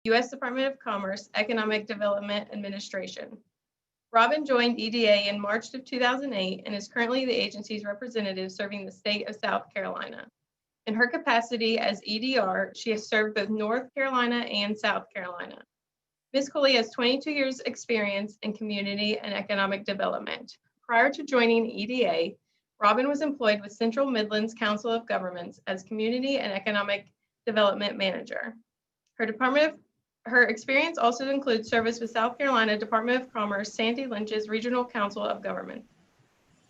U.S. Department of Commerce, Economic Development Administration. Robin joined EDA in March of 2008 and is currently the agency's representative serving the state of South Carolina. In her capacity as EDR, she has served both North Carolina and South Carolina. Ms. Cooley has 22 years experience in community and economic development. Prior to joining EDA, Robin was employed with Central Midlands Council of Governments as Community and Economic Development Manager. Her experience also includes service with South Carolina Department of Commerce, Sandy Lynch's Regional Council of Government.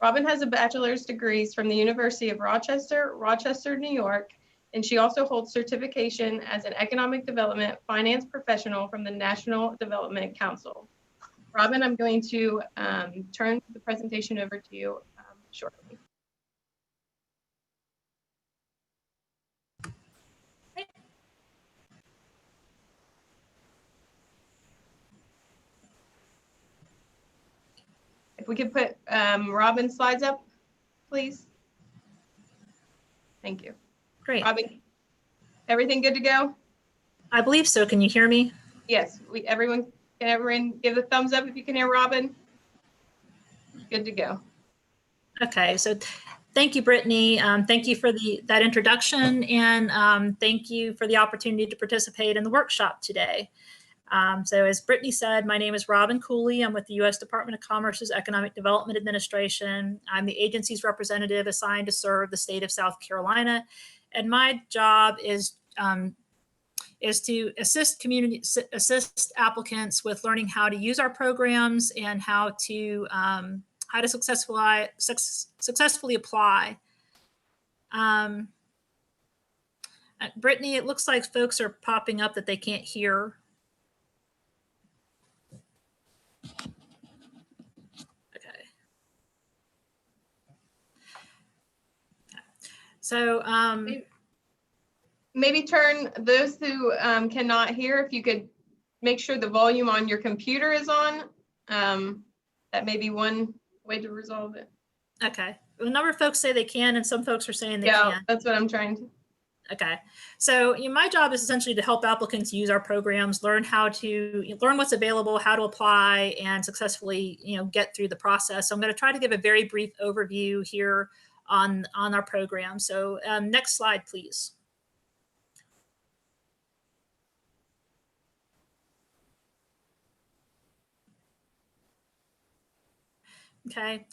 Robin has a bachelor's degrees from the University of Rochester, New York, and she also holds certification as an economic development finance professional from the National Development Council. Robin, I'm going to turn the presentation over to you shortly. If we could put Robin's slides up, please. Thank you. Great. Robin, everything good to go? I believe so. Can you hear me? Yes. Can everyone give a thumbs up if you can hear Robin? Good to go. Okay. So thank you, Brittany. Thank you for that introduction, and thank you for the opportunity to participate in the workshop today. So as Brittany said, my name is Robin Cooley. I'm with the U.S. Department of Commerce's Economic Development Administration. I'm the agency's representative assigned to serve the state of South Carolina. And my job is to assist applicants with learning how to use our programs and how to successfully apply. Brittany, it looks like folks are popping up that they can't hear. So maybe turn those who cannot hear, if you could make sure the volume on your computer is on. That may be one way to resolve it. Okay. Well, a number of folks say they can, and some folks are saying they can't. Yeah, that's what I'm trying to. Okay. So my job is essentially to help applicants use our programs, learn what's available, how to apply, and successfully get through the process. So I'm going to try to give a very brief overview here on our program. So next slide, please. Okay.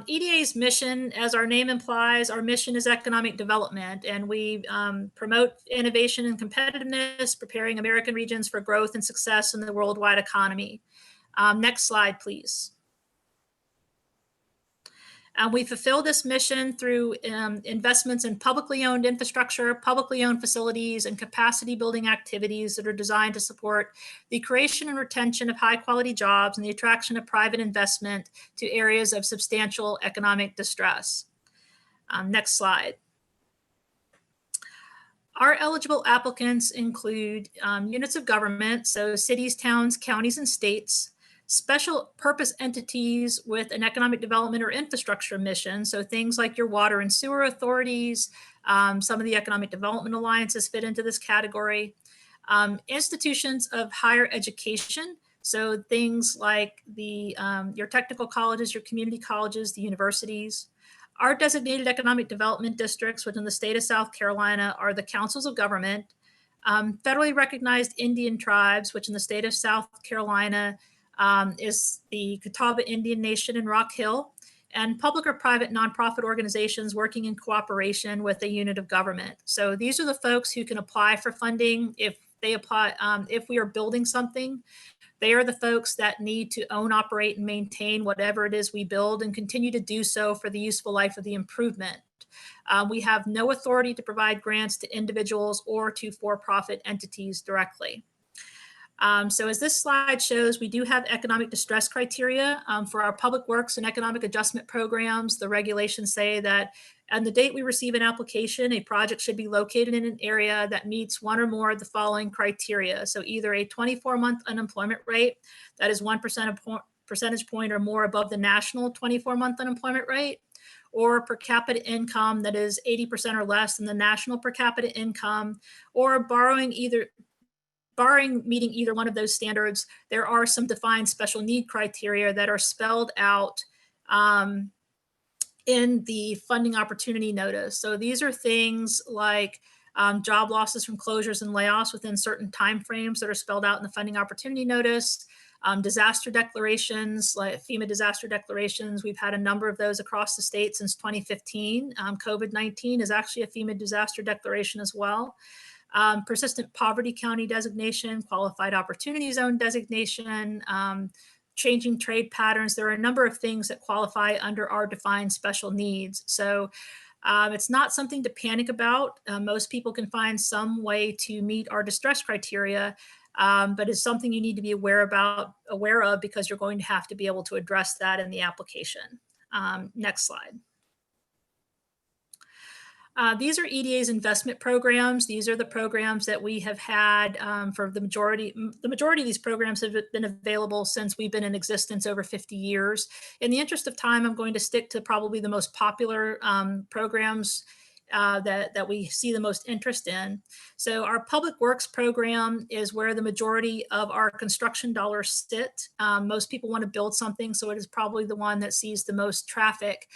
EDA's mission, as our name implies, our mission is economic development, and we promote innovation and competitiveness, preparing American regions for growth and success in the worldwide economy. Next slide, please. We fulfill this mission through investments in publicly owned infrastructure, publicly owned facilities, and capacity building activities that are designed to support the creation and retention of high quality jobs and the attraction of private investment to areas of substantial economic distress. Next slide. Our eligible applicants include units of government, so cities, towns, counties, and states, special purpose entities with an economic development or infrastructure mission, so things like your water and sewer authorities, some of the economic development alliances fit into this category, institutions of higher education, so things like your technical colleges, your community colleges, the universities. Our designated economic development districts within the state of South Carolina are the councils of government, federally recognized Indian tribes, which in the state of South Carolina is the Catawba Indian Nation in Rock Hill, and public or private nonprofit organizations working in cooperation with a unit of government. So these are the folks who can apply for funding if we are building something. They are the folks that need to own, operate, and maintain whatever it is we build and continue to do so for the useful life of the improvement. We have no authority to provide grants to individuals or to for-profit entities directly. So as this slide shows, we do have economic distress criteria for our public works and economic adjustment programs. The regulations say that on the date we receive an application, a project should be located in an area that meets one or more of the following criteria. So either a 24-month unemployment rate that is 1% percentage point or more above the national 24-month unemployment rate, or per capita income that is 80% or less than the national per capita income, or borrowing either barring meeting either one of those standards, there are some defined special need criteria that are spelled out in the funding opportunity notice. So these are things like job losses from closures and layoffs within certain timeframes that are spelled out in the funding opportunity notice. Disaster declarations, like FEMA disaster declarations. We've had a number of those across the state since 2015. COVID-19 is actually a FEMA disaster declaration as well. Persistent poverty county designation, qualified opportunity zone designation, changing trade patterns. There are a number of things that qualify under our defined special needs. So it's not something to panic about. Most people can find some way to meet our distress criteria, but it's something you need to be aware of, because you're going to have to be able to address that in the application. Next slide. These are EDA's investment programs. These are the programs that we have had for the majority. The majority of these programs have been available since we've been in existence over 50 years. In the interest of time, I'm going to stick to probably the most popular programs that we see the most interest in. So our public works program is where the majority of our construction dollars sit. Most people want to build something, so it is probably the one that sees the most traffic.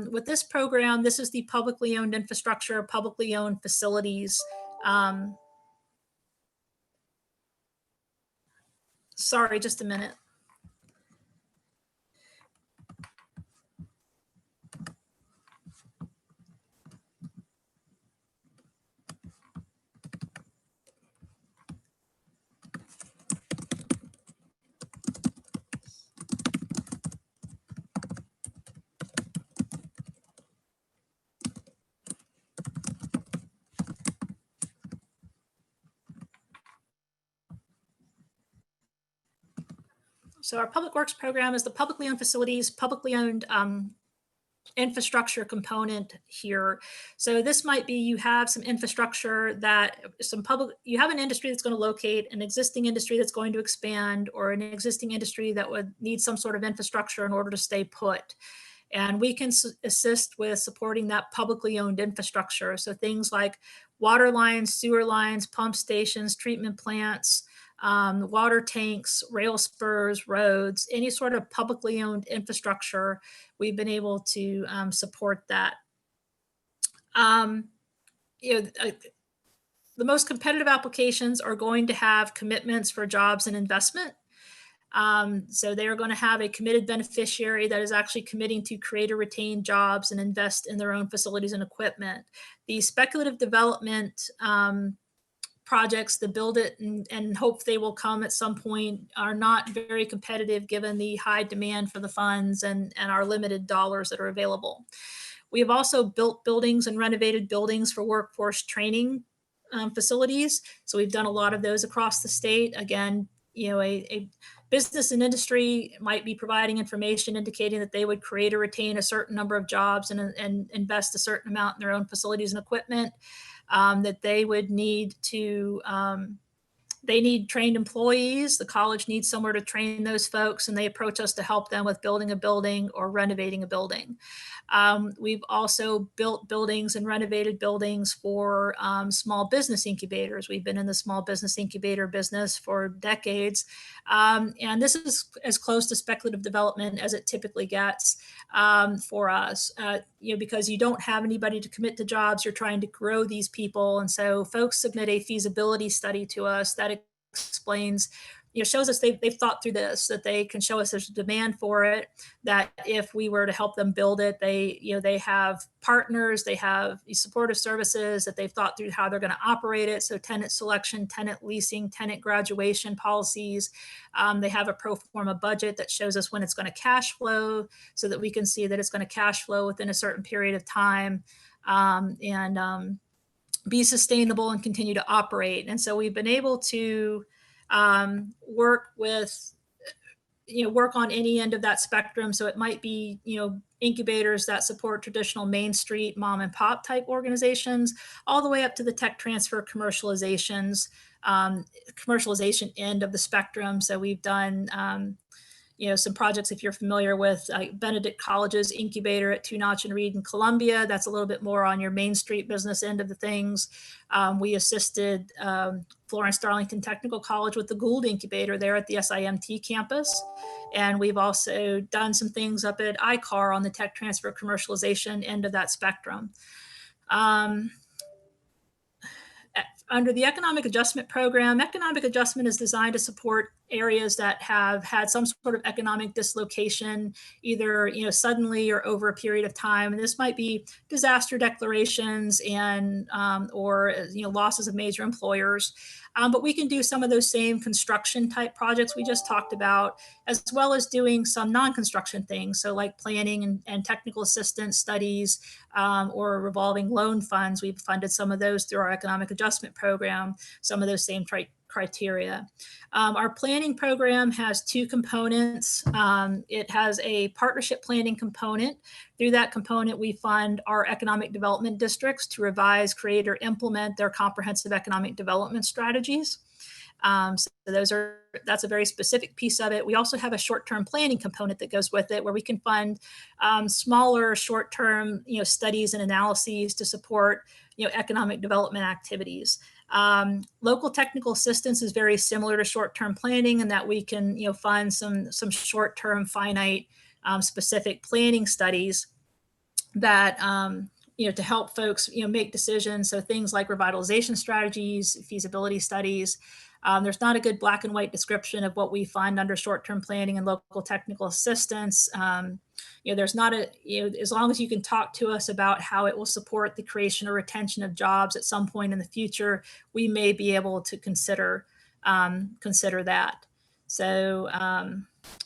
With this program, this is the publicly owned infrastructure, publicly owned facilities. Sorry, just a minute. So our public works program is the publicly owned facilities, publicly owned infrastructure component here. So this might be, you have some infrastructure that you have an industry that's going to locate, an existing industry that's going to expand, or an existing industry that would need some sort of infrastructure in order to stay put. And we can assist with supporting that publicly owned infrastructure. So things like water lines, sewer lines, pump stations, treatment plants, water tanks, rail spurs, roads, any sort of publicly owned infrastructure, we've been able to support that. The most competitive applications are going to have commitments for jobs and investment. So they are going to have a committed beneficiary that is actually committing to create or retain jobs and invest in their own facilities and equipment. The speculative development projects, the build it and hope they will come at some point, are not very competitive given the high demand for the funds and our limited dollars that are available. We have also built buildings and renovated buildings for workforce training facilities. So we've done a lot of those across the state. Again, a business and industry might be providing information indicating that they would create or retain a certain number of jobs and invest a certain amount in their own facilities and equipment. That they would need to, they need trained employees. The college needs somewhere to train those folks, and they approach us to help them with building a building or renovating a building. We've also built buildings and renovated buildings for small business incubators. We've been in the small business incubator business for decades. And this is as close to speculative development as it typically gets for us, because you don't have anybody to commit to jobs. You're trying to grow these people. And so folks submit a feasibility study to us that explains, shows us they've thought through this, that they can show us there's a demand for it, that if we were to help them build it, they have partners, they have supportive services, that they've thought through how they're going to operate it. So tenant selection, tenant leasing, tenant graduation policies. They have a pro forma budget that shows us when it's going to cash flow, so that we can see that it's going to cash flow within a certain period of time, and be sustainable and continue to operate. And so we've been able to work on any end of that spectrum. So it might be, incubators that support traditional Main Street mom and pop type organizations, all the way up to the tech transfer commercialization end of the spectrum. So we've done some projects, if you're familiar with Benedict College's incubator at Two Notch and Reed in Columbia, that's a little bit more on your Main Street business end of the things. We assisted Florence Darlington Technical College with the Gould incubator there at the SIMT campus. And we've also done some things up at ICAR on the tech transfer commercialization end of that spectrum. Under the Economic Adjustment Program, economic adjustment is designed to support areas that have had some sort of economic dislocation, either suddenly or over a period of time. And this might be disaster declarations and or losses of major employers. But we can do some of those same construction type projects we just talked about, as well as doing some non-construction things. So like planning and technical assistance studies or revolving loan funds. We've funded some of those through our economic adjustment program, some of those same criteria. Our planning program has two components. It has a partnership planning component. Through that component, we fund our economic development districts to revise, create, or implement their comprehensive economic development strategies. So that's a very specific piece of it. We also have a short-term planning component that goes with it, where we can fund smaller short-term studies and analyses to support economic development activities. Local technical assistance is very similar to short-term planning in that we can fund some short-term finite specific planning studies that to help folks make decisions. So things like revitalization strategies, feasibility studies. There's not a good black and white description of what we fund under short-term planning and local technical assistance. There's not as long as you can talk to us about how it will support the creation or retention of jobs at some point in the future, we may be able to consider that. So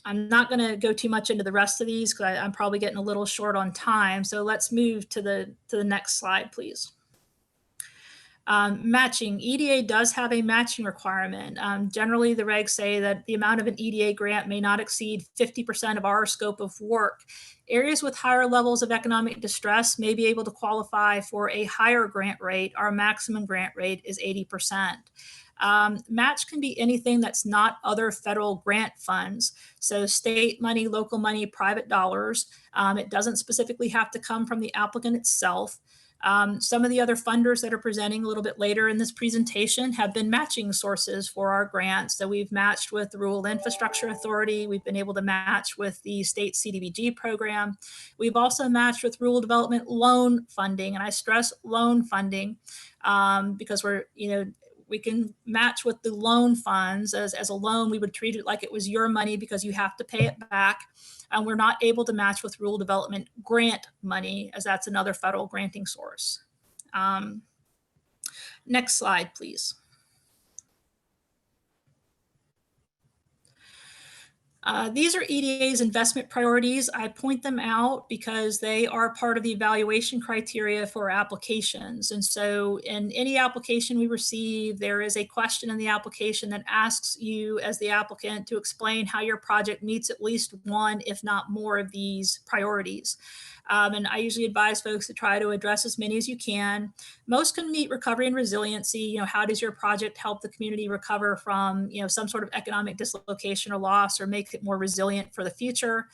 I'm not going to go too much into the rest of these because I'm probably getting a little short on time. So let's move to the next slide, please. Matching. EDA does have a matching requirement. Generally, the regs say that the amount of an EDA grant may not exceed 50% of our scope of work. Areas with higher levels of economic distress may be able to qualify for a higher grant rate. Our maximum grant rate is 80%. Match can be anything that's not other federal grant funds. So state money, local money, private dollars. It doesn't specifically have to come from the applicant itself. Some of the other funders that are presenting a little bit later in this presentation have been matching sources for our grants. So we've matched with the Rural Infrastructure Authority. We've been able to match with the state CDBG program. We've also matched with rural development loan funding. And I stress loan funding because we can match with the loan funds as a loan. We would treat it like it was your money because you have to pay it back. And we're not able to match with rural development grant money, as that's another federal granting source. Next slide, please. These are EDA's investment priorities. I point them out because they are part of the evaluation criteria for applications. And so in any application we receive, there is a question in the application that asks you as the applicant to explain how your project meets at least one, if not more, of these priorities. And I usually advise folks to try to address as many as you can. Most can meet recovery and resiliency. How does your project help the community recover from some sort of economic dislocation or loss, or make it more resilient for the future?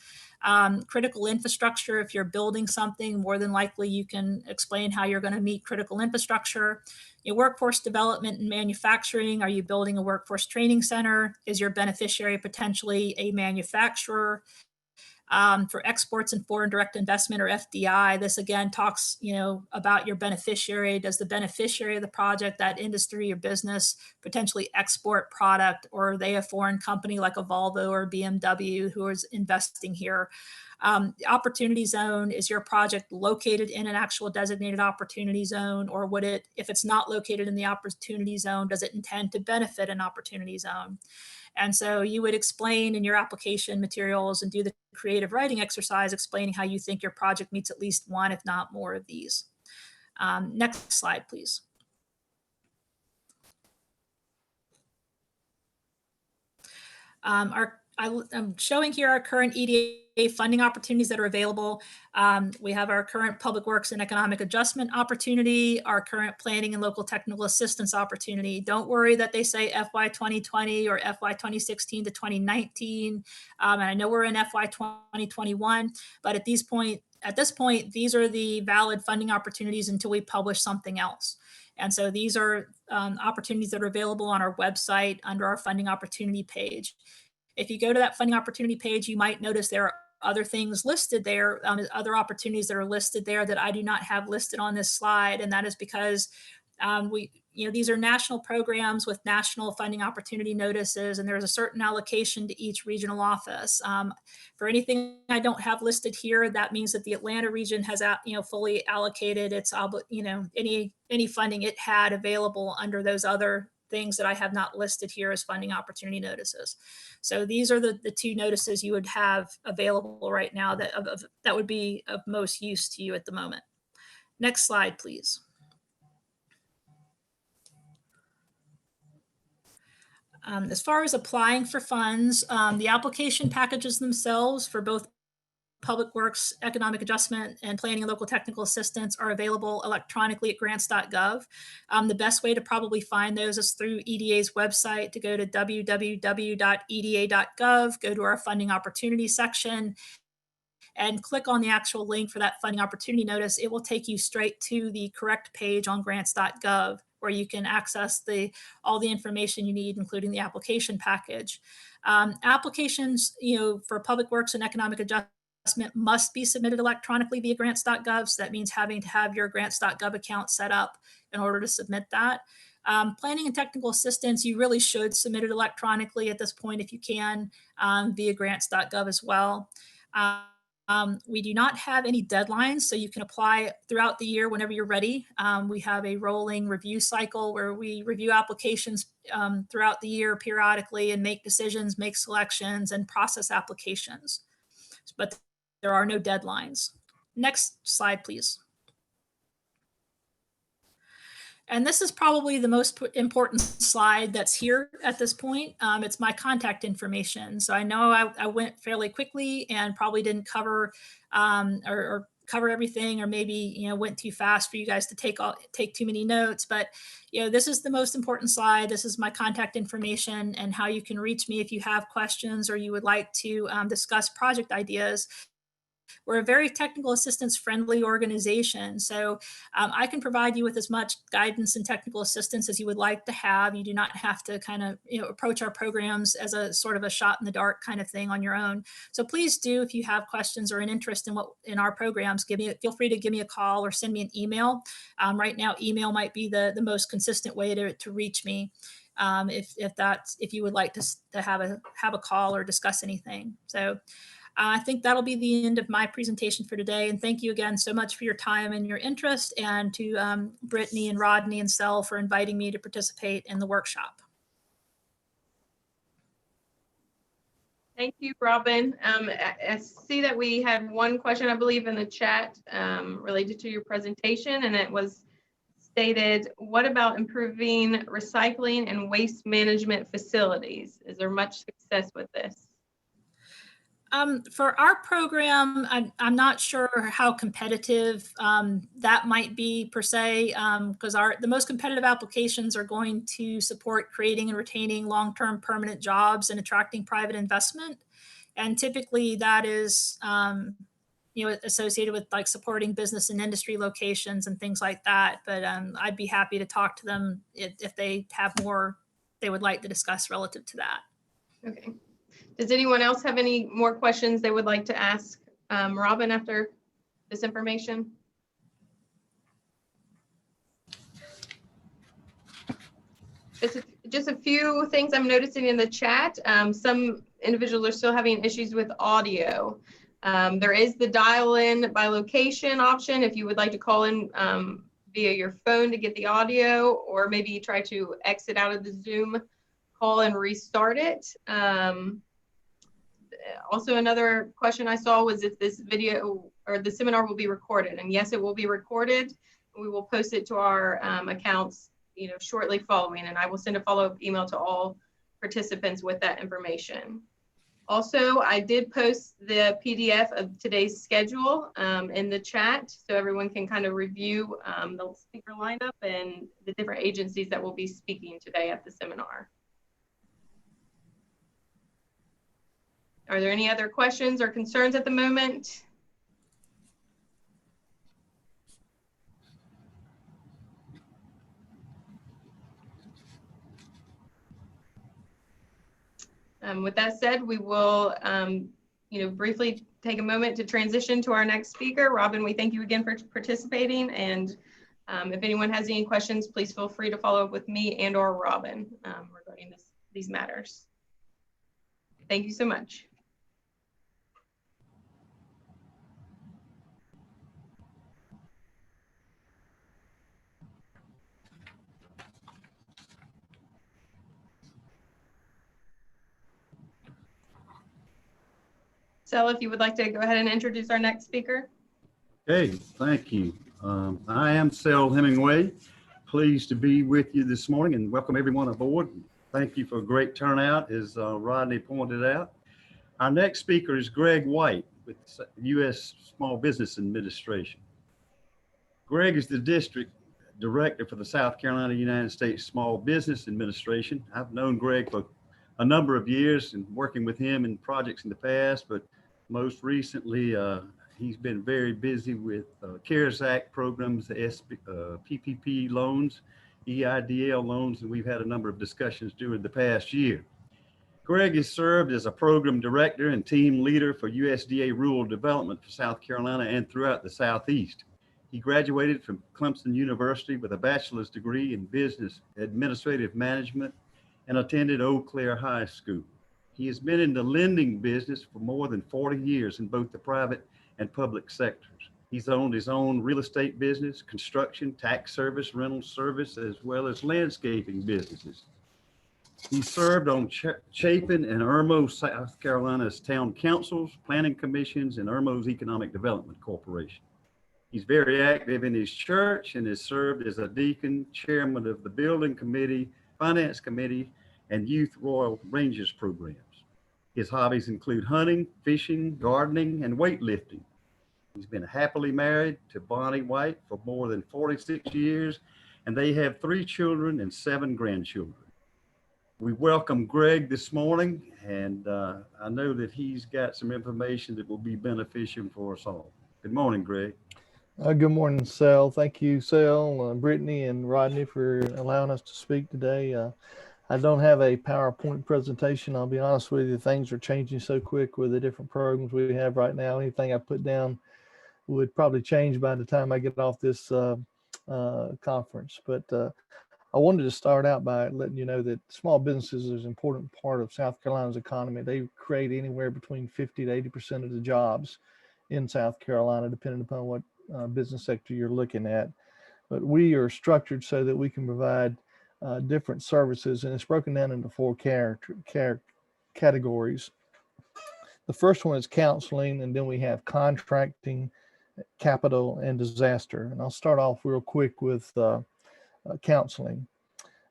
Critical infrastructure, if you're building something, more than likely you can explain how you're going to meet critical infrastructure. Workforce development and manufacturing, are you building a workforce training center? Is your beneficiary potentially a manufacturer? For exports and foreign direct investment, or FDI, this again talks, about your beneficiary. Does the beneficiary of the project, that industry or business, potentially export product, or are they a foreign company like a Volvo or BMW who is investing here? The opportunity zone, is your project located in an actual designated opportunity zone, or would it, if it's not located in the opportunity zone, does it intend to benefit an opportunity zone? And so you would explain in your application materials and do the creative writing exercise explaining how you think your project meets at least one, if not more, of these. Next slide, please. I'm showing here our current EDA funding opportunities that are available. We have our current Public Works and Economic Adjustment opportunity, our current Planning and Local Technical Assistance opportunity. Don't worry that they say FY 2020 or FY 2016 to 2019. And I know we're in FY 2021, but at this point, these are the valid funding opportunities until we publish something else. And so these are opportunities that are available on our website under our funding opportunity page. If you go to that funding opportunity page, you might notice there are other things listed there, other opportunities that are listed there that I do not have listed on this slide. And that is because these are national programs with national funding opportunity notices, and there's a certain allocation to each regional office. For anything I don't have listed here, that means that the Atlanta region has fully allocated its any funding it had available under those other things that I have not listed here as funding opportunity notices. So these are the two notices you would have available right now that would be of most use to you at the moment. Next slide, please. As far as applying for funds, the application packages themselves for both Public Works, Economic Adjustment, and Planning and Local Technical Assistance are available electronically at grants.gov. The best way to probably find those is through EDA's website, to go to www.eda.gov, go to our funding opportunity section, and click on the actual link for that funding opportunity notice. It will take you straight to the correct page on grants.gov, where you can access all the information you need, including the application package. Applications, for Public Works and Economic Adjustment must be submitted electronically via grants.gov. So that means having to have your grants.gov account set up in order to submit that. Planning and technical assistance, you really should submit it electronically at this point if you can, via grants.gov as well. We do not have any deadlines, so you can apply throughout the year whenever you're ready. We have a rolling review cycle where we review applications throughout the year periodically and make decisions, make selections, and process applications. But there are no deadlines. Next slide, please. And this is probably the most important slide that's here at this point. It's my contact information. So I know I went fairly quickly and probably didn't cover or cover everything, or maybe went too fast for you guys to take too many notes. But this is the most important slide. This is my contact information and how you can reach me if you have questions or you would like to discuss project ideas. We're a very technical assistance friendly organization. So I can provide you with as much guidance and technical assistance as you would like to have. You do not have to kind of approach our programs as a sort of a shot in the dark kind of thing on your own. So please do, if you have questions or an interest in our programs, feel free to give me a call or send me an email. Right now, email might be the most consistent way to reach me. If you would like to have a call or discuss anything. So I think that'll be the end of my presentation for today. And thank you again so much for your time and your interest, and to Brittany and Rodney and Sel for inviting me to participate in the workshop. Thank you, Robin. I see that we had one question, I believe, in the chat related to your presentation, and it was stated, what about improving recycling and waste management facilities? Is there much success with this? For our program, I'm not sure how competitive that might be per se, because the most competitive applications are going to support creating and retaining long-term permanent jobs and attracting private investment. And typically that is associated with like supporting business and industry locations and things like that. But I'd be happy to talk to them if they have more they would like to discuss relative to that. Okay. Does anyone else have any more questions they would like to ask Robin after this information? Just a few things I'm noticing in the chat. Some individuals are still having issues with audio. There is the dial in by location option if you would like to call in via your phone to get the audio, or maybe try to exit out of the Zoom call and restart it. Also, another question I saw was if this video or the seminar will be recorded, and yes, it will be recorded. We will post it to our accounts, shortly following, and I will send a follow-up email to all participants with that information. Also, I did post the PDF of today's schedule in the chat, so everyone can kind of review the speaker lineup and the different agencies that will be speaking today at the seminar. Are there any other questions or concerns at the moment? With that said, we will briefly take a moment to transition to our next speaker. Robin, we thank you again for participating. And if anyone has any questions, please feel free to follow up with me and or Robin regarding these matters. Thank you so much. Sel, if you would like to go ahead and introduce our next speaker. Okay, thank you. I am Sel Hemingway. Pleased to be with you this morning and welcome everyone aboard. Thank you for a great turnout, as Rodney pointed out. Our next speaker is Greg White with the U.S. Small Business Administration. Greg is the District Director for the South Carolina United States Small Business Administration. I've known Greg for a number of years and working with him in projects in the past, but most recently, he's been very busy with CARES Act programs, PPP loans, EIDL loans, and we've had a number of discussions during the past year. Greg has served as a program director and team leader for USDA Rural Development for South Carolina and throughout the Southeast. He graduated from Clemson University with a bachelor's degree in business administrative management and attended Eau Claire High School. He has been in the lending business for more than 40 years in both the private and public sectors. He's owned his own real estate business, construction, tax service, rental service, as well as landscaping businesses. He served on Chapin and Irmo, South Carolina's town councils, planning commissions, and Irmo's Economic Development Corporation. He's very active in his church and has served as a deacon, chairman of the building committee, finance committee, and youth Royal Rangers programs. His hobbies include hunting, fishing, gardening, and weightlifting. He's been happily married to Bonnie White for more than 46 years, and they have 3 children and 7 grandchildren. We welcome Greg this morning, and I know that he's got some information that will be beneficial for us all. Good morning, Greg. Good morning, Sel. Thank you, Sel, Brittany, and Rodney for allowing us to speak today. I don't have a PowerPoint presentation. I'll be honest with you, things are changing so quick with the different programs we have right now. Anything I put down would probably change by the time I get off this conference. But I wanted to start out by letting you know that small businesses is an important part of South Carolina's economy. They create anywhere between 50 to 80% of the jobs in South Carolina, depending upon what business sector you're looking at. But we are structured so that we can provide different services, and it's broken down into 4 categories. The first one is counseling, and then we have contracting, capital, and disaster. And I'll start off real quick with counseling.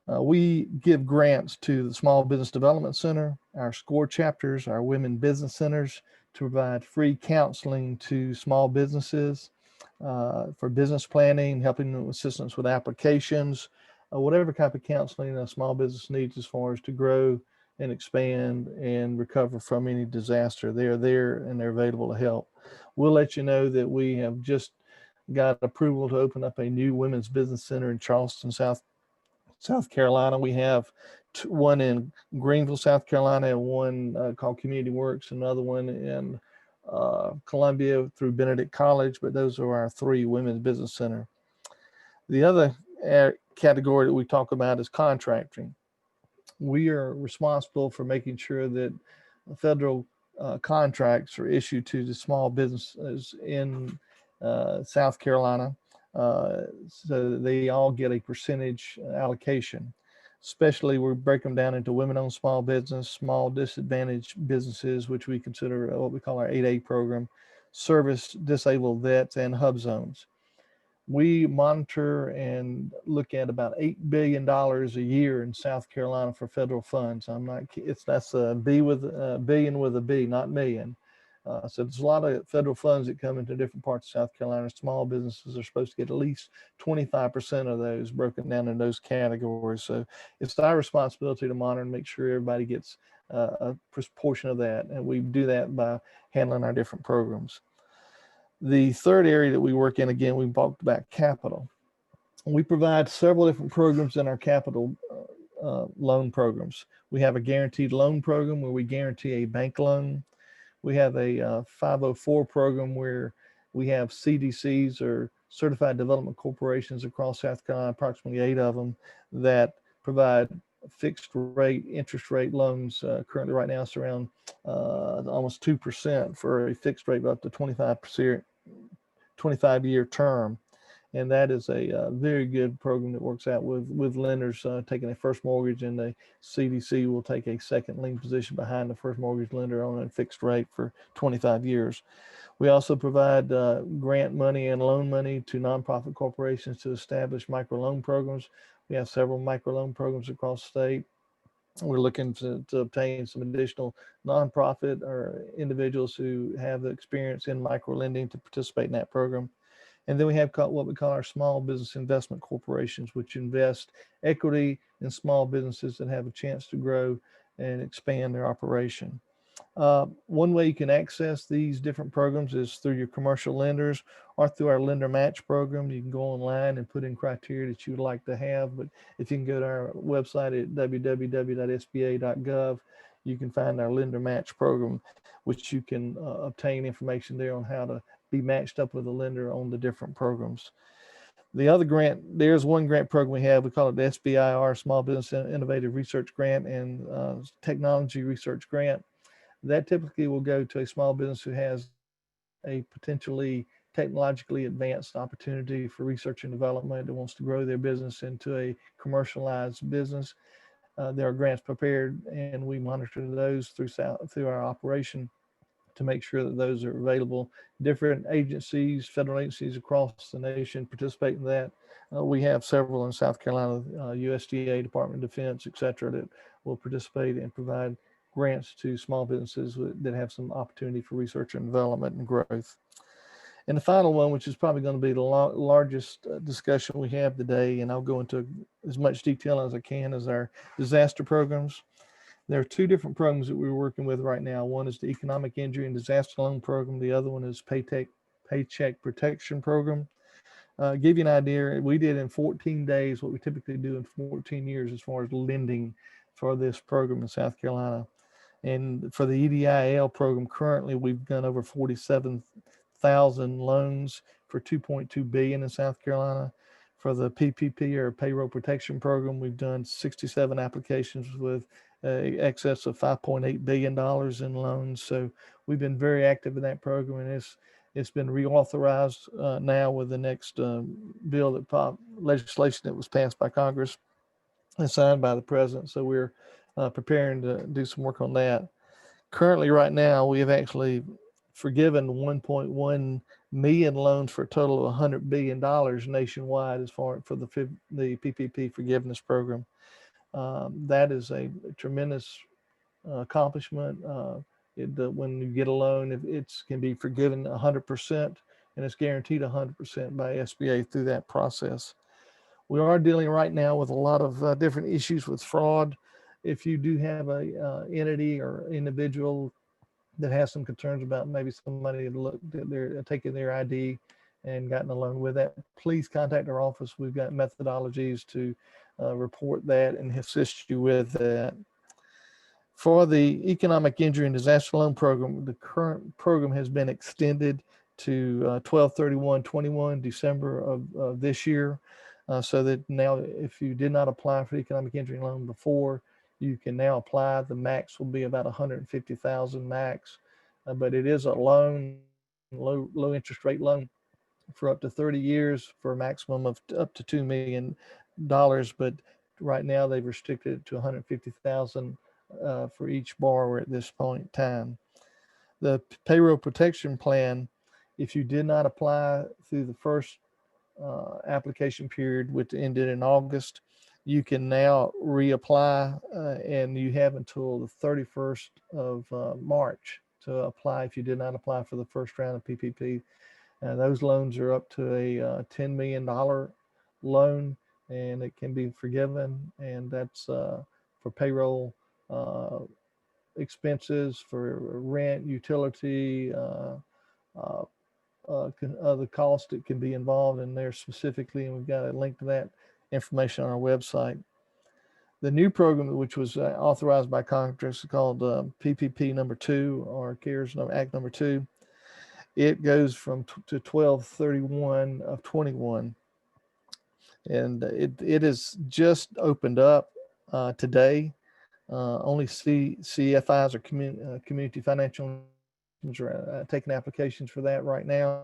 We give grants to the Small Business Development Center, our SCORE chapters, our women business centers, to provide free counseling to small businesses for business planning, helping them assistance with applications, whatever type of counseling a small business needs as far as to grow and expand and recover from any disaster. They are there and they're available to help. We'll let you know that we have just got approval to open up a new women's business center in Charleston, South Carolina. We have one in Greenville, South Carolina, and one called Community Works, another one in Columbia through Benedict College, but those are our 3 women's business center. The other category that we talk about is contracting. We are responsible for making sure that federal contracts are issued to the small businesses in South Carolina, so that they all get a percentage allocation. Especially, we break them down into women-owned small business, small disadvantaged businesses, which we consider what we call our 8A program, service disabled vets, and hub zones. We monitor and look at about $8 billion a year in South Carolina for federal funds. That's a B with a billion with a B, not million. So there's a lot of federal funds that come into different parts of South Carolina. Small businesses are supposed to get at least 25% of those, broken down in those categories. So it's our responsibility to monitor and make sure everybody gets a portion of that. And we do that by handling our different programs. The third area that we work in, again, we talked about capital. We provide several different programs in our capital loan programs. We have a guaranteed loan program where we guarantee a bank loan. We have a 504 program where we have CDCs, or Certified Development Corporations, across South Carolina, approximately 8 of them, that provide fixed rate, interest rate loans. Currently right now it's around almost 2% for a fixed rate of up to 25%, 25-year term. And that is a very good program that works out with lenders taking a first mortgage, and the CDC will take a second lien position behind the first mortgage lender on a fixed rate for 25 years. We also provide grant money and loan money to nonprofit corporations to establish microloan programs. We have several microloan programs across the state. We're looking to obtain some additional nonprofit or individuals who have the experience in micro lending to participate in that program. And then we have what we call our small business investment corporations, which invest equity in small businesses that have a chance to grow and expand their operation. One way you can access these different programs is through your commercial lenders or through our lender match program. You can go online and put in criteria that you would like to have. But if you can go to our website at www.sba.gov, you can find our lender match program, which you can obtain information there on how to be matched up with a lender on the different programs. The other grant, there's one grant program we have, we call it the SBIR, Small Business Innovative Research Grant and Technology Research Grant. That typically will go to a small business who has a potentially technologically advanced opportunity for research and development that wants to grow their business into a commercialized business. There are grants prepared, and we monitor those through our operation to make sure that those are available. Different agencies, federal agencies across the nation participate in that. We have several in South Carolina, USDA, Department of Defense, et cetera, that will participate and provide grants to small businesses that have some opportunity for research and development and growth. And the final one, which is probably going to be the largest discussion we have today, and I'll go into as much detail as I can, is our disaster programs. There are two different programs that we're working with right now. One is the Economic Injury and Disaster Loan Program. The other one is Paycheck Protection Program. Give you an idea, we did in 14 days what we typically do in 14 years as far as lending for this program in South Carolina. And for the EDIL program, currently we've done over 47,000 loans for $2.2 billion in South Carolina. For the PPP, or Payroll Protection Program, we've done 67 applications with excess of $5.8 billion in loans. So we've been very active in that program, and it's been reauthorized now with the next legislation that was passed by Congress and signed by the president. So we're preparing to do some work on that. Currently, right now, we have actually forgiven 1.1 million loans for a total of $100 billion nationwide as far for the PPP forgiveness program. That is a tremendous accomplishment. When you get a loan, it can be forgiven 100%, and it's guaranteed 100% by SBA through that process. We are dealing right now with a lot of different issues with fraud. If you do have a entity or individual that has some concerns about maybe somebody that they're taking their ID and gotten a loan with that, please contact our office. We've got methodologies to report that and assist you with that. For the Economic Injury and Disaster Loan Program, the current program has been extended to 12/31/21, December of this year, so that now if you did not apply for the economic injury loan before, you can now apply. The max will be about $150,000 max, but it is a low interest rate loan for up to 30 years for a maximum of up to $2 million. But right now they've restricted it to $150,000 for each borrower at this point in time. The Payroll Protection Plan, if you did not apply through the first application period, which ended in August. You can now reapply, and you have until the 31st of March to apply if you did not apply for the first round of PPP. Those loans are up to a $10 million loan, and it can be forgiven, and that's for payroll expenses, for rent, utility, other costs that can be involved in there specifically, and we've got a link to that information on our website. The new program, which was authorized by Congress, is called PPP number 2, or CARES Act number 2. It goes from to 12/31 of 21, and it is just opened up today. Only CFIs or community financial are taking applications for that right now.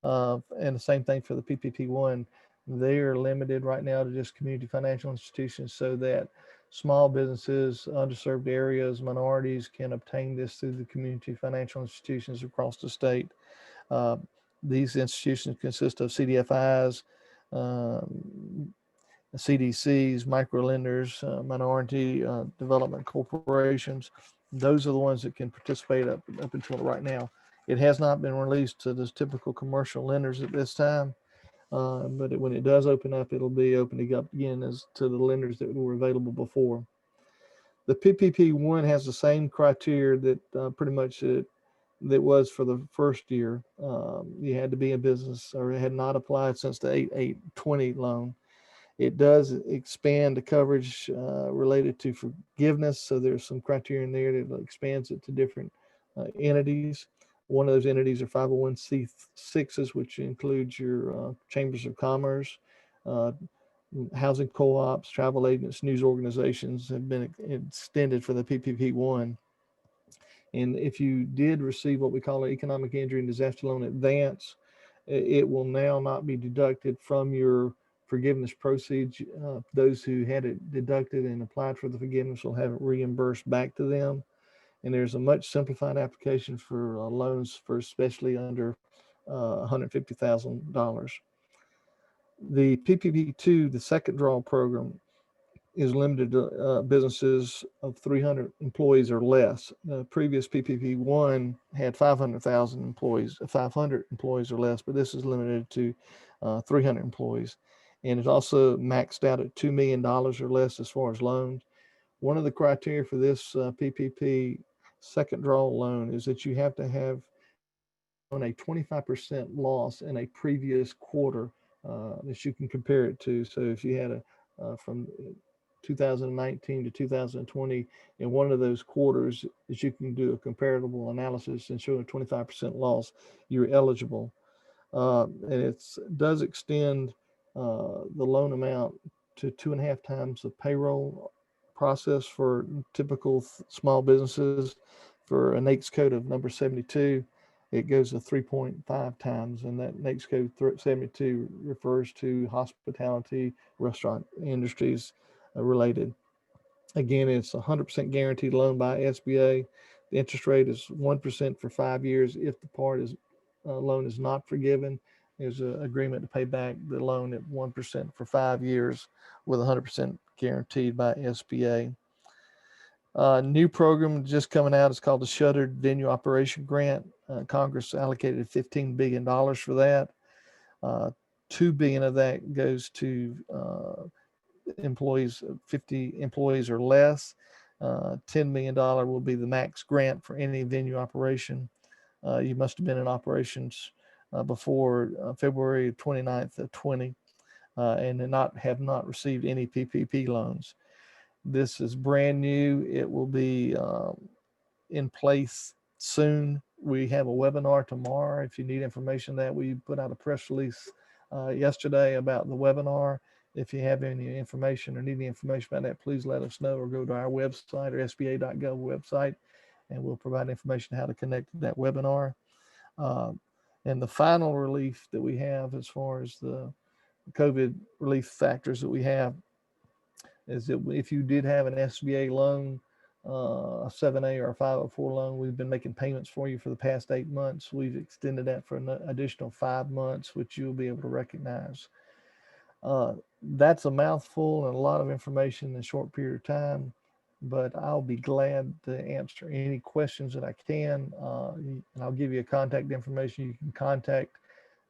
And the same thing for the PPP-1. They are limited right now to just community financial institutions, so that small businesses, underserved areas, minorities can obtain this through the community financial institutions across the state. These institutions consist of CDFIs, CDCs, microlenders, minority development corporations. Those are the ones that can participate up until right now. It has not been released to the typical commercial lenders at this time, but when it does open up, it'll be opening up again as to the lenders that were available before. The PPP-1 has the same criteria that pretty much that was for the first year. You had to be in business or had not applied since the 8/8/20 loan. It does expand the coverage related to forgiveness. So there's some criteria in there that expands it to different entities. One of those entities are 501c6s, which includes your chambers of commerce, housing co-ops, travel agents, news organizations have been extended for the PPP-1. And if you did receive what we call an economic injury and disaster loan advance, it will now not be deducted from your forgiveness proceeds. Those who had it deducted and applied for the forgiveness will have it reimbursed back to them. And there's a much simplified application for loans for especially under $150,000. The PPP-2, the second draw program, is limited to businesses of 300 employees or less. Previous PPP-1 had 500,000 employees, 500 employees or less, but this is limited to 300 employees. And it's also maxed out at $2 million or less as far as loans. One of the criteria for this PPP second draw loan is that you have to have on a 25% loss in a previous quarter that you can compare it to. So if you had from 2019 to 2020 in one of those quarters, is you can do a comparable analysis and show a 25% loss, you're eligible. And it does extend the loan amount to 2.5 times the payroll process for typical small businesses. For a NAICS code of number 72, it goes to 3.5 times, and that NAICS code 72 refers to hospitality, restaurant industries related. Again, it's 100% guaranteed loan by SBA. The interest rate is 1% for 5 years. If the loan is not forgiven, there's an agreement to pay back the loan at 1% for 5 years with 100% guaranteed by SBA. New program just coming out is called the Shuttered Venue Operation Grant. Congress allocated $15 billion for that. $2 billion of that goes to employees, 50 employees or less. $10 million will be the max grant for any venue operation. You must have been in operations before February 29th of 20 and have not received any PPP loans. This is brand new. It will be in place soon. We have a webinar tomorrow. If you need information that we put out a press release yesterday about the webinar. If you have any information or need any information about that, please let us know or go to our website or sba.gov website, and we'll provide information how to connect to that webinar. And the final relief that we have as far as the COVID relief factors that we have is that if you did have an SBA loan a 7A or a 504 loan, we've been making payments for you for the past 8 months. We've extended that for an additional 5 months, which you'll be able to recognize. That's a mouthful and a lot of information in a short period of time, but I'll be glad to answer any questions that I can. And I'll give you a contact information. You can contact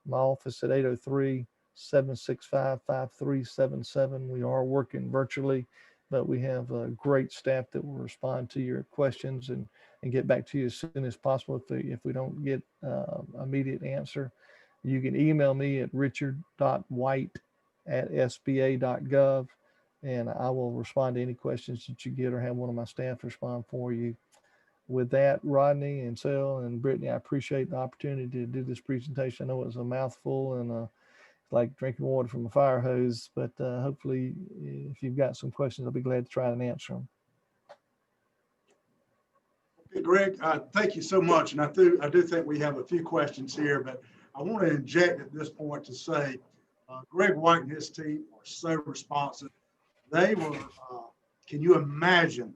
my office at 803-765-5377. We are working virtually, but we have a great staff that will respond to your questions and get back to you as soon as possible if we don't get immediate answer. You can email me at richard.white@sba.gov, and I will respond to any questions that you get or have one of my staff respond for you. With that, Rodney and Sel and Brittany, I appreciate the opportunity to do this presentation. I know it was a mouthful and it's like drinking water from a fire hose, but hopefully if you've got some questions, I'll be glad to try and answer them. Okay, Greg, thank you so much. And I do think we have a few questions here, but I want to inject at this point to say, Greg White and his team are so responsive. They were, can you imagine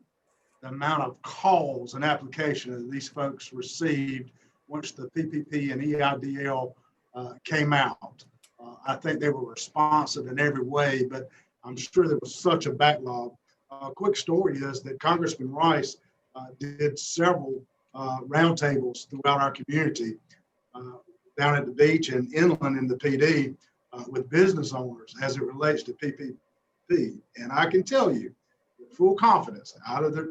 the amount of calls and applications that these folks received once the PPP and EIDL came out? I think they were responsive in every way, but I'm sure there was such a backlog. A quick story is that Congressman Rice did several roundtables throughout our community, down at the beach and inland in the PD with business owners as it relates to PPP. And I can tell you with full confidence,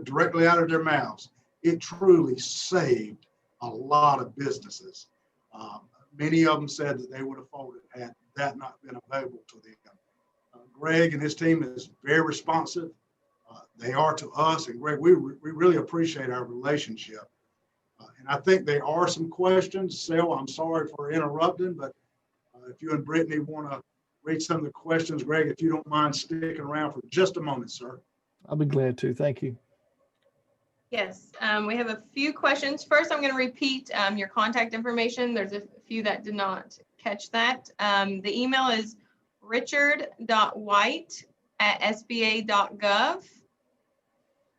directly out of their mouths, it truly saved a lot of businesses. Many of them said that they would have folded had that not been available to them. Greg and his team is very responsive. They are to us, and Greg, we really appreciate our relationship. And I think there are some questions. Sel, I'm sorry for interrupting, but if you and Brittany want to read some of the questions, Greg, if you don't mind sticking around for just a moment, sir. I'll be glad to. Thank you. Yes, we have a few questions. First, I'm going to repeat your contact information. There's a few that did not catch that. The email is richard.white@sba.gov.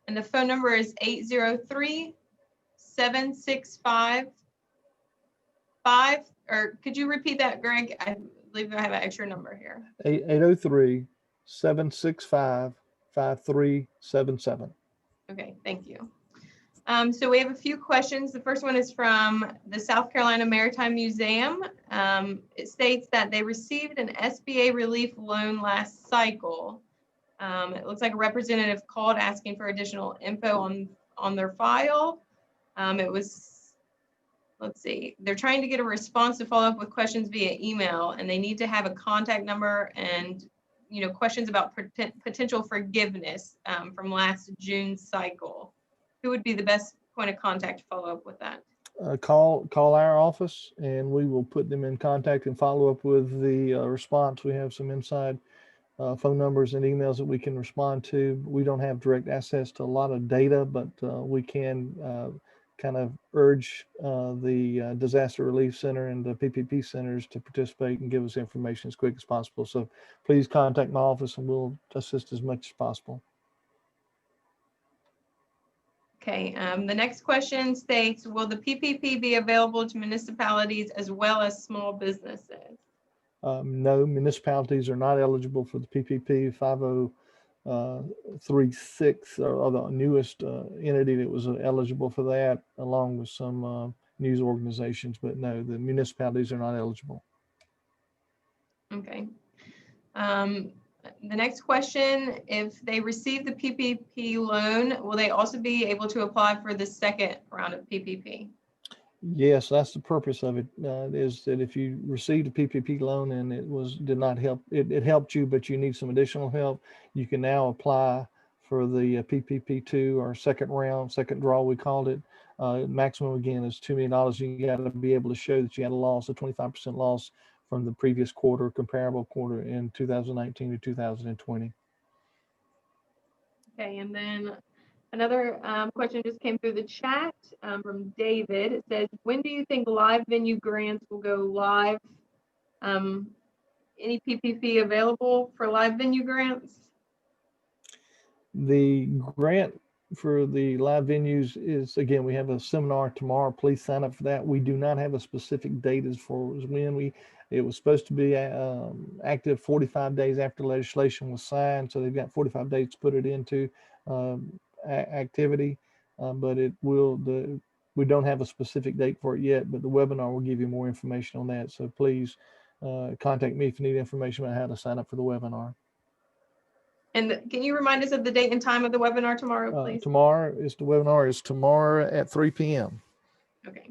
And the phone number is 803-765-5, or could you repeat that, Greg? I believe I have an extra number here. 803-765-5377. Okay, thank you. So we have a few questions. The first one is from the South Carolina Maritime Museum. It states that they received an SBA relief loan last cycle. It looks like a representative called asking for additional info on their file. It was, let's see, they're trying to get a response to follow up with questions via email, and they need to have a contact number and questions about potential forgiveness from last June cycle. Who would be the best point of contact to follow up with that? Call our office, and we will put them in contact and follow up with the response. We have some inside phone numbers and emails that we can respond to. We don't have direct access to a lot of data, but we can kind of urge the Disaster Relief Center and the PPP centers to participate and give us information as quick as possible. So please contact my office and we'll assist as much as possible. Okay, the next question states, will the PPP be available to municipalities as well as small businesses? No, municipalities are not eligible for the PPP. 5036 or the newest entity that was eligible for that, along with some news organizations, but no, the municipalities are not eligible. Okay. The next question, if they receive the PPP loan, will they also be able to apply for the second round of PPP? Yes, that's the purpose of it, is that if you received a PPP loan and it did not help, it helped you, but you need some additional help, you can now apply for the PPP2 or second round, second draw, we called it. Maximum again is $2 million. You got to be able to show that you had a loss, a 25% loss from the previous quarter, comparable quarter in 2019 to 2020. Okay, and then another question just came through the chat from David. It says, when do you think live venue grants will go live? Any PPP available for live venue grants? The grant for the live venues is, again, we have a seminar tomorrow. Please sign up for that. We do not have a specific date as far as when it was supposed to be active 45 days after legislation was signed. So they've got 45 days to put it into activity, but we don't have a specific date for it yet, but the webinar will give you more information on that. So please contact me if you need information about how to sign up for the webinar. And can you remind us of the date and time of the webinar tomorrow, please? The webinar is tomorrow at 3 p.m. Okay.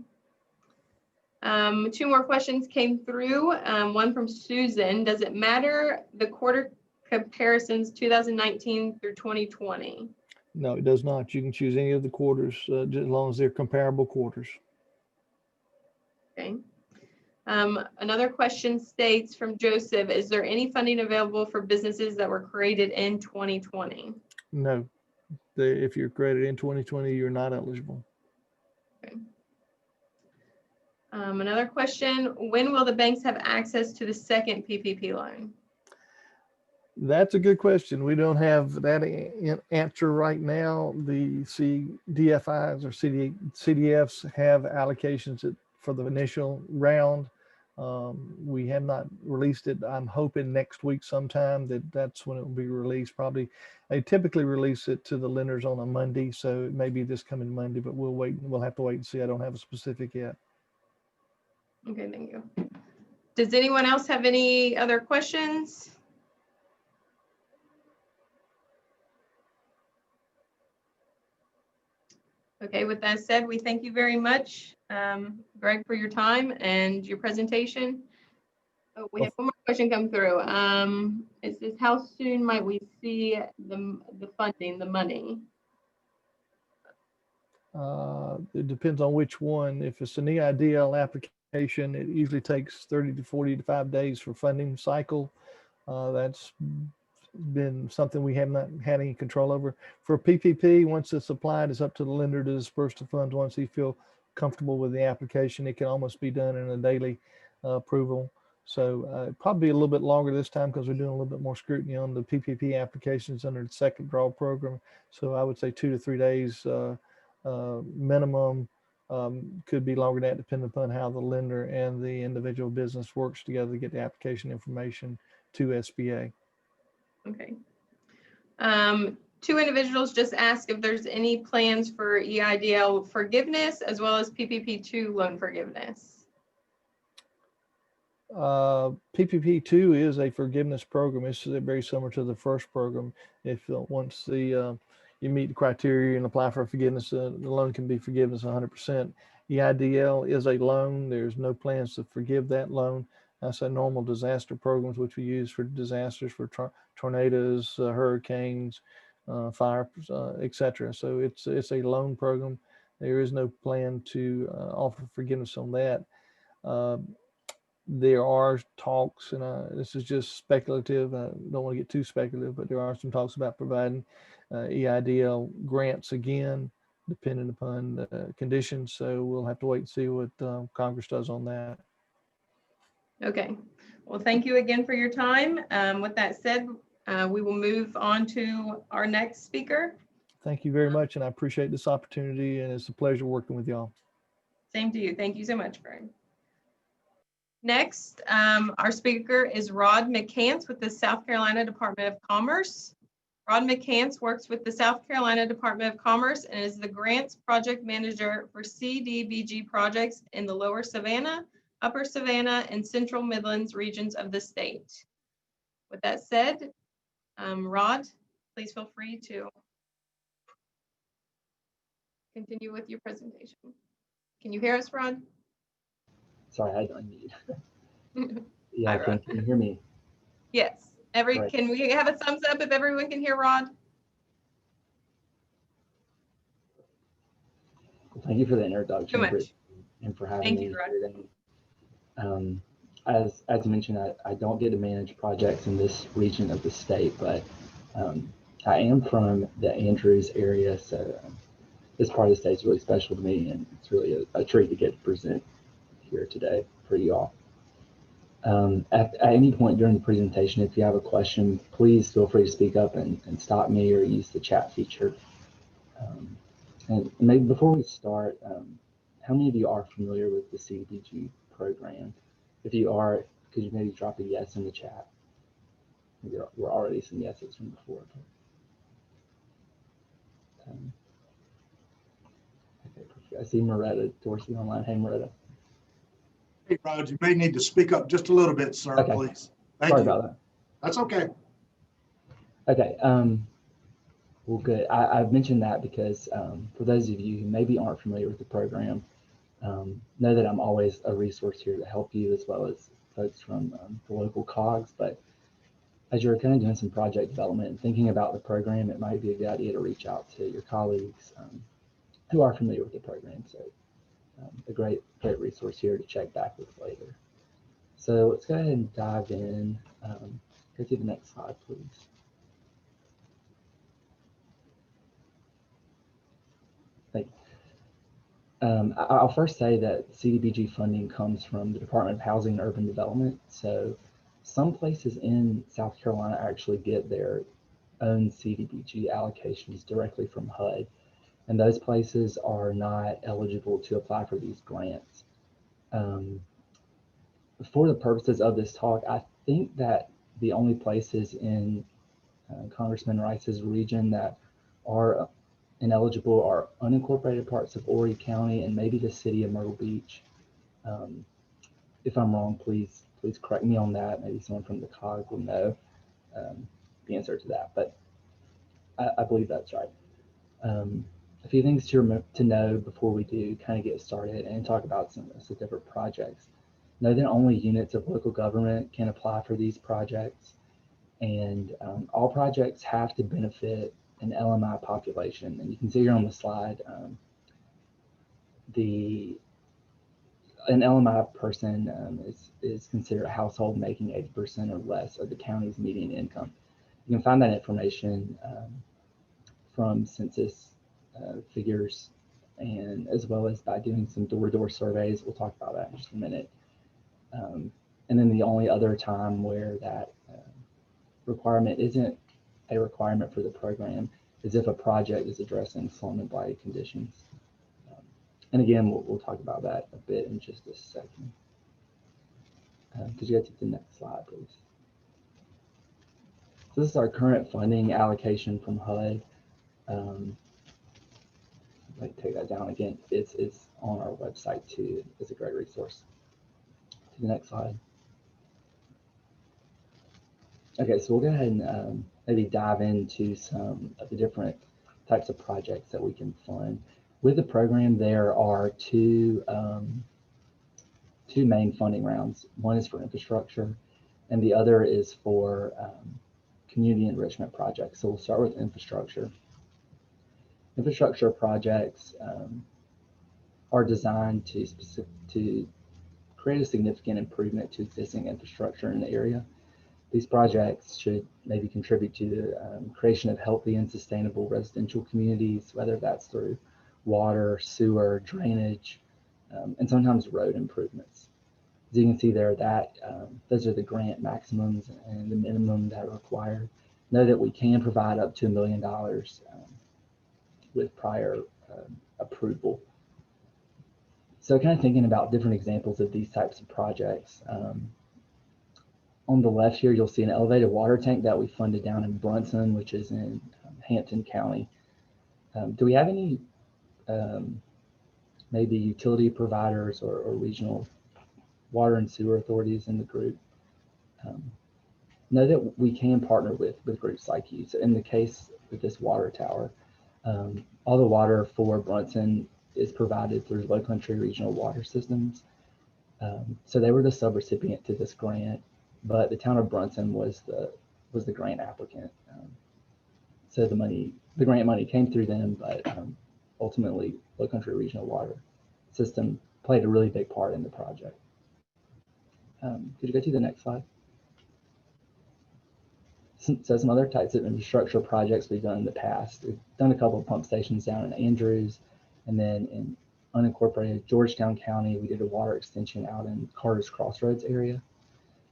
Two more questions came through. One from Susan. Does it matter the quarter comparisons 2019 through 2020? No, it does not. You can choose any of the quarters as long as they're comparable quarters. Okay. Another question states from Joseph, is there any funding available for businesses that were created in 2020? No, if you're created in 2020, you're not eligible. Okay. Another question, when will the banks have access to the second PPP loan? That's a good question. We don't have that answer right now. The DFIs or CDFs have allocations for the initial round. We have not released it. I'm hoping next week sometime that's when it will be released. Probably they typically release it to the lenders on a Monday, so it may be this coming Monday, but we'll wait. We'll have to wait and see. I don't have a specific yet. Okay, thank you. Does anyone else have any other questions? Okay, with that said, we thank you very much, Greg, for your time and your presentation. Oh, we have one more question come through. It says, how soon might we see the funding, the money? It depends on which one. If it's an EIDL application, it usually takes 30 to 45 days for funding cycle. That's been something we have not had any control over. For PPP, once it's applied, it's up to the lender to disperse the funds once he feels comfortable with the application. It can almost be done in a daily approval. So probably a little bit longer this time because we're doing a little bit more scrutiny on the PPP applications under the second draw program. So I would say 2 to 3 days minimum. Could be longer than that, depending upon how the lender and the individual business works together to get the application information to SBA. Okay. Two individuals just asked if there's any plans for EIDL forgiveness as well as PPP2 loan forgiveness. PPP2 is a forgiveness program. It's very similar to the first program. If once you meet the criteria and apply for forgiveness, the loan can be forgiven 100%. EIDL is a loan. There's no plans to forgive that loan. That's a normal disaster programs, which we use for disasters, for tornadoes, hurricanes, fire, etc. So it's a loan program. There is no plan to offer forgiveness on that. There are talks, and this is just speculative. I don't want to get too speculative, but there are some talks about providing EIDL grants again, depending upon the conditions. So we'll have to wait and see what Congress does on that. Okay. Well, thank you again for your time. With that said, we will move on to our next speaker. Thank you very much, and I appreciate this opportunity, and it's a pleasure working with y'all. Same to you. Thank you so much, Greg. Next, our speaker is Rod McCants with the South Carolina Department of Commerce. Rod McCants works with the South Carolina Department of Commerce and is the Grants Project Manager for CDBG projects in the Lower Savannah, Upper Savannah, and Central Midlands regions of the state. With that said, Rod, please feel free to continue with your presentation. Can you hear us, Rod? Sorry, I don't need. Hi, Rod. Can you hear me? Yes. Right. Can we have a thumbs up if everyone can hear Rod? Well, thank you for the introduction and for having Thank me you, Rod. here today. As mentioned, I don't get to manage projects in this region of the state, but I am from the Andrews area, so this part of the state is really special to me, and it's really a treat to get to present here today for you all. At any point during the presentation, if you have a question, please feel free to speak up and stop me or use the chat feature. And maybe before we start, how many of you are familiar with the CDBG program? If you are, could you maybe drop a yes in the chat? There were already some yeses from before. But, okay, perfect. I see Moretta Dorsey online. Hey, Moretta. Hey, Rod, you may need to speak up just a little bit, sir, Okay. please. Thank Sorry you. about that. That's okay. Okay. Well, good. I've mentioned that because for those of you who maybe aren't familiar with the program, know that I'm always a resource here to help you, as well as folks from the local COGS. But as you're kind of doing some project development and thinking about the program, it might be a good idea to reach out to your colleagues who are familiar with the program. So a great resource here to check back with later. So let's go ahead and dive in. Go to the next slide, please. Thank you. I'll first say that CDBG funding comes from the Department of Housing and Urban Development. So some places in South Carolina actually get their own CDBG allocations directly from HUD, and those places are not eligible to apply for these grants. For the purposes of this talk, I think that the only places in Congressman Rice's region that are ineligible are unincorporated parts of Horry County and maybe the city of Myrtle Beach. If I'm wrong, please correct me on that. Maybe someone from the COG will know the answer to that, but I believe that's right. A few things to know before we do kind of get started and talk about some different projects. Know that only units of local government can apply for these projects, and all projects have to benefit an LMI population. And you can see here on the slide, an LMI person is considered a household making 80% or less of the county's median income. You can find that information from census figures, and as well as by doing some door-to-door surveys. We'll talk about that in just a minute. And then the only other time where that requirement isn't a requirement for the program is if a project is addressing slum and blighted conditions. And again, we'll talk about that a bit in just a second. Could you go to the next slide, please? So this is our current funding allocation from HUD. Like take that down again. It's on our website too. It's a great resource. To the next slide. Okay, so we'll go ahead and maybe dive into some of the different types of projects that we can fund. With the program, there are two main funding rounds. One is for infrastructure, and the other is for community enrichment projects. So we'll start with infrastructure. Infrastructure projects are designed to create a significant improvement to existing infrastructure in the area. These projects should maybe contribute to the creation of healthy and sustainable residential communities, whether that's through water, sewer, drainage, and sometimes road improvements. As you can see there, that those are the grant maximums and the minimum that are required. Know that we can provide up to $1 million with prior approval. So kind of thinking about different examples of these types of projects. On the left here, you'll see an elevated water tank that we funded down in Brunson, which is in Hampton County. Do we have any maybe utility providers or regional water and sewer authorities in the group? Know that we can partner with groups like you. So in the case with this water tower, all the water for Brunson is provided through Low Country Regional Water Systems. So they were the subrecipient to this grant, but the town of Brunson was the grant applicant. So the grant money came through them, but ultimately Low Country Regional Water System played a really big part in the project. Could you go to the next slide? So some other types of infrastructure projects we've done in the past. We've done a couple of pump stations down in Andrews, and then in unincorporated Georgetown County, we did a water extension out in Carter's Crossroads area.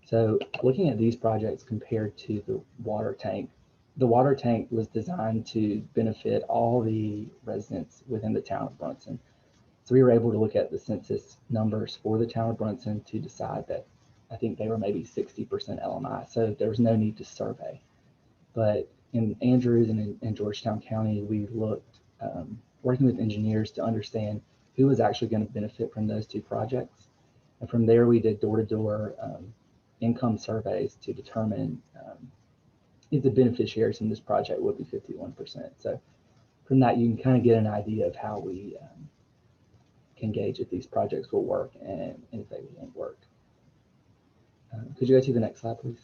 So looking at these projects compared to the water tank, The water tank was designed to benefit all the residents within the town of Brunson. So we were able to look at the census numbers for the town of Brunson to decide that I think they were maybe 60% LMI. So there was no need to survey. But in Andrews and in Georgetown County, we looked, working with engineers to understand who was actually going to benefit from those two projects. And from there, we did door-to-door income surveys to determine if the beneficiaries from this project would be 51%. So from that, you can kind of get an idea of how we can gauge if these projects will work and if they won't work. Could you go to the next slide, please?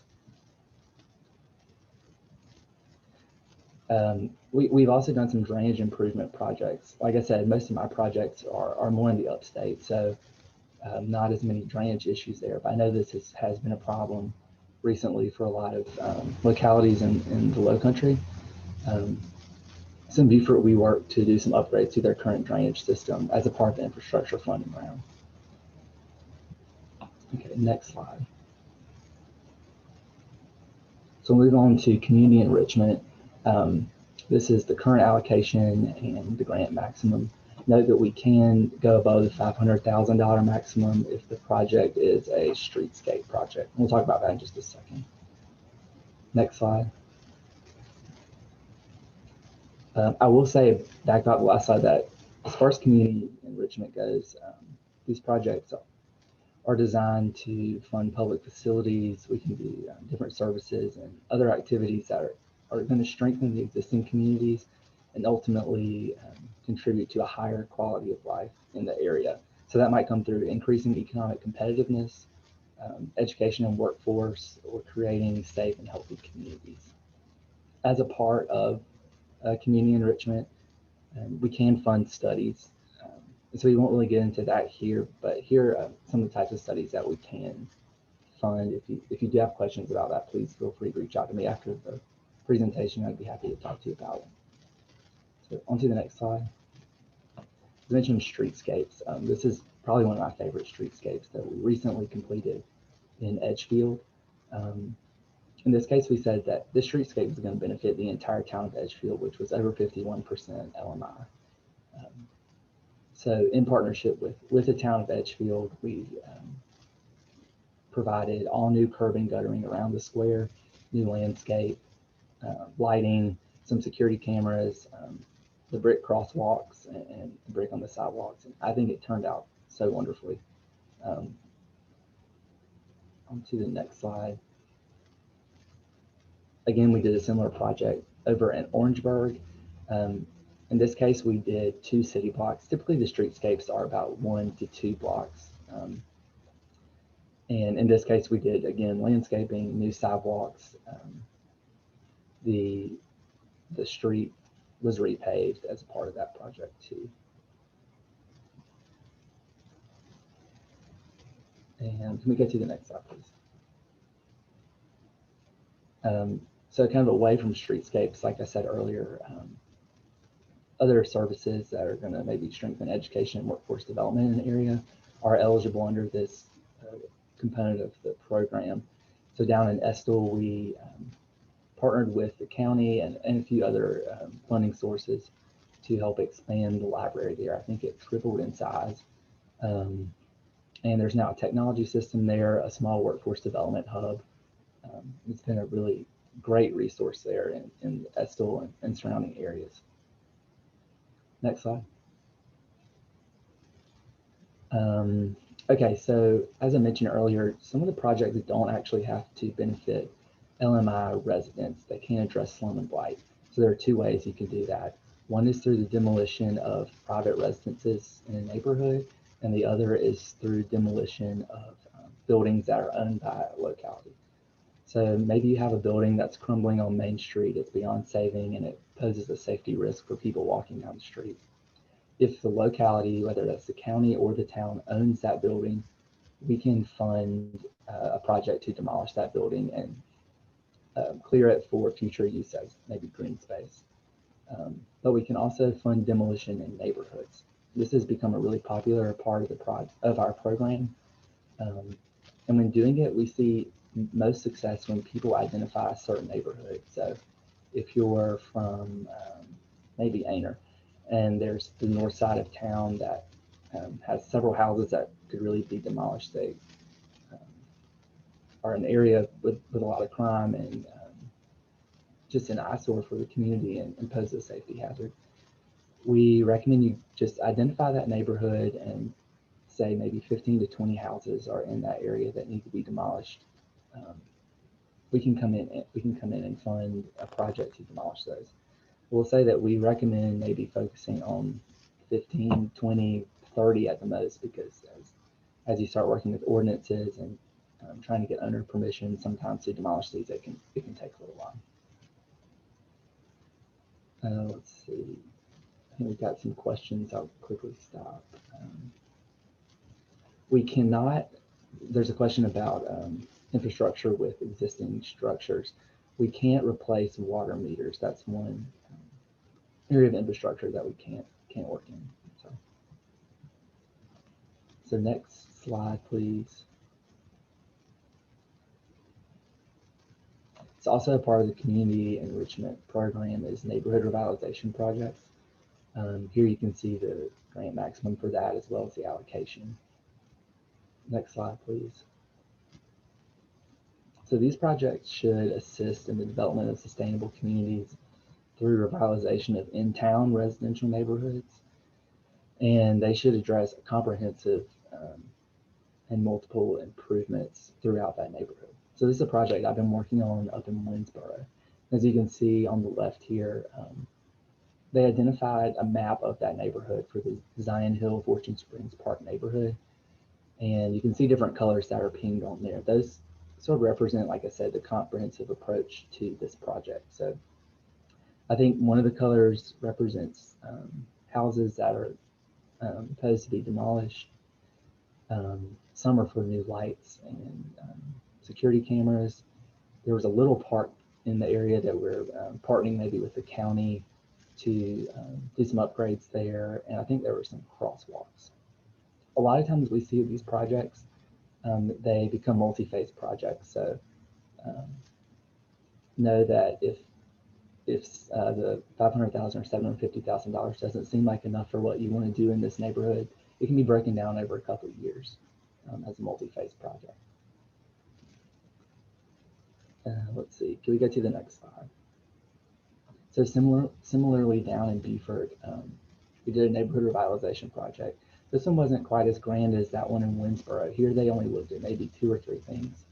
We've also done some drainage improvement projects. Like I said, most of my projects are more in the upstate, so not as many drainage issues there. But I know this has been a problem recently for a lot of localities in the low country. So in Beaufort, we work to do some upgrades to their current drainage system as a part of the infrastructure funding round. Okay, next slide. So we'll move on to community enrichment. This is the current allocation and the grant maximum. Note that we can go above the $500,000 maximum if the project is a streetscape project. We'll talk about that in just a second. Next slide. I will say, back about the last slide, that as far as community enrichment goes, these projects are designed to fund public facilities. We can do different services and other activities that are going to strengthen the existing communities and ultimately contribute to a higher quality of life in the area. So that might come through increasing economic competitiveness, education and workforce, or creating safe and healthy communities. As a part of community enrichment, we can fund studies. So we won't really get into that here, but here are some of the types of studies that we can fund. If you do have questions about that, please feel free to reach out to me after the presentation. I'd be happy to talk to you about it. So on to the next slide. I mentioned streetscapes. This is probably one of my favorite streetscapes that we recently completed in Edgefield. In this case, we said that this streetscape is going to benefit the entire town of Edgefield, which was over 51% LMI. So in partnership with the town of Edgefield, we provided all new curb and guttering around the square, new landscape, lighting, some security cameras, the brick crosswalks, and the brick on the sidewalks. And I think it turned out so wonderfully. On to the next slide. Again, we did a similar project over in Orangeburg. In this case, we did 2 city blocks. Typically, the streetscapes are about 1 to 2 blocks. And in this case, we did, again, landscaping, new sidewalks. The street was repaved as a part of that project too. And can we go to the next slide, please? So kind of away from streetscapes, like I said earlier, other services that are going to maybe strengthen education and workforce development in an area are eligible under this component of the program. So down in Estill, we partnered with the county and a few other funding sources to help expand the library there. I think it tripled in size. And there's now a technology system there, a small workforce development hub. It's been a really great resource there in Estill and surrounding areas. Next slide. Okay, so as I mentioned earlier, some of the projects don't actually have to benefit LMI residents. They can address slum and blight. So there are 2 ways you can do that. One is through the demolition of private residences in a neighborhood, and the other is through demolition of buildings that are owned by a locality. So maybe you have a building that's crumbling on Main Street, it's beyond saving, and it poses a safety risk for people walking down the street. If the locality, whether that's the county or the town, owns that building, we can fund a project to demolish that building and clear it for future use as maybe green space. But we can also fund demolition in neighborhoods. This has become a really popular part of our program. And when doing it, we see most success when people identify a certain neighborhood. So if you're from maybe Aner, and there's the north side of town that has several houses that could really be demolished. They are an area with a lot of crime and just an eyesore for the community and pose a safety hazard. We recommend you just identify that neighborhood and say maybe 15 to 20 houses are in that area that need to be demolished. We can come in and fund a project to demolish those. We'll say that we recommend maybe focusing on 15, 20, 30 at the most, because as you start working with ordinances and trying to get under permission, sometimes to demolish these, it can take a little while. Let's see. I think we've got some questions. I'll quickly stop. We cannot, there's a question about infrastructure with existing structures. We can't replace water meters. That's one area of infrastructure that we can't work in. So next slide, please. It's also a part of the community enrichment program is neighborhood revitalization projects. Here you can see the grant maximum for that as well as the allocation. Next slide, please. So these projects should assist in the development of sustainable communities through revitalization of in-town residential neighborhoods. And they should address a comprehensive and multiple improvements throughout that neighborhood. So this is a project I've been working on up in Winsboro. As you can see on the left here, they identified a map of that neighborhood for the Zion Hill Fortune Springs Park neighborhood. And you can see different colors that are pinged on there. Those sort of represent, like I said, the comprehensive approach to this project. So I think one of the colors represents houses that are supposed to be demolished. Some are for new lights and security cameras. There was a little park in the area that we're partnering maybe with the county to do some upgrades there. And I think there were some crosswalks. A lot of times we see these projects, they become multi-phase projects. So know that if the $500,000 or $750,000 doesn't seem like enough for what you want to do in this neighborhood, it can be broken down over a couple of years as a multi-phase project. Let's see, can we go to the next slide? So similarly down in Beaufort, we did a neighborhood revitalization project. This one wasn't quite as grand as that one in Winsboro. Here they only looked at maybe 2 or 3 things.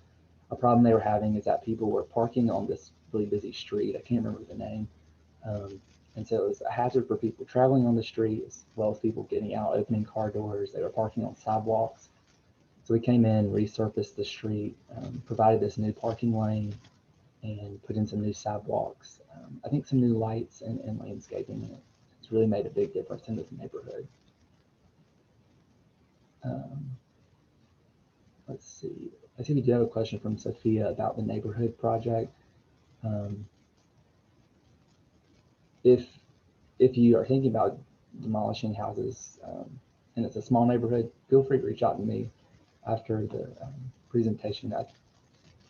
A problem they were having is that people were parking on this really busy street. I can't remember the name. And so it was a hazard for people traveling on the street as well as people getting out, opening car doors. They were parking on sidewalks. So we came in, resurfaced the street, provided this new parking lane, and put in some new sidewalks. I think some new lights and landscaping in it. It's really made a big difference in this neighborhood. Let's see. I think we do have a question from Sophia about the neighborhood project. If you are thinking about demolishing houses and it's a small neighborhood, feel free to reach out to me after the presentation.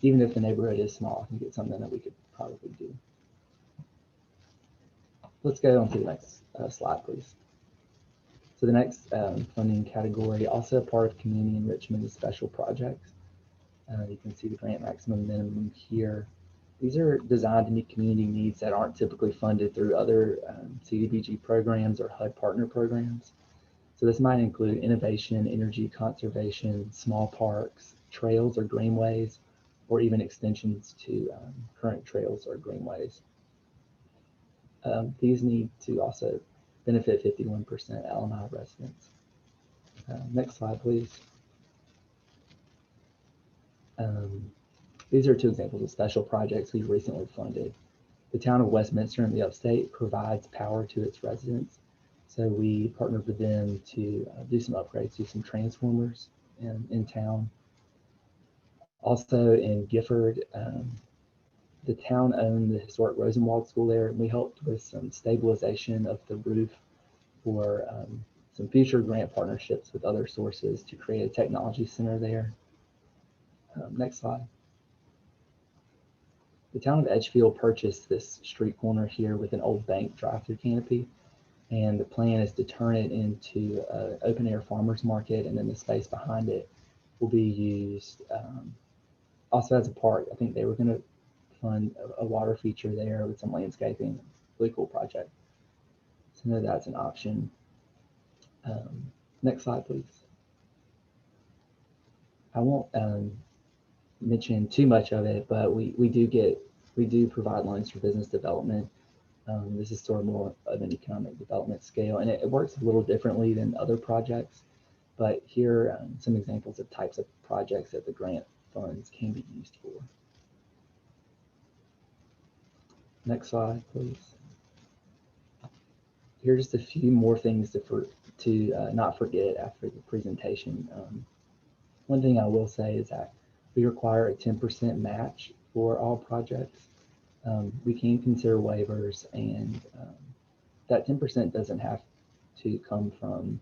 Even if the neighborhood is small, I think it's something that we could probably do. Let's go on to the next slide, please. So the next funding category, also a part of community enrichment, is special projects. You can see the grant maximum minimum here. These are designed to meet community needs that aren't typically funded through other CDBG programs or HUD partner programs. So this might include innovation, energy conservation, small parks, trails or greenways, or even extensions to current trails or greenways. These need to also benefit 51% LMI residents. Next slide, please. These are 2 examples of special projects we've recently funded. The town of Westminster in the upstate provides power to its residents. So we partnered with them to do some upgrades, do some transformers in town. Also in Gifford, the town owned the historic Rosenwald School there, and we helped with some stabilization of the roof for some future grant partnerships with other sources to create a technology center there. Next slide. the town of Edgefield purchased this street corner here with an old bank drive-through canopy. And the plan is to turn it into an open air farmers market, and then the space behind it will be used also as a park. I think they were going to fund a water feature there with some landscaping. Really cool project. So I know that's an option. Next slide, please. I won't mention too much of it, but we do provide loans for business development. This is sort of more of an economic development scale, and it works a little differently than other projects. But here are some examples of types of projects that the grant funds can be used for. Next slide, please. Here are just a few more things to not forget after the presentation. One thing I will say is that we require a 10% match for all projects. We can consider waivers, and that 10% doesn't have to come from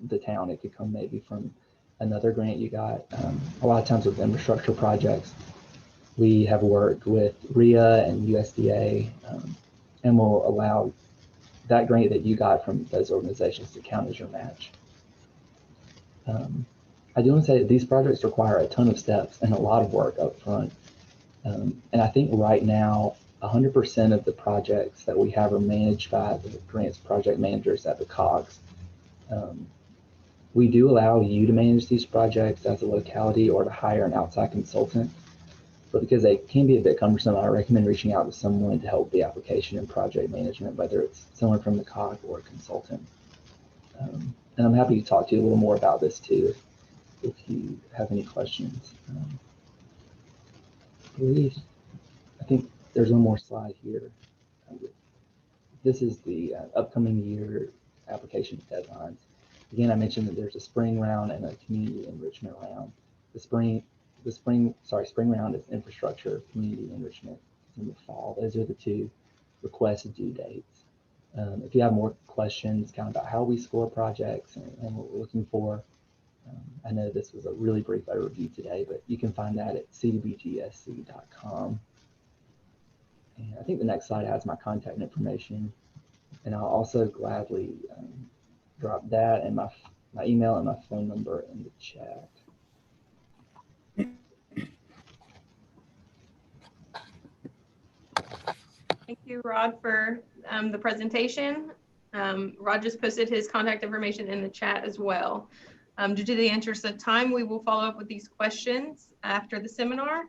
the town. It could come maybe from another grant you got. A lot of times with infrastructure projects, we have worked with RIA and USDA, and will allow that grant that you got from those organizations to count as your match. I do want to say that these projects require a ton of steps and a lot of work up front. And I think right now, 100% of the projects that we have are managed by the grants project managers at the COGS. We do allow you to manage these projects as a locality or to hire an outside consultant, but because they can be a bit cumbersome, I recommend reaching out to someone to help the application and project management, whether it's someone from the COG or a consultant. And I'm happy to talk to you a little more about this too, if you have any questions. I think there's one more slide here. This is the upcoming year application deadlines. Again, I mentioned that there's a spring round and a community enrichment round. The spring round is infrastructure, community enrichment in the fall. Those are the two requested due dates. If you have more questions kind of about how we score projects and what we're looking for, I know this was a really brief overview today, but you can find that at cdbgsc.com. And I think the next slide has my contact information, and I'll also gladly drop that and my email and my phone number in the chat. Thank you, Rod, for the presentation. Rod just posted his contact information in the chat as well. Due to the interest of time, we will follow up with these questions after the seminar,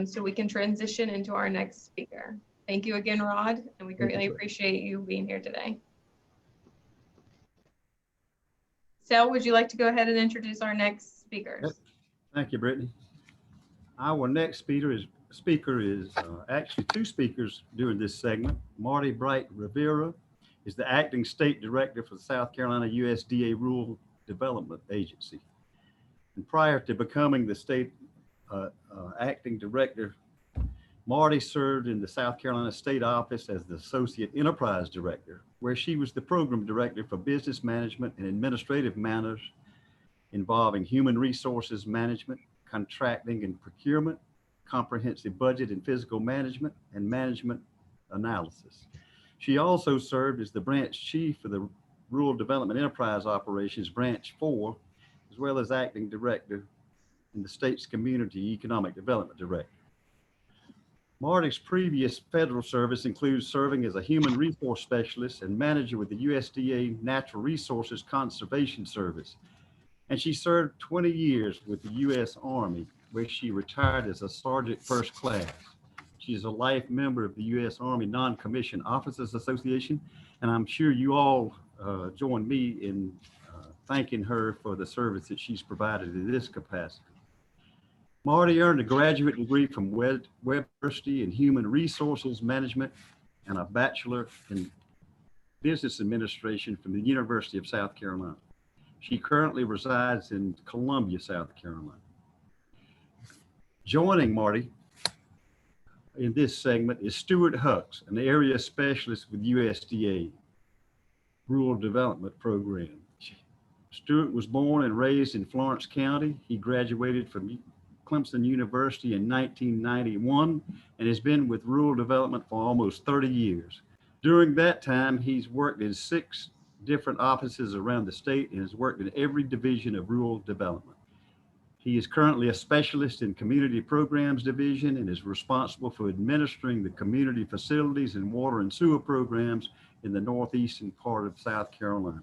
so we can transition into our next speaker. Thank you again, Rod, and we greatly appreciate you being here today. Sal, would you like to go ahead and introduce our next speakers? Yep. Thank you, Brittany. Our next speaker is actually two speakers during this segment. Marty Bright Rivera is the acting state director for the South Carolina USDA Rural Development Agency. And prior to becoming the state acting director, Marty served in the South Carolina State Office as the Associate Enterprise Director, where she was the Program Director for Business Management and Administrative Matters involving Human Resources Management, Contracting and Procurement, Comprehensive Budget and Fiscal Management, and Management Analysis. She also served as the Branch Chief for the Rural Development Enterprise Operations, Branch 4, as well as Acting Director in the state's Community Economic Development Director. Marty's previous federal service includes serving as a human resource specialist and manager with the USDA Natural Resources Conservation Service. And she served 20 years with the U.S. Army, where she retired as a Sergeant First Class. She is a life member of the U.S. Army Non-Commissioned Officers Association, and I'm sure you all join me in thanking her for the service that she's provided in this capacity. Marty earned a graduate degree from Webb University in Human Resources Management and a Bachelor in Business Administration from the University of South Carolina. She currently resides in Columbia, South Carolina. Joining Marty in this segment is Stuart Hucks, an area specialist with USDA Rural Development Program. Stuart was born and raised in Florence County. He graduated from Clemson University in 1991 and has been with rural development for almost 30 years. During that time, he's worked in 6 different offices around the state and has worked in every division of rural development. He is currently a specialist in Community Programs Division and is responsible for administering the community facilities and water and sewer programs in the northeastern part of South Carolina.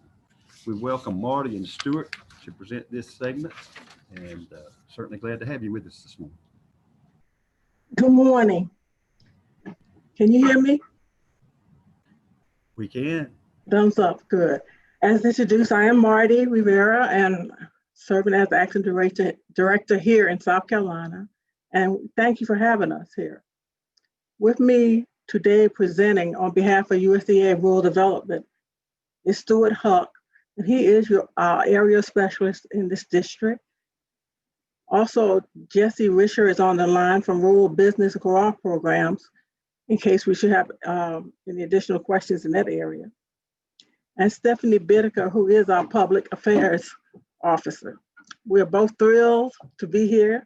We welcome Marty and Stuart to present this segment, and certainly glad to have you with us this morning. Good morning. Can you hear me? We can. Thumbs up, good. As introduced, I am Marty Rivera and serving as acting director here in South Carolina. And thank you for having us here. With me today presenting on behalf of USDA Rural Development is Stuart Huck, and he is your area specialist in this district. Also, Jesse Risher is on the line from Rural Business Co-op Programs, in case we should have any additional questions in that area. And Stephanie Bittaker, who is our Public Affairs Officer. We're both thrilled to be here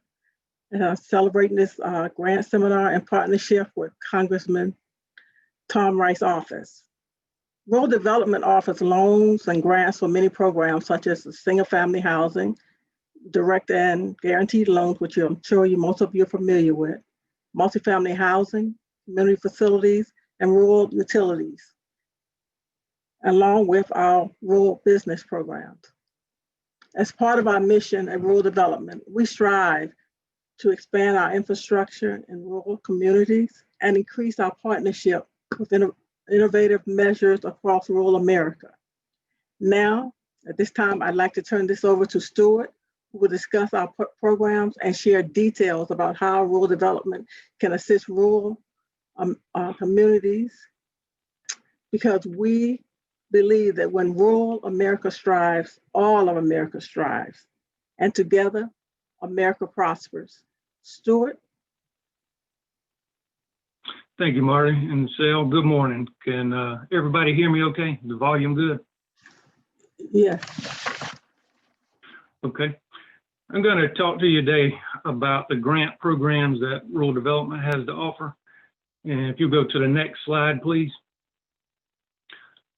celebrating this grant seminar in partnership with Congressman Tom Rice's office. Rural Development offers loans and grants for many programs such as single-family housing, direct and guaranteed loans, which I'm sure most of you are familiar with, multifamily housing, community facilities, and rural utilities, along with our rural business programs. As part of our mission at Rural Development, we strive to expand our infrastructure in rural communities and increase our partnership with innovative measures across rural America. Now, at this time, I'd like to turn this over to Stuart, who will discuss our programs and share details about how rural development can assist rural communities, because we believe that when rural America strives, all of America strives, and together, America prospers. Stuart? Thank you, Marty and Sal. Good morning. Can everybody hear me okay? The volume good? Yes. Okay. I'm going to talk to you today about the grant programs that rural development has to offer. And if you go to the next slide, please.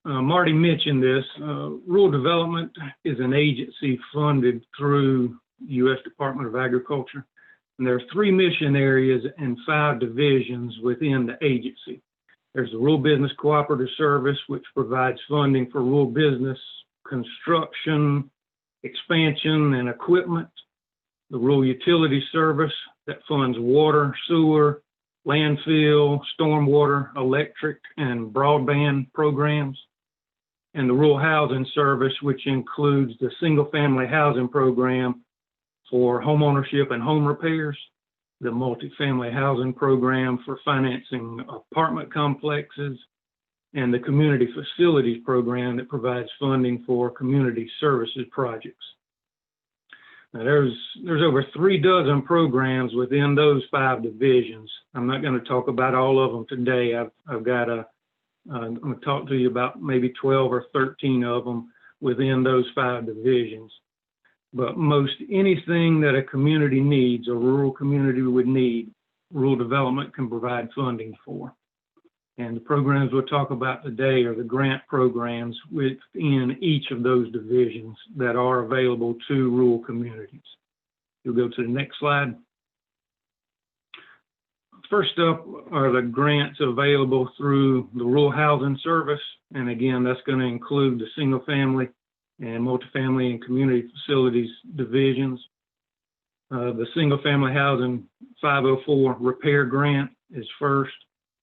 Marty mentioned this. Rural Development is an agency funded through U.S. Department of Agriculture. And there are 3 mission areas and 5 divisions within the agency. There's the Rural Business Cooperative Service, which provides funding for rural business, construction, expansion, and equipment. The Rural Utility Service that funds water, sewer, landfill, stormwater, electric, and broadband programs. And the Rural Housing Service, which includes the single-family housing program for homeownership and home repairs, the multifamily housing program for financing apartment complexes, and the community facilities program that provides funding for community services projects. Now there's over 3 dozen programs within those 5 divisions. I'm not going to talk about all of them today. I'm going to talk to you about maybe 12 or 13 of them within those 5 divisions. But most anything that a community needs, a rural community would need, rural development can provide funding for. And the programs we'll talk about today are the grant programs within each of those divisions that are available to rural communities. You'll go to the next slide. First up are the grants available through the Rural Housing Service. And again, that's going to include the single family and multifamily and community facilities divisions. The single family housing 504 repair grant is first.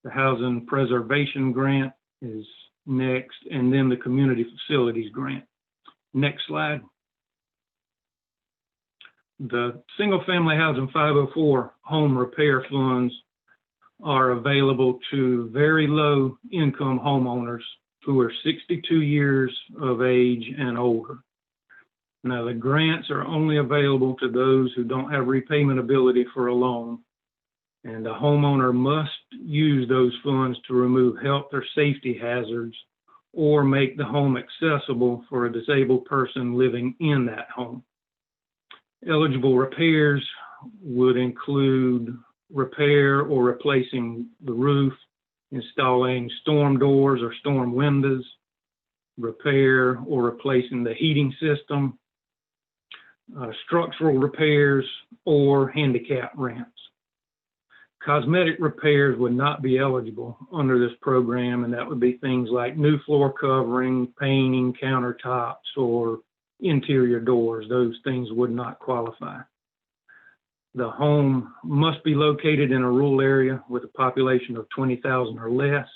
The housing preservation grant is next, and then the community facilities grant. Next slide. The single family housing 504 home repair funds are available to very low income homeowners who are 62 years of age and older. Now, the grants are only available to those who don't have repayment ability for a loan, and the homeowner must use those funds to remove health or safety hazards or make the home accessible for a disabled person living in that home. Eligible repairs would include repair or replacing the roof, installing storm doors or storm windows, repair or replacing the heating system, structural repairs, or handicap ramps. Cosmetic repairs would not be eligible under this program, and that would be things like new floor covering, painting, countertops, or interior doors. Those things would not qualify. The home must be located in a rural area with a population of 20,000 or less.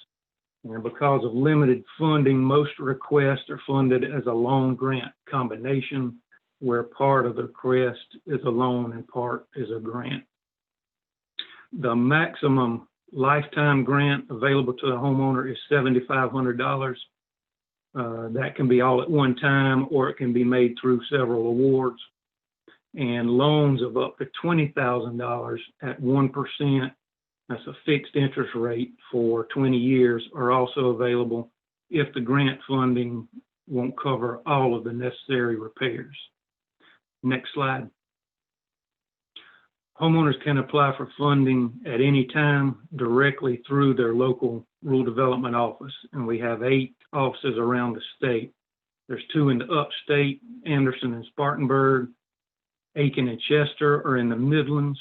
And because of limited funding, most requests are funded as a loan grant combination, where part of the request is a loan and part is a grant. The maximum lifetime grant available to the homeowner is $7,500. That can be all at one time, or it can be made through several awards. And loans of up to $20,000 at 1%, that's a fixed interest rate for 20 years, are also available if the grant funding won't cover all of the necessary repairs. Next slide. Homeowners can apply for funding at any time directly through their local rural development office, and we have 8 offices around the state. There's 2 in the upstate, Anderson and Spartanburg. Aiken and Chester are in the Midlands.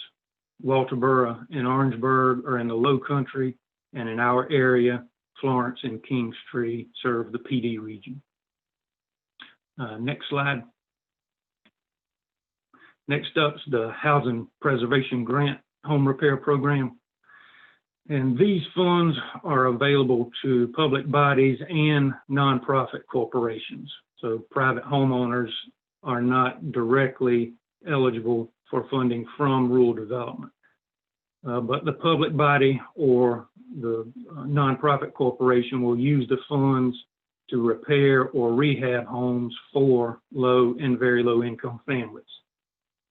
Walterboro and Orangeburg are in the Low Country, and in our area, Florence and Kingstree serve the PD region. Next slide. Next up is the Housing Preservation Grant Home Repair Program. And these funds are available to public bodies and nonprofit corporations. So private homeowners are not directly eligible for funding from rural development. But the public body or the nonprofit corporation will use the funds to repair or rehab homes for low and very low income families.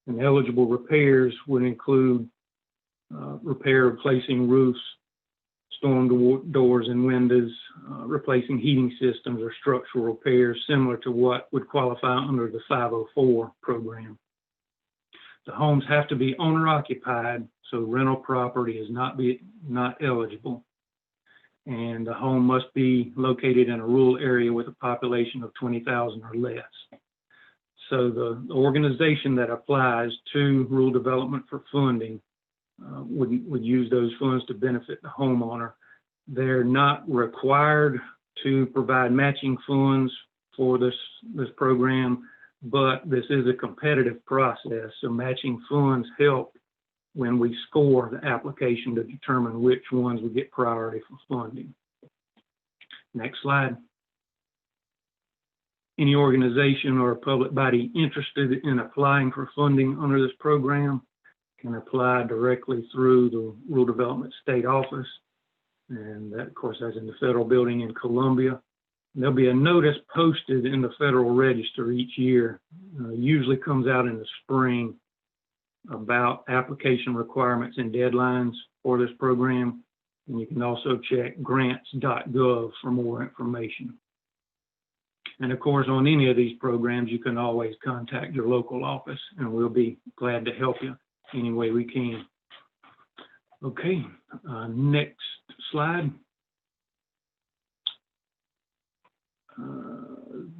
And eligible repairs would include replacing roofs, storm doors and windows, replacing heating systems, or structural repairs similar to what would qualify under the 504 program. The homes have to be owner occupied, so rental property is not eligible. And the home must be located in a rural area with a population of 20,000 or less. So the organization that applies to rural development for funding would use those funds to benefit the homeowner. They're not required to provide matching funds for this program, but this is a competitive process. So matching funds help when we score the application to determine which ones would get priority for funding. Next slide. Any organization or public body interested in applying for funding under this program can apply directly through the Rural Development State Office. And that, of course, is in the federal building in Columbia. There'll be a notice posted in the Federal Register each year, usually comes out in the spring, about application requirements and deadlines for this program. And you can also check grants.gov for more information. And of course, on any of these programs, you can always contact your local office, and we'll be glad to help you any way we can. Okay, next slide.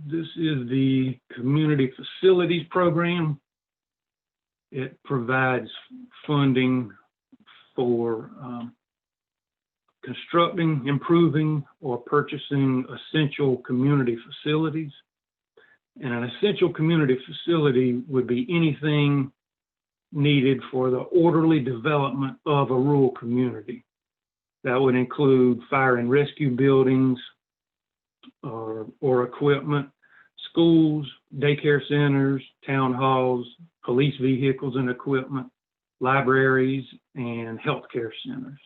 This is the Community Facilities Program. It provides funding for constructing, improving, or purchasing essential community facilities. And an essential community facility would be anything needed for the orderly development of a rural community. That would include fire and rescue buildings or equipment, schools, daycare centers, town halls, police vehicles and equipment, libraries, and healthcare centers.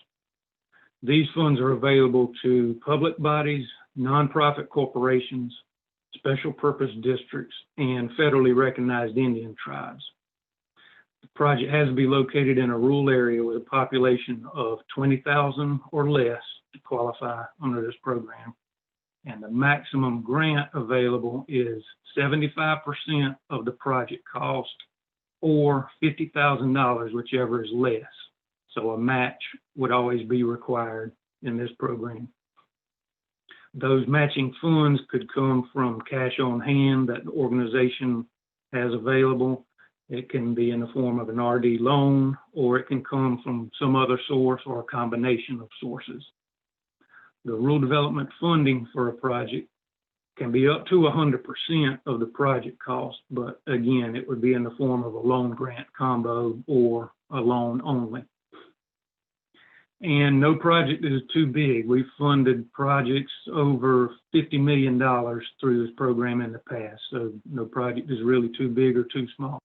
These funds are available to public bodies, nonprofit corporations, special purpose districts, and federally recognized Indian tribes. The project has to be located in a rural area with a population of 20,000 or less to qualify under this program. And the maximum grant available is 75% of the project cost or $50,000, whichever is less. So a match would always be required in this program. Those matching funds could come from cash on hand that the organization has available. It can be in the form of an RD loan, or it can come from some other source or a combination of sources. The rural development funding for a project can be up to 100% of the project cost, but again, it would be in the form of a loan grant combo or a loan only. And no project is too big. We've funded projects over $50 million through this program in the past, so no project is really too big or too small.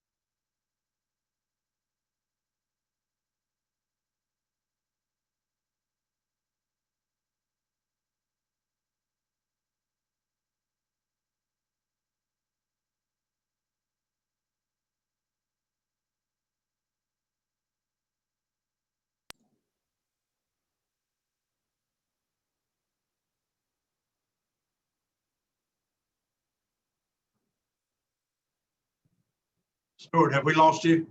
Stuart, have we lost you?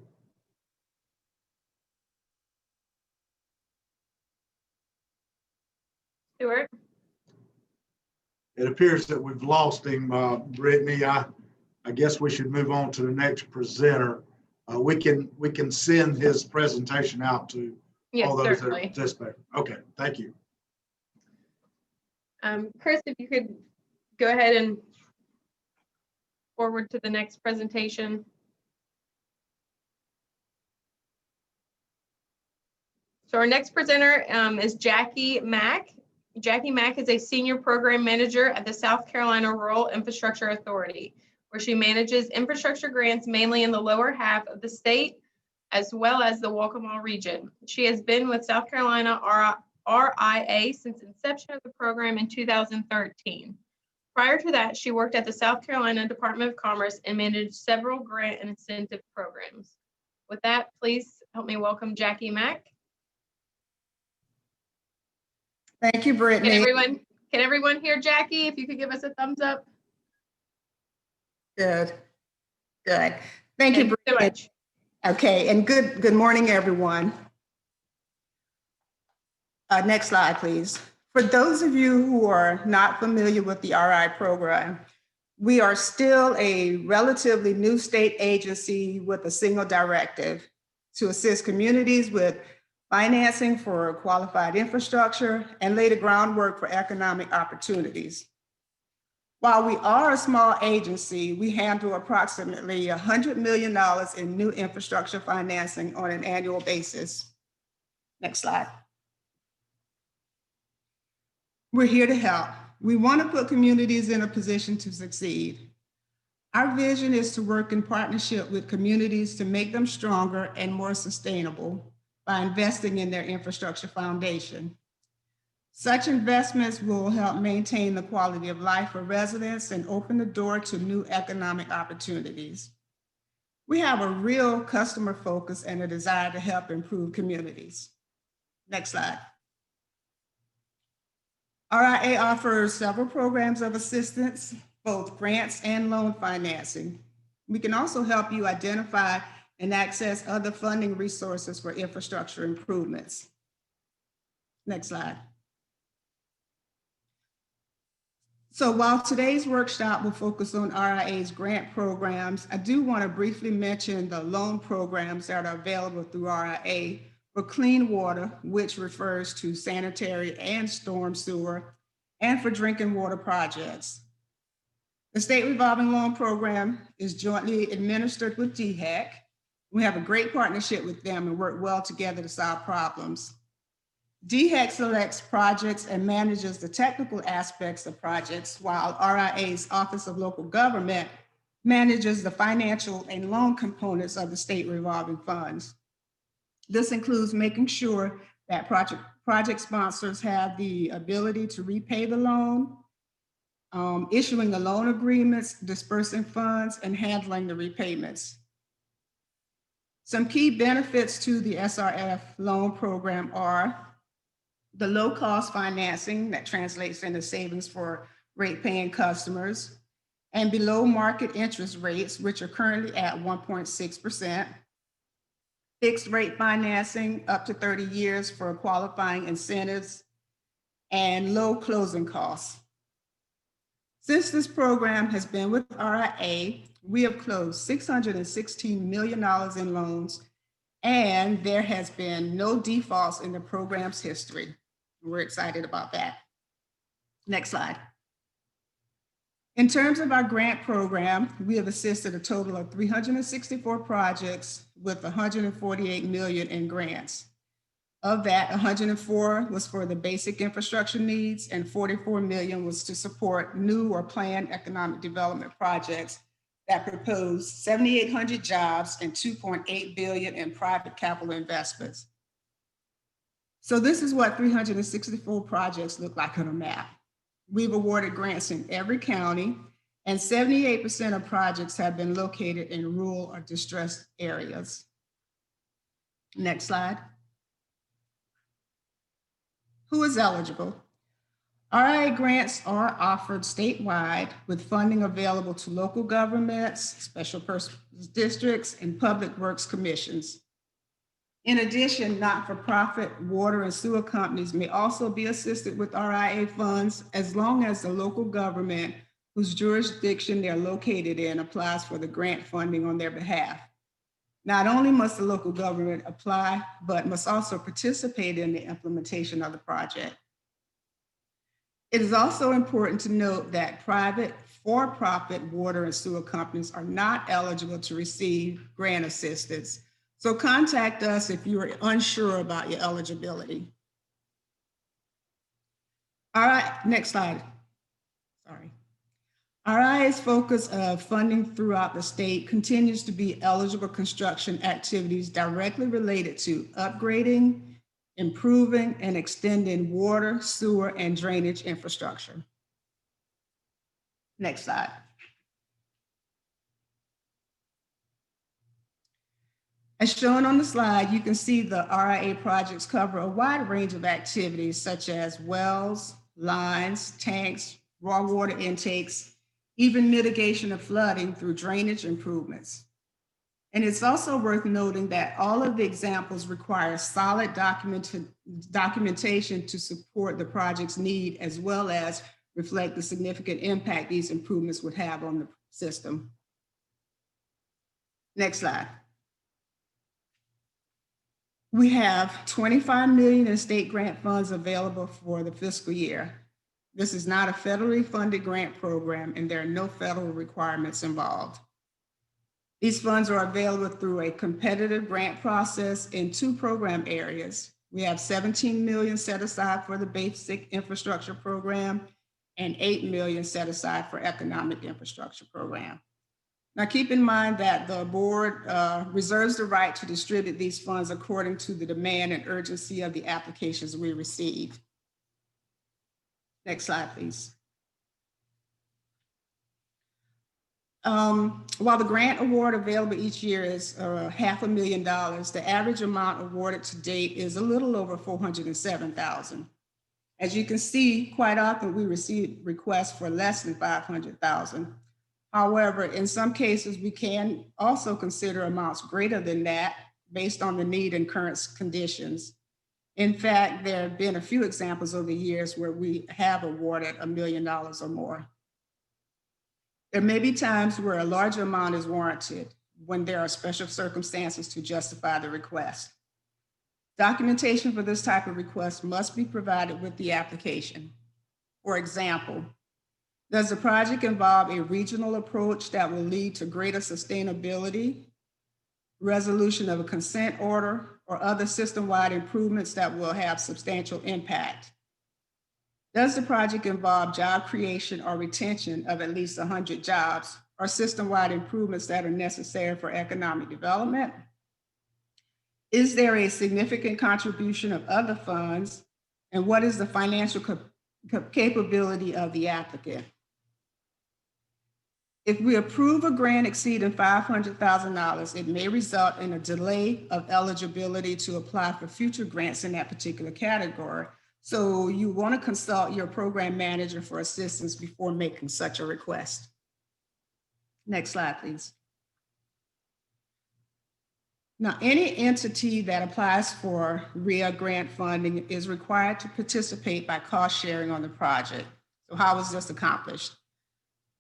Stuart? It appears that we've lost him, Brittany. I guess we should move on to the next presenter. We can send his presentation out to Yes, all those that are certainly. participating. Okay, thank you. Chris, if you could go ahead and forward to the next presentation. So our next presenter is Jackie Mack. Jackie Mack is a senior program manager at the South Carolina Rural Infrastructure Authority, where she manages infrastructure grants mainly in the lower half of the state, as well as the Waccamaw region. She has been with South Carolina RIA since inception of the program in 2013. Prior to that, she worked at the South Carolina Department of Commerce and managed several grant and incentive programs. With that, please help me welcome Jackie Mack. Thank you, Brittany. Can everyone hear Jackie? If you could give us a thumbs up. Good. Thank you, So Brittany. much. Okay, and good morning, everyone. Next slide, please. For those of you who are not familiar with the RI program, we are still a relatively new state agency with a single directive to assist communities with financing for qualified infrastructure and lay the groundwork for economic opportunities. While we are a small agency, we handle approximately $100 million in new infrastructure financing on an annual basis. Next slide. We're here to help. We want to put communities in a position to succeed. Our vision is to work in partnership with communities to make them stronger and more sustainable by investing in their infrastructure foundation. Such investments will help maintain the quality of life for residents and open the door to new economic opportunities. We have a real customer focus and a desire to help improve communities. Next slide. RIA offers several programs of assistance, both grants and loan financing. We can also help you identify and access other funding resources for infrastructure improvements. Next slide. So while today's workshop will focus on RIA's grant programs, I do want to briefly mention the loan programs that are available through RIA for clean water, which refers to sanitary and storm sewer, and for drinking water projects. The State Revolving Loan Program is jointly administered with DHEC. We have a great partnership with them and work well together to solve problems. DHEC selects projects and manages the technical aspects of projects, while RIA's Office of Local Government manages the financial and loan components of the state revolving funds. This includes making sure that project sponsors have the ability to repay the loan, issuing the loan agreements, dispersing funds, and handling the repayments. Some key benefits to the SRF loan program are the low-cost financing that translates into savings for rate-paying customers, and below market interest rates, which are currently at 1.6%. Fixed rate financing up to 30 years for qualifying incentives, and low closing costs. Since this program has been with RIA, we have closed $616 million in loans, and there has been no defaults in the program's history. We're excited about that. Next slide. In terms of our grant program, we have assisted a total of 364 projects with 148 million in grants. Of that, 104 was for the basic infrastructure needs and 44 million was to support new or planned economic development projects that propose 7,800 jobs and 2.8 billion in private capital investments. So this is what 364 projects look like on a map. We've awarded grants in every county, and 78% of projects have been located in rural or distressed areas. Next slide. Who is eligible? RIA grants are offered statewide with funding available to local governments, special purpose districts, and public works commissions. In addition, not-for-profit water and sewer companies may also be assisted with RIA funds as long as the local government whose jurisdiction they're located in applies for the grant funding on their behalf. Not only must the local government apply, but must also participate in the implementation of the project. It is also important to note that private for-profit water and sewer companies are not eligible to receive grant assistance. So contact us if you are unsure about your eligibility. All right, next slide. Sorry. RIA's focus of funding throughout the state continues to be eligible construction activities directly related to upgrading, improving, and extending water, sewer, and drainage infrastructure. Next slide. As shown on the slide, you can see the RIA projects cover a wide range of activities such as wells, lines, tanks, raw water intakes, even mitigation of flooding through drainage improvements. And it's also worth noting that all of the examples require solid documentation to support the project's need, as well as reflect the significant impact these improvements would have on the system. Next slide. We have 25 million in state grant funds available for the fiscal year. This is not a federally funded grant program, and there are no federal requirements involved. These funds are available through a competitive grant process in 2 program areas. We have 17 million set aside for the basic infrastructure program and 8 million set aside for economic infrastructure program. Now keep in mind that the board reserves the right to distribute these funds according to the demand and urgency of the applications we receive. Next slide, please. While the grant award available each year is $500,000, the average amount awarded to date is a little over $407,000. As you can see, quite often we receive requests for less than $500,000. However, in some cases, we can also consider amounts greater than that based on the need and current conditions. In fact, there have been a few examples over the years where we have awarded $1 million or more. There may be times where a larger amount is warranted when there are special circumstances to justify the request. Documentation for this type of request must be provided with the application. For example, does the project involve a regional approach that will lead to greater sustainability, resolution of a consent order, or other system-wide improvements that will have substantial impact? Does the project involve job creation or retention of at least 100 jobs, or system-wide improvements that are necessary for economic development? Is there a significant contribution of other funds? And what is the financial capability of the applicant? If we approve a grant exceeding $500,000, it may result in a delay of eligibility to apply for future grants in that particular category. So you want to consult your program manager for assistance before making such a request. Next slide, please. Now, any entity that applies for RIA grant funding is required to participate by cost sharing on the project. So how is this accomplished?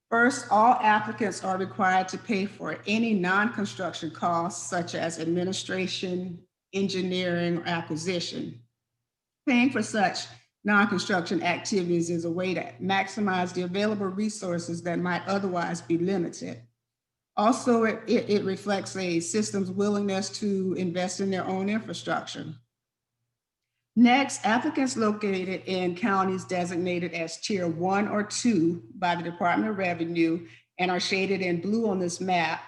First, all applicants are required to pay for any non-construction costs such as administration, engineering, or acquisition. Paying for such non-construction activities is a way to maximize the available resources that might otherwise be limited. Also, it reflects a system's willingness to invest in their own infrastructure. Next, applicants located in counties designated as Tier 1 or 2 by the Department of Revenue and are shaded in blue on this map,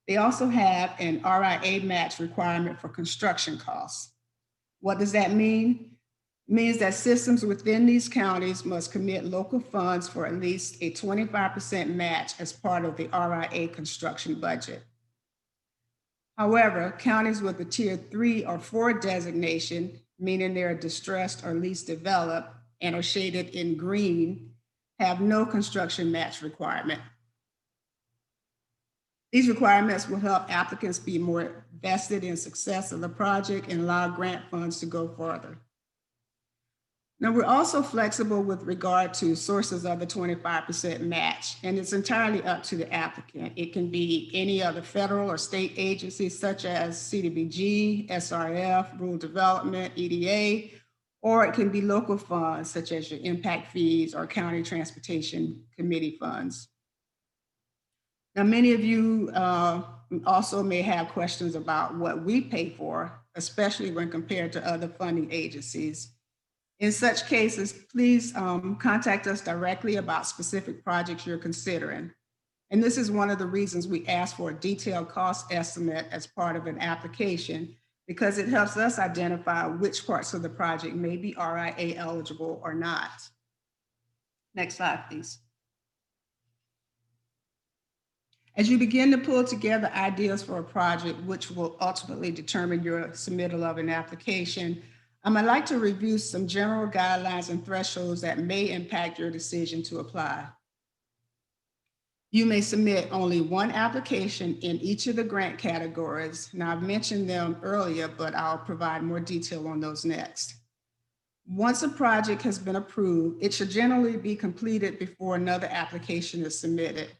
they also have an RIA match requirement for construction costs. What does that mean? It means that systems within these counties must commit local funds for at least a 25% match as part of the RIA construction budget. However, counties with a Tier 3 or 4 designation, meaning they're distressed or least developed and are shaded in green, have no construction match requirement. These requirements will help applicants be more vested in success of the project and allow grant funds to go further. Now, we're also flexible with regard to sources of the 25% match, and it's entirely up to the applicant. It can be any other federal or state agencies such as CDBG, SRF, Rural Development, EDA, or it can be local funds such as your impact fees or county transportation committee funds. Now, many of you also may have questions about what we pay for, especially when compared to other funding agencies. In such cases, please contact us directly about specific projects you're considering. And this is one of the reasons we ask for a detailed cost estimate as part of an application, because it helps us identify which parts of the project may be RIA eligible or not. Next slide, please. As you begin to pull together ideas for a project, which will ultimately determine your submittal of an application, I'd like to review some general guidelines and thresholds that may impact your decision to apply. You may submit only one application in each of the grant categories. Now, I've mentioned them earlier, but I'll provide more detail on those next. Once a project has been approved, it should generally be completed before another application is submitted.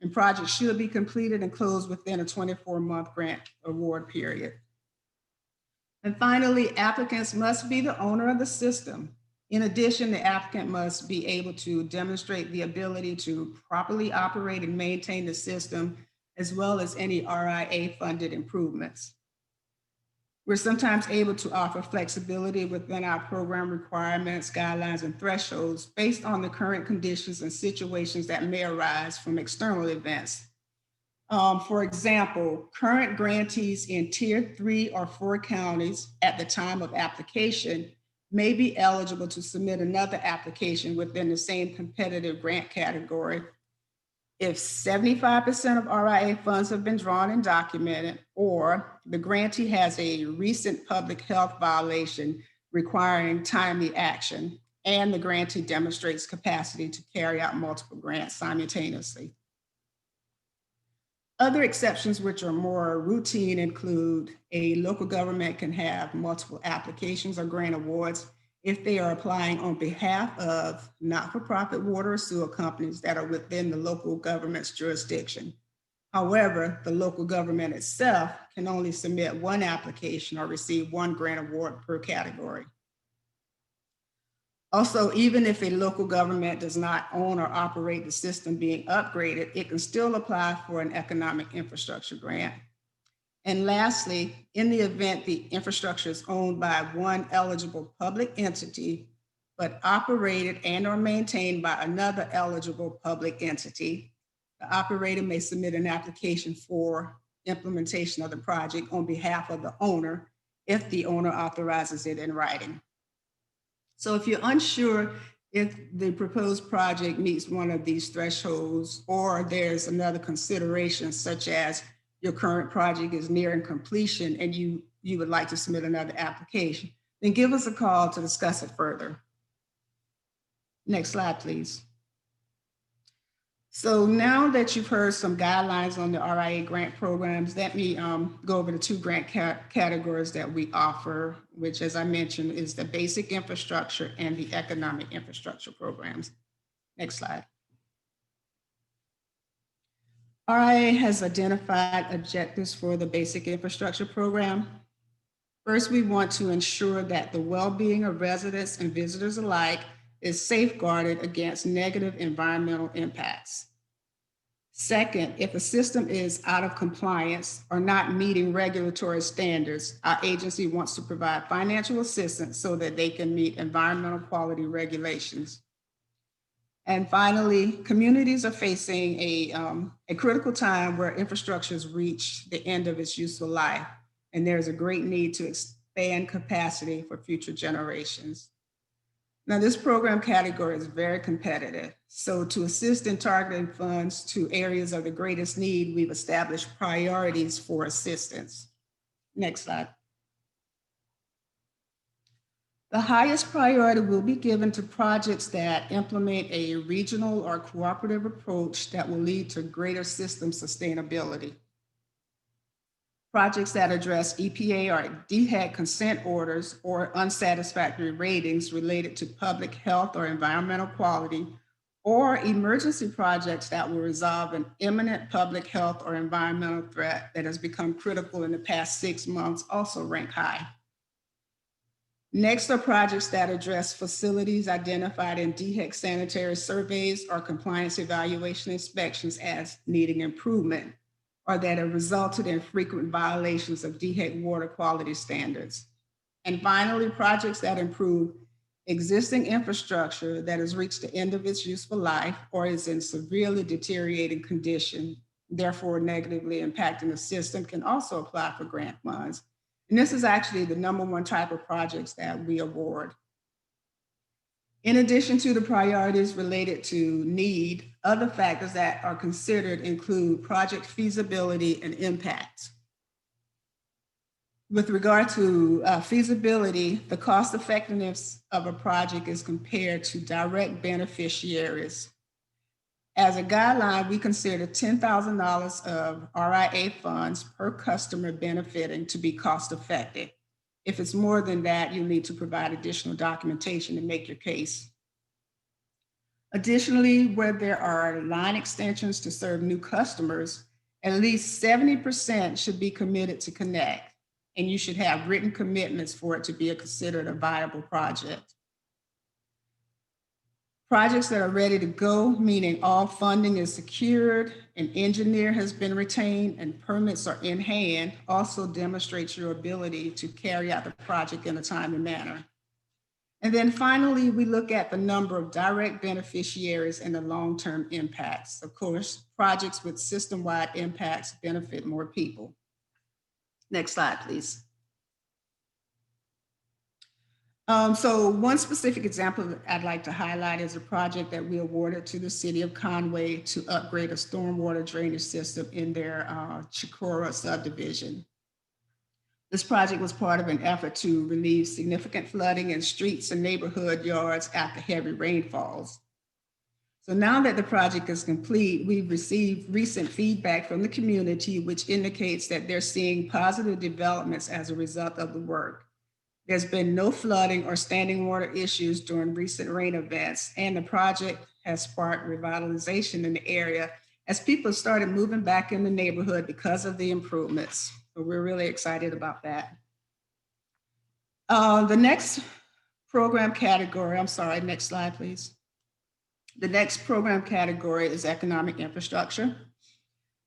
And projects should be completed and closed within a 24-month grant award period. And finally, applicants must be the owner of the system. In addition, the applicant must be able to demonstrate the ability to properly operate and maintain the system, as well as any RIA-funded improvements. We're sometimes able to offer flexibility within our program requirements, guidelines, and thresholds based on the current conditions and situations that may arise from external events. For example, current grantees in Tier 3 or 4 counties at the time of application may be eligible to submit another application within the same competitive grant category if 75% of RIA funds have been drawn and documented, or the grantee has a recent public health violation requiring timely action, and the grantee demonstrates capacity to carry out multiple grants simultaneously. Other exceptions which are more routine include a local government can have multiple applications or grant awards if they are applying on behalf of not-for-profit water or sewer companies that are within the local government's jurisdiction. However, the local government itself can only submit one application or receive one grant award per category. Also, even if a local government does not own or operate the system being upgraded, it can still apply for an economic infrastructure grant. And lastly, in the event the infrastructure is owned by one eligible public entity, but operated and or maintained by another eligible public entity, the operator may submit an application for implementation of the project on behalf of the owner if the owner authorizes it in writing. So if you're unsure if the proposed project meets one of these thresholds, or there's another consideration such as your current project is nearing completion and you would like to submit another application, then give us a call to discuss it further. Next slide, please. So now that you've heard some guidelines on the RIA grant programs, let me go over the two grant categories that we offer, which, as I mentioned, is the basic infrastructure and the economic infrastructure programs. Next slide. RIA has identified objectives for the basic infrastructure program. First, we want to ensure that the well-being of residents and visitors alike is safeguarded against negative environmental impacts. Second, if a system is out of compliance or not meeting regulatory standards, our agency wants to provide financial assistance so that they can meet environmental quality regulations. And finally, communities are facing a critical time where infrastructure has reached the end of its useful life, and there's a great need to expand capacity for future generations. Now, this program category is very competitive. So to assist in targeting funds to areas of the greatest need, we've established priorities for assistance. Next slide. The highest priority will be given to projects that implement a regional or cooperative approach that will lead to greater system sustainability. Projects that address EPA or DHEC consent orders or unsatisfactory ratings related to public health or environmental quality, or emergency projects that will resolve an imminent public health or environmental threat that has become critical in the past 6 months, also rank high. Next are projects that address facilities identified in DHEC sanitary surveys or compliance evaluation inspections as needing improvement, or that have resulted in frequent violations of DHEC water quality standards. And finally, projects that improve existing infrastructure that has reached the end of its useful life or is in severely deteriorating condition, therefore negatively impacting the system, can also apply for grant funds. And this is actually the #1 type of projects that we award. In addition to the priorities related to need, other factors that are considered include project feasibility and impact. With regard to feasibility, the cost effectiveness of a project is compared to direct beneficiaries. As a guideline, we consider $10,000 of RIA funds per customer benefiting to be cost effective. If it's more than that, you need to provide additional documentation to make your case. Additionally, where there are line extensions to serve new customers, at least 70% should be committed to connect, and you should have written commitments for it to be considered a viable project. Projects that are ready to go, meaning all funding is secured, an engineer has been retained, and permits are in hand, also demonstrates your ability to carry out the project in a timely manner. And then finally, we look at the number of direct beneficiaries and the long-term impacts. Of course, projects with system-wide impacts benefit more people. Next slide, please. So one specific example that I'd like to highlight is a project that we awarded to the city of Conway to upgrade a stormwater drainage system in their Chicora subdivision. This project was part of an effort to relieve significant flooding in streets and neighborhood yards after heavy rainfalls. So now that the project is complete, we've received recent feedback from the community, which indicates that they're seeing positive developments as a result of the work. There's been no flooding or standing water issues during recent rain events, and the project has sparked revitalization in the area as people started moving back in the neighborhood because of the improvements. So we're really excited about that. The next program category, next slide, please. The next program category is economic infrastructure.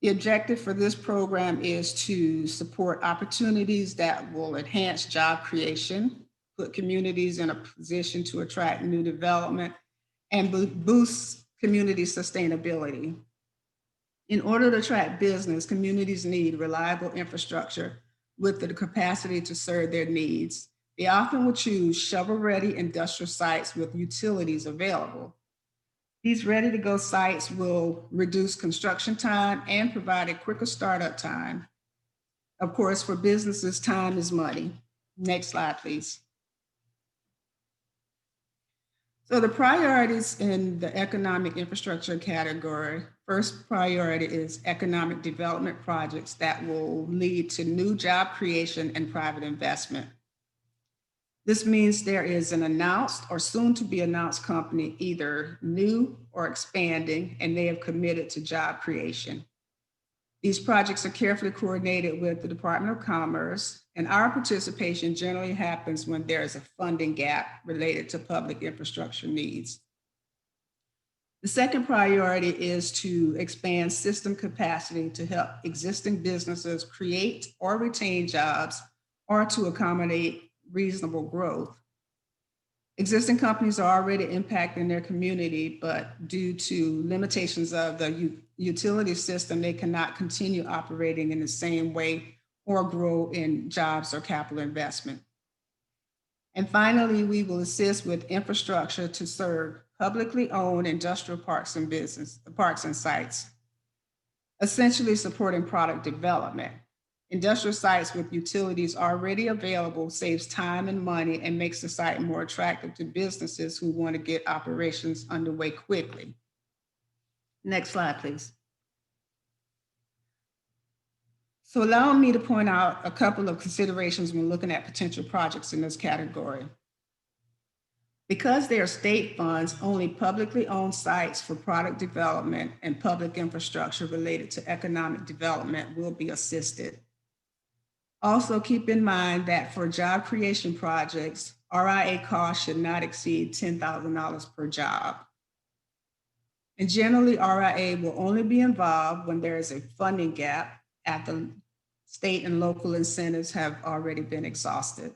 The objective for this program is to support opportunities that will enhance job creation, put communities in a position to attract new development, and boost community sustainability. In order to attract business, communities need reliable infrastructure with the capacity to serve their needs. They often will choose shovel-ready industrial sites with utilities available. These ready-to-go sites will reduce construction time and provide a quicker startup time. Of course, for businesses, time is money. Next slide, please. So the priorities in the economic infrastructure category first priority is economic development projects that will lead to new job creation and private investment. This means there is an announced or soon to be announced company, either new or expanding, and they have committed to job creation. These projects are carefully coordinated with the Department of Commerce, and our participation generally happens when there is a funding gap related to public infrastructure needs. The second priority is to expand system capacity to help existing businesses create or retain jobs or to accommodate reasonable growth. Existing companies are already impacting their community, but due to limitations of the utility system, they cannot continue operating in the same way or grow in jobs or capital investment. And finally, we will assist with infrastructure to serve publicly owned industrial parks and sites, essentially supporting product development. Industrial sites with utilities already available saves time and money and makes the site more attractive to businesses who want to get operations underway quickly. Next slide, please. So allow me to point out a couple of considerations when looking at potential projects in this category. Because they are state funds, only publicly owned sites for product development and public infrastructure related to economic development will be assisted. Also keep in mind that for job creation projects, RIA costs should not exceed $10,000 per job. And generally, RIA will only be involved when there is a funding gap after state and local incentives have already been exhausted.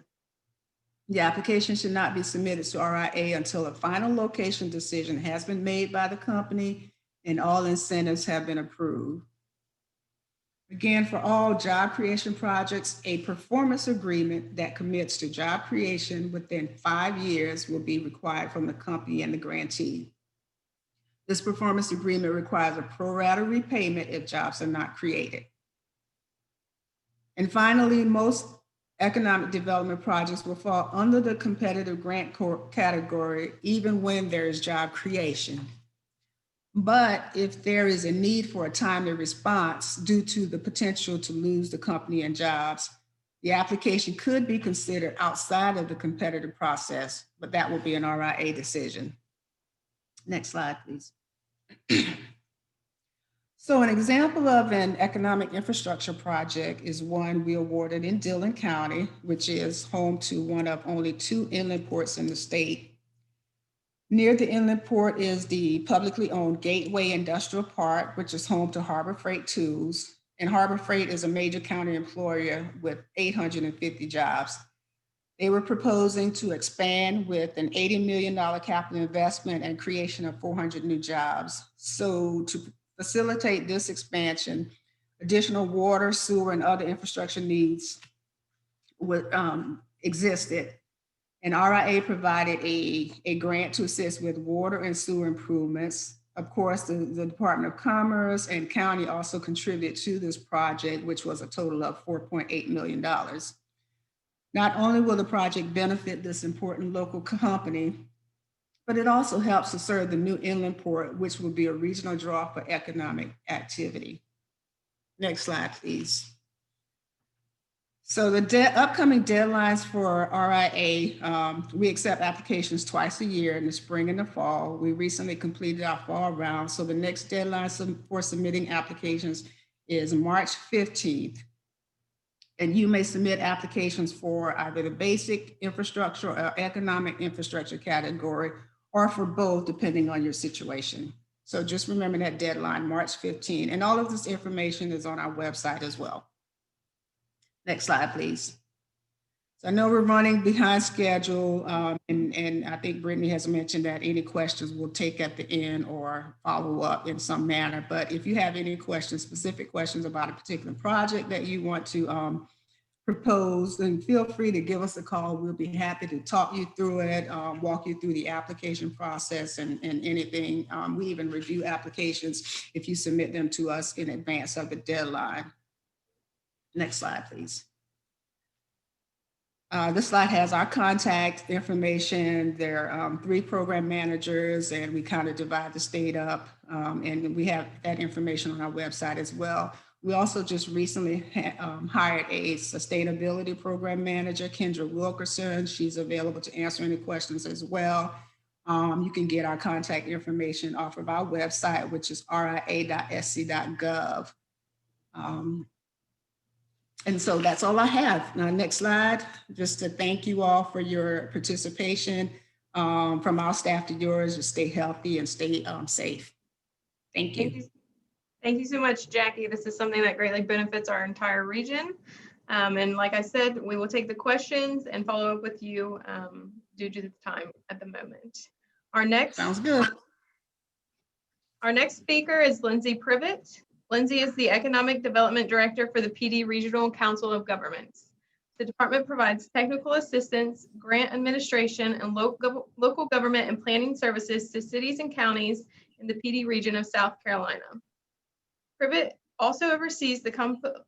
The application should not be submitted to RIA until a final location decision has been made by the company and all incentives have been approved. Again, for all job creation projects, a performance agreement that commits to job creation within 5 years will be required from the company and the grantee. This performance agreement requires a pro rata repayment if jobs are not created. And finally, most economic development projects will fall under the competitive grant category, even when there is job creation. But if there is a need for a timely response due to the potential to lose the company and jobs, the application could be considered outside of the competitive process, but that will be an RIA decision. Next slide, please. So an example of an economic infrastructure project is one we awarded in Dillon County, which is home to one of only 2 inland ports in the state. Near the inland port is the publicly owned Gateway Industrial Park, which is home to Harbor Freight Tools. And Harbor Freight is a major county employer with 850 jobs. They were proposing to expand with an $80 million capital investment and creation of 400 new jobs. So to facilitate this expansion, additional water, sewer, and other infrastructure needs existed. And RIA provided a grant to assist with water and sewer improvements. Of course, the Department of Commerce and county also contributed to this project, which was a total of $4.8 million. Not only will the project benefit this important local company, but it also helps to serve the new inland port, which will be a regional draw for economic activity. Next slide, please. So the upcoming deadlines for RIA, we accept applications twice a year in the spring and the fall. We recently completed our fall round. So the next deadline for submitting applications is March 15th. And you may submit applications for either the basic infrastructure or economic infrastructure category, or for both, depending on your situation. So just remember that deadline, March 15. And all of this information is on our website as well. Next slide, please. So I know we're running behind schedule, and I think Brittany has mentioned that any questions we'll take at the end or follow up in some manner. But if you have any questions, specific questions about a particular project that you want to propose, then feel free to give us a call. We'll be happy to talk you through it, walk you through the application process and anything. We even review applications if you submit them to us in advance of the deadline. Next slide, please. This slide has our contact information. There are 3 program managers, and we kind of divide the state up. And we have that information on our website as well. We also just recently hired a sustainability program manager, Kendra Wilkerson. She's available to answer any questions as well. You can get our contact information off of our website, which is ria.sc.gov. And so that's all I have. Now, next slide, just to thank you all for your participation. From our staff to yours, just stay healthy and stay safe. Thank you. Thank you so much, Jackie. This is something that greatly benefits our entire region. And like I said, we will take the questions and follow up with you due to the time at the moment. Sounds good. Our next speaker is Lindsay Privet. Lindsay is the Economic Development Director for the PD Regional Council of Governments. The department provides technical assistance, grant administration, and local government and planning services to cities and counties in the PD region of South Carolina. Privet also oversees the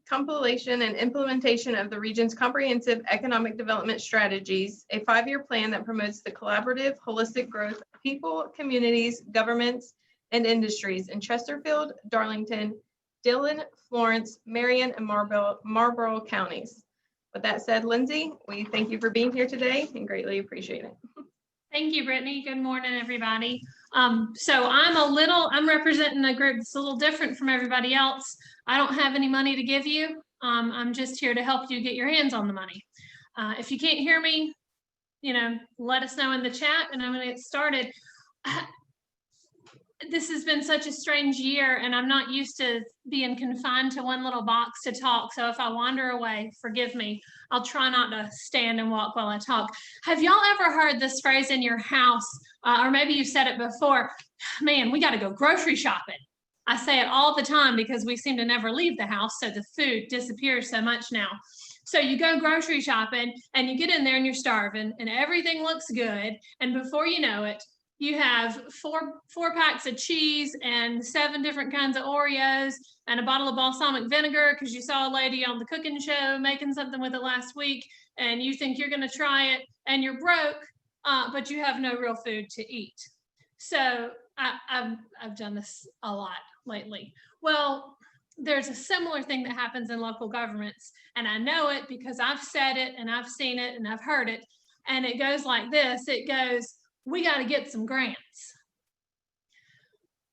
compilation and implementation of the region's comprehensive economic development strategies, a 5-year plan that promotes the collaborative, holistic growth of people, communities, governments, and industries in Chesterfield, Darlington, Dillon, Florence, Marion, and Marlborough counties. With that said, Lindsay, we thank you for being here today and greatly appreciate it. Thank you, Brittany. Good morning, everybody. So I'm representing a group that's a little different from everybody else. I don't have any money to give you. I'm just here to help you get your hands on the money. If you can't hear me, let us know in the chat and I'm going to get started. This has been such a strange year and I'm not used to being confined to one little box to talk. So if I wander away, forgive me. I'll try not to stand and walk while I talk. Have y'all ever heard this phrase in your house? Or maybe you've said it before, man, we got to go grocery shopping. I say it all the time because we seem to never leave the house. So the food disappears so much now. So you go grocery shopping and you get in there and you're starving and everything looks good. And before you know it, you have four packs of cheese and 7 different kinds of Oreos and a bottle of balsamic vinegar because you saw a lady on the cooking show making something with it last week and you think you're going to try it and you're broke, but you have no real food to eat. So I've done this a lot lately. Well, there's a similar thing that happens in local governments, and I know it because I've said it and I've seen it and I've heard it, and it goes like this. It goes, we got to get some grants.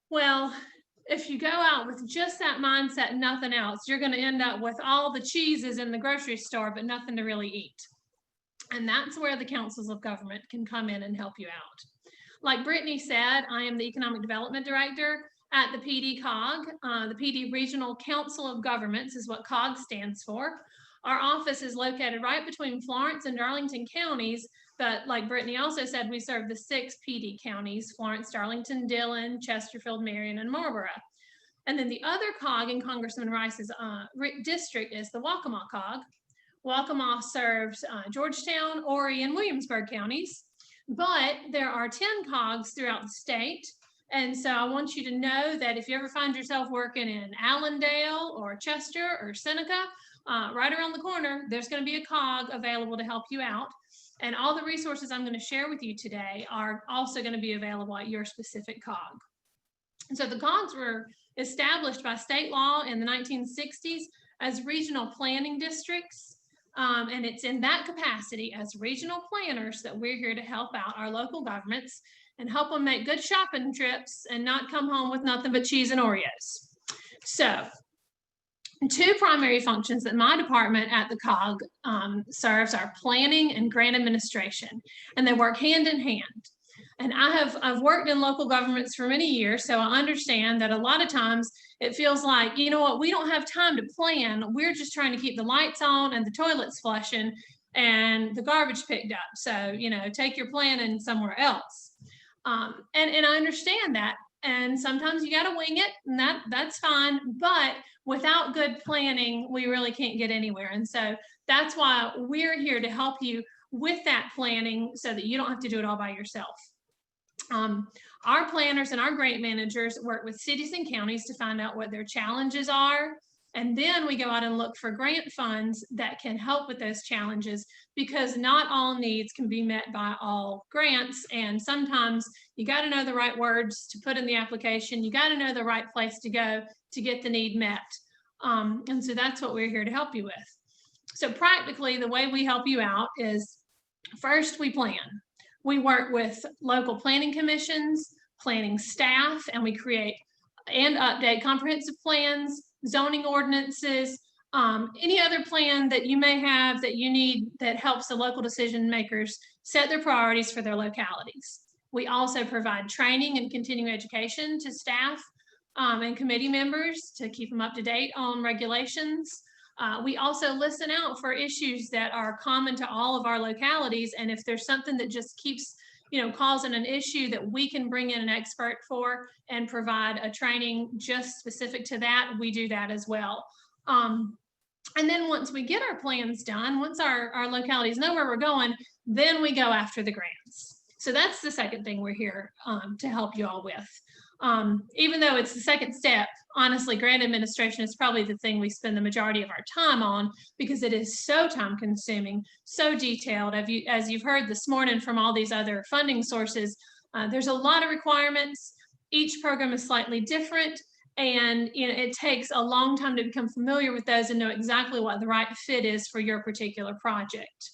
Well, if you go out with just that mindset and nothing else, you're going to end up with all the cheeses in the grocery store, but nothing to really eat. And that's where the councils of government can come in and help you out. Like Brittany said, I am the Economic Development Director at the PD COG. The PD Regional Council of Governments is what COG stands for. Our office is located right between Florence and Darlington counties, but like Brittany also said, we serve the 6 PD counties: Florence, Darlington, Dillon, Chesterfield, Marion, and Marlborough. And then the other COG in Congressman Rice's district is the Waccamaw COG. Waccamaw serves Georgetown, Horry, and Williamsburg counties, but there are 10 COGs throughout the state. And so I want you to know that if you ever find yourself working in Allendale or Chester or Seneca, right around the corner, there's going to be a COG available to help you out. And all the resources I'm going to share with you today are also going to be available at your specific COG. And so the COGs were established by state law in the 1960s as regional planning districts. And it's in that capacity as regional planners that we're here to help out our local governments and help them make good shopping trips and not come home with nothing but cheese and Oreos. So 2 primary functions that my department at the COG serves are planning and grant administration, and they work hand in hand. And I've worked in local governments for many years, so I understand that a lot of times it feels like, you know what, we don't have time to plan. We're just trying to keep the lights on and the toilets flushing and the garbage picked up. So, take your planning somewhere else. And I understand that. And sometimes you got to wing it, and that's fine. But without good planning, we really can't get anywhere. And so that's why we're here to help you with that planning so that you don't have to do it all by yourself. Our planners and our grant managers work with cities and counties to find out what their challenges are, And then we go out and look for grant funds that can help with those challenges, because not all needs can be met by all grants. And sometimes you got to know the right words to put in the application. You got to know the right place to go to get the need met. And so that's what we're here to help you with. So practically, the way we help you out is, first, we plan. We work with local planning commissions, planning staff, and we create and update comprehensive plans, zoning ordinances, any other plan that you may have that you need that helps the local decision makers set their priorities for their localities. We also provide training and continuing education to staff and committee members to keep them up to date on regulations. We also listen out for issues that are common to all of our localities. And if there's something that just keeps causing an issue, that we can bring in an expert for and provide a training just specific to that, we do that as well. And then once we get our plans done, once our localities know where we're going, then we go after the grants. So that's the second thing we're here to help you all with. Even though it's the second step, honestly, grant administration is probably the thing we spend the majority of our time on, because it is so time consuming, so detailed. As you've heard this morning from all these other funding sources, there's a lot of requirements. Each program is slightly different, and it takes a long time to become familiar with those and know exactly what the right fit is for your particular project.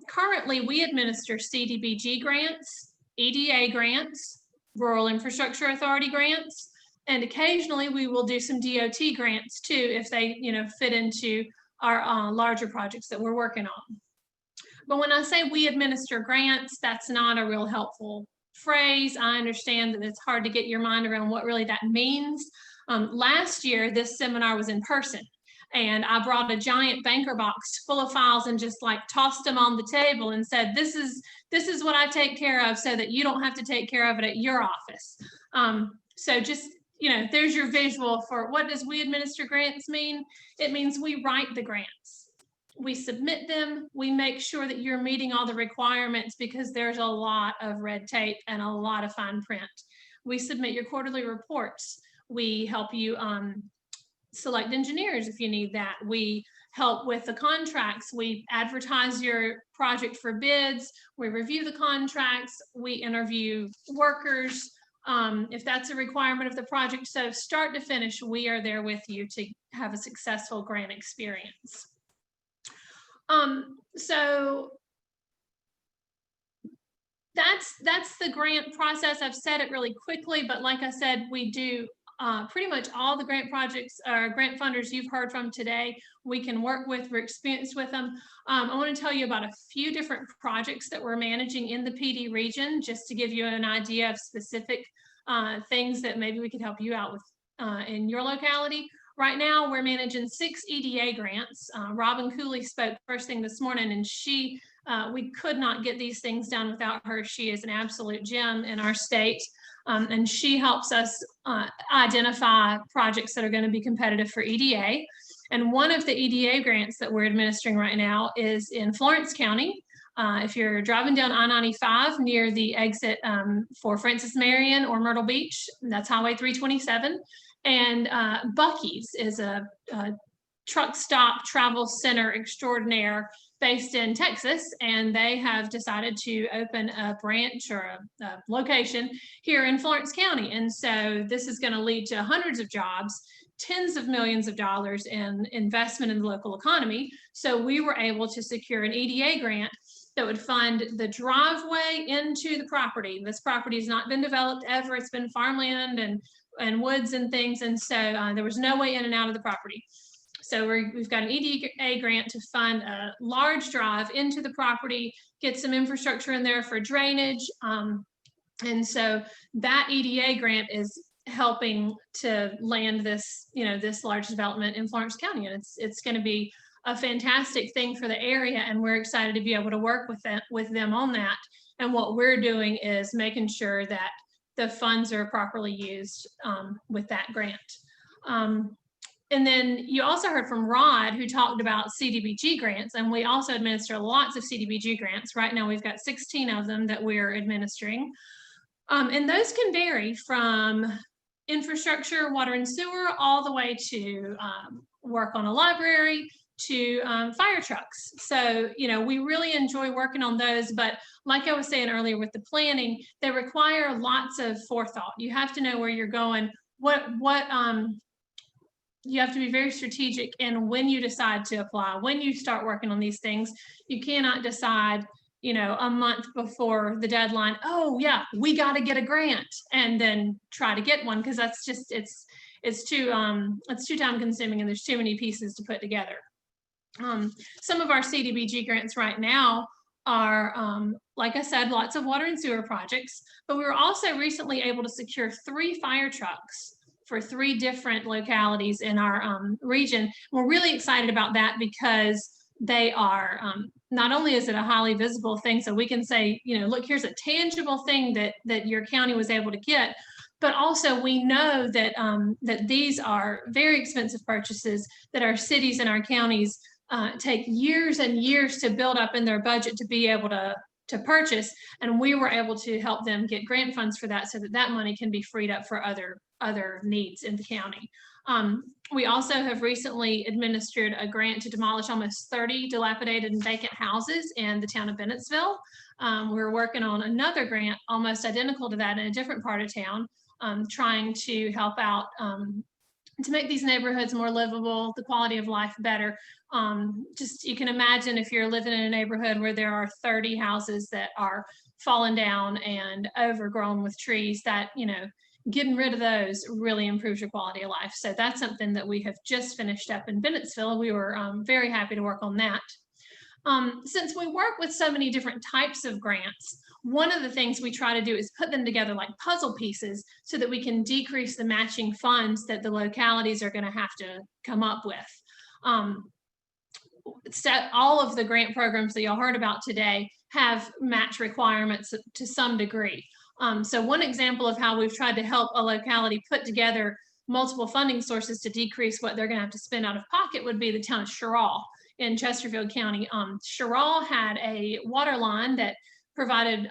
Currently, we administer CDBG grants, EDA grants, Rural Infrastructure Authority grants, and occasionally we will do some DOT grants too, if they fit into our larger projects that we're working on. But when I say we administer grants, that's not a real helpful phrase. I understand that it's hard to get your mind around what really that means. Last year, this seminar was in person, and I brought a giant banker box full of files and just tossed them on the table and said, this is what I take care of, so that you don't have to take care of it at your office. So just, there's your visual for what does we administer grants mean. It means we write the grants. We submit them. We make sure that you're meeting all the requirements, because there's a lot of red tape and a lot of fine print. We submit your quarterly reports. We help you select engineers if you need that. We help with the contracts. We advertise your project for bids. We review the contracts. We interview workers if that's a requirement of the project. So start to finish, we are there with you to have a successful grant experience. So that's the grant process. I've said it really quickly, but like I said, we do pretty much all the grant projects or grant funders you've heard from today. We can work with, we're experienced with them. I want to tell you about a few different projects that we're managing in the PD region, just to give you an idea of specific things that maybe we could help you out with in your locality. Right now, we're managing 6 EDA grants. Robin Cooley spoke first thing this morning, and we could not get these things done without her. She is an absolute gem in our state, and she helps us identify projects that are going to be competitive for EDA. And one of the EDA grants that we're administering right now is in Florence County. If you're driving down I-95 near the exit for Francis Marion or Myrtle Beach, that's Highway 327. And Buc-ee's is a truck stop travel center extraordinaire based in Texas, and they have decided to open a branch or a location here in Florence County. And so this is going to lead to hundreds of jobs, tens of millions of dollars in investment in the local economy. So we were able to secure an EDA grant that would fund the driveway into the property. This property has not been developed ever. It's been farmland and woods and things. And so there was no way in and out of the property. So we've got an EDA grant to fund a large drive into the property, get some infrastructure in there for drainage. And so that EDA grant is helping to land this, this large development in Florence County. And it's going to be a fantastic thing for the area. And we're excited to be able to work with them on that. And what we're doing is making sure that the funds are properly used with that grant. And then you also heard from Rod, who talked about CDBG grants, and we also administer lots of CDBG grants. Right now, we've got 16 of them that we're administering. And those can vary from infrastructure, water and sewer, all the way to work on a library, to fire trucks. So, we really enjoy working on those, but like I was saying earlier with the planning, they require lots of forethought. You have to know where you're going, you have to be very strategic in when you decide to apply, when you start working on these things. You cannot decide, a month before the deadline, oh yeah, we got to get a grant, and then try to get one, because that's just, it's too time consuming, and there's too many pieces to put together. Some of our CDBG grants right now are, like I said, lots of water and sewer projects, but we were also recently able to secure 3 fire trucks for 3 different localities in our region. We're really excited about that because they are, not only is it a highly visible thing, so we can say, look, here's a tangible thing that your county was able to get, but also we know that that these are very expensive purchases that our cities and our counties take years and years to build up in their budget to be able to purchase, and we were able to help them get grant funds for that, so that money can be freed up for other needs in the county. We also have recently administered a grant to demolish almost 30 dilapidated and vacant houses in the town of Bennettsville. We're working on another grant almost identical to that in a different part of town, trying to help out to make these neighborhoods more livable, the quality of life better. Just, you can imagine if you're living in a neighborhood where there are 30 houses that are fallen down and overgrown with trees, that, getting rid of those really improves your quality of life. So that's something that we have just finished up in Bennettsville. We were very happy to work on that. Since we work with so many different types of grants, one of the things we try to do is put them together like puzzle pieces so that we can decrease the matching funds that the localities are going to have to come up with. All of the grant programs that y'all heard about today have match requirements to some degree. So one example of how we've tried to help a locality put together multiple funding sources to decrease what they're going to have to spend out of pocket would be the town of Sherrill in Chesterfield County. Sherrill had a water line that provided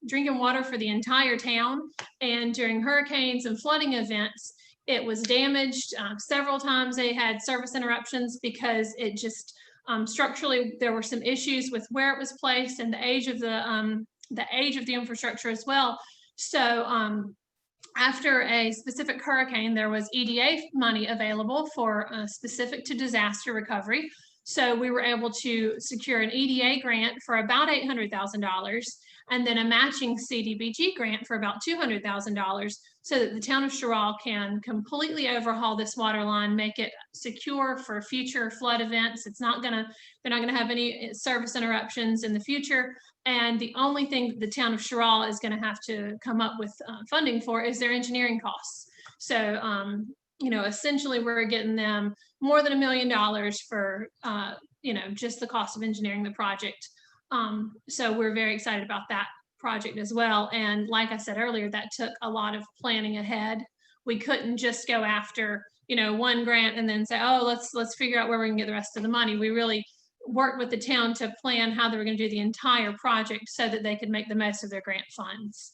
drinking water for the entire town, and during hurricanes and flooding events, it was damaged several times. They had service interruptions because it just structurally there were some issues with where it was placed and the age of the infrastructure as well. So after a specific hurricane, there was EDA money available for specific to disaster recovery. So we were able to secure an EDA grant for about $800,000 and then a matching CDBG grant for about $200,000 so that the town of Sherrill can completely overhaul this water line, make it secure for future flood events. They're not gonna have any service interruptions in the future. And the only thing that the town of Sherrill is gonna have to come up with funding for is their engineering costs. So, essentially we're getting them more than $1 million for, just the cost of engineering the project. So we're very excited about that project as well. And like I said earlier, that took a lot of planning ahead. We couldn't just go after, one grant and then say, oh, let's figure out where we can get the rest of the money. We really worked with the town to plan how they were going to do the entire project so that they could make the most of their grant funds.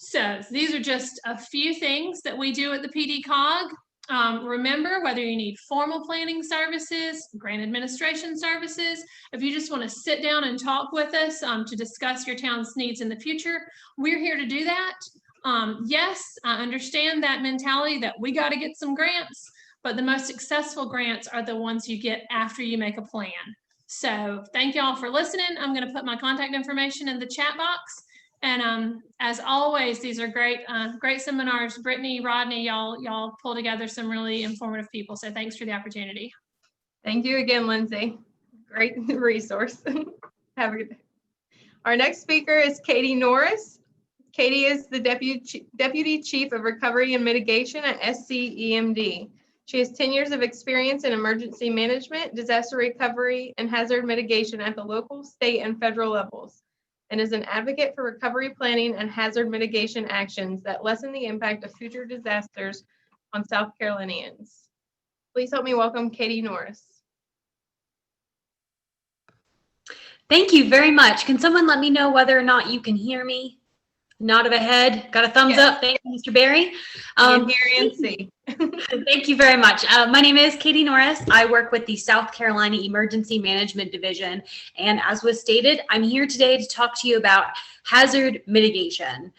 So these are just a few things that we do at the PD COG. Remember, whether you need formal planning services, grant administration services, if you just want to sit down and talk with us to discuss your town's needs in the future, we're here to do that. Yes, I understand that mentality that we got to get some grants, but the most successful grants are the ones you get after you make a plan. So thank y'all for listening. I'm going to put my contact information in the chat box. And as always, these are great seminars. Brittany, Rodney, y'all pull together some really informative people. So thanks for the opportunity. Thank you again, Lindsay. Great resource. Have a good day. Our next speaker is Katie Norris. Katie is the Deputy Chief of Recovery and Mitigation at SCEMD. She has 10 years of experience in emergency management, disaster recovery, and hazard mitigation at the local, state, and federal levels, and is an advocate for recovery planning and hazard mitigation actions that lessen the impact of future disasters on South Carolinians. Please help me welcome Katie Norris. Thank you very much. Can someone let me know whether or not you can hear me? Nod of a head. Got a thumbs Yes. up. Thank you, Mr. Barry. And hear and see. Thank you very much. My name is Katie Norris. I work with the South Carolina Emergency Management Division. And as was stated, I'm here today to talk to you about hazard mitigation.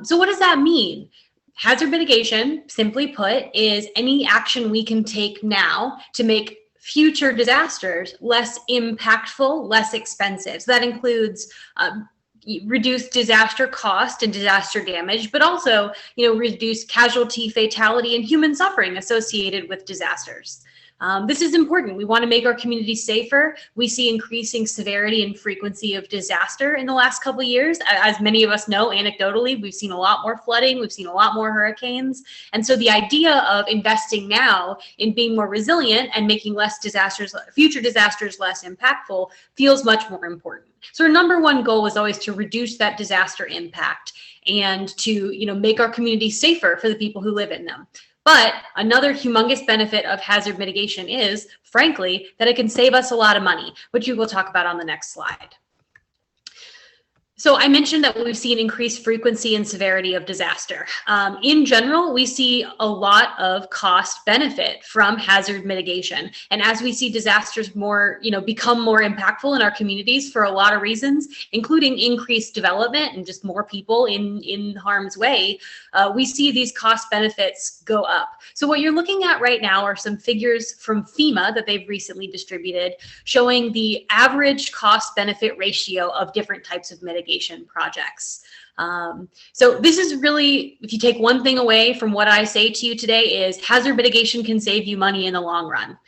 So what does that mean? Hazard mitigation, simply put, is any action we can take now to make future disasters less impactful, less expensive. So that includes reduce disaster cost and disaster damage, but also, reduce casualty, fatality, and human suffering associated with disasters. This is important. We want to make our communities safer. We see increasing severity and frequency of disaster in the last couple of years. As many of us know, anecdotally, we've seen a lot more flooding. We've seen a lot more hurricanes. And so the idea of investing now in being more resilient and making future disasters less impactful feels much more important. So our number one goal is always to reduce that disaster impact and to, make our communities safer for the people who live in them. But another humongous benefit of hazard mitigation is, frankly, that it can save us a lot of money, which we will talk about on the next slide. So I mentioned that we've seen increased frequency and severity of disaster. In general, we see a lot of cost benefit from hazard mitigation. And as we see disasters become more impactful in our communities for a lot of reasons, including increased development and just more people in harm's way, we see these cost benefits go up. So what you're looking at right now are some figures from FEMA that they've recently distributed showing the average cost benefit ratio of different types of mitigation projects. So this is really, if you take one thing away from what I say to you today, is hazard mitigation can save you money in the long run.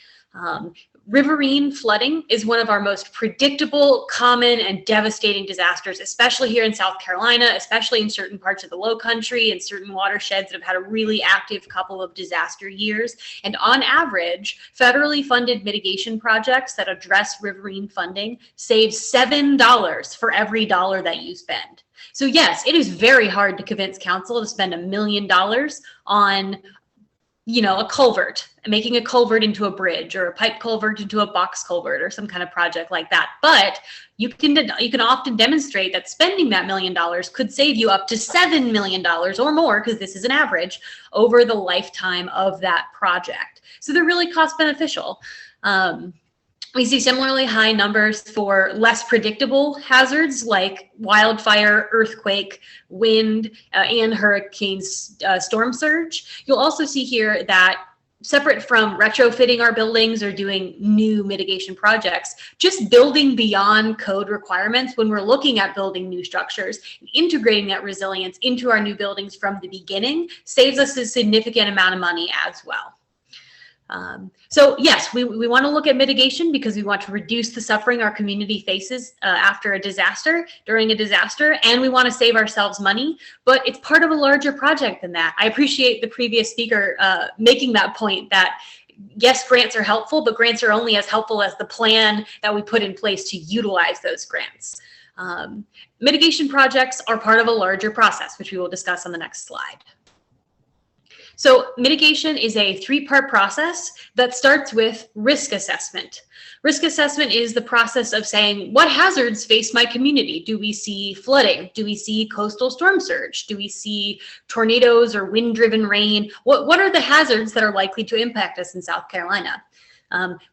Riverine flooding is one of our most predictable, common, and devastating disasters, especially here in South Carolina, especially in certain parts of the Low Country and certain watersheds that have had a really active couple of disaster years. And on average, federally funded mitigation projects that address riverine funding save $7 for every dollar that you spend. So yes, it is very hard to convince council to spend $1 million on a culvert, making a culvert into a bridge, or a pipe culvert into a box culvert, or some kind of project like that. But you can often demonstrate that spending that $1 million could save you up to $7 million or more, because this is an average, over the lifetime of that project. So they're really cost beneficial. We see similarly high numbers for less predictable hazards like wildfire, earthquake, wind, and hurricanes, storm surge. You'll also see here that separate from retrofitting our buildings or doing new mitigation projects, just building beyond code requirements when we're looking at building new structures, and integrating that resilience into our new buildings from the beginning saves us a significant amount of money as well. So yes, we want to look at mitigation because we want to reduce the suffering our community faces after a disaster, during a disaster, and we want to save ourselves money, but it's part of a larger project than that. I appreciate the previous speaker making that point that yes, grants are helpful, but grants are only as helpful as the plan that we put in place to utilize those grants. Mitigation projects are part of a larger process, which we will discuss on the next slide. So mitigation is a three-part process that starts with risk assessment. Risk assessment is the process of saying, what hazards face my community? Do we see flooding? Do we see coastal storm surge? Do we see tornadoes or wind-driven rain? What are the hazards that are likely to impact us in South Carolina?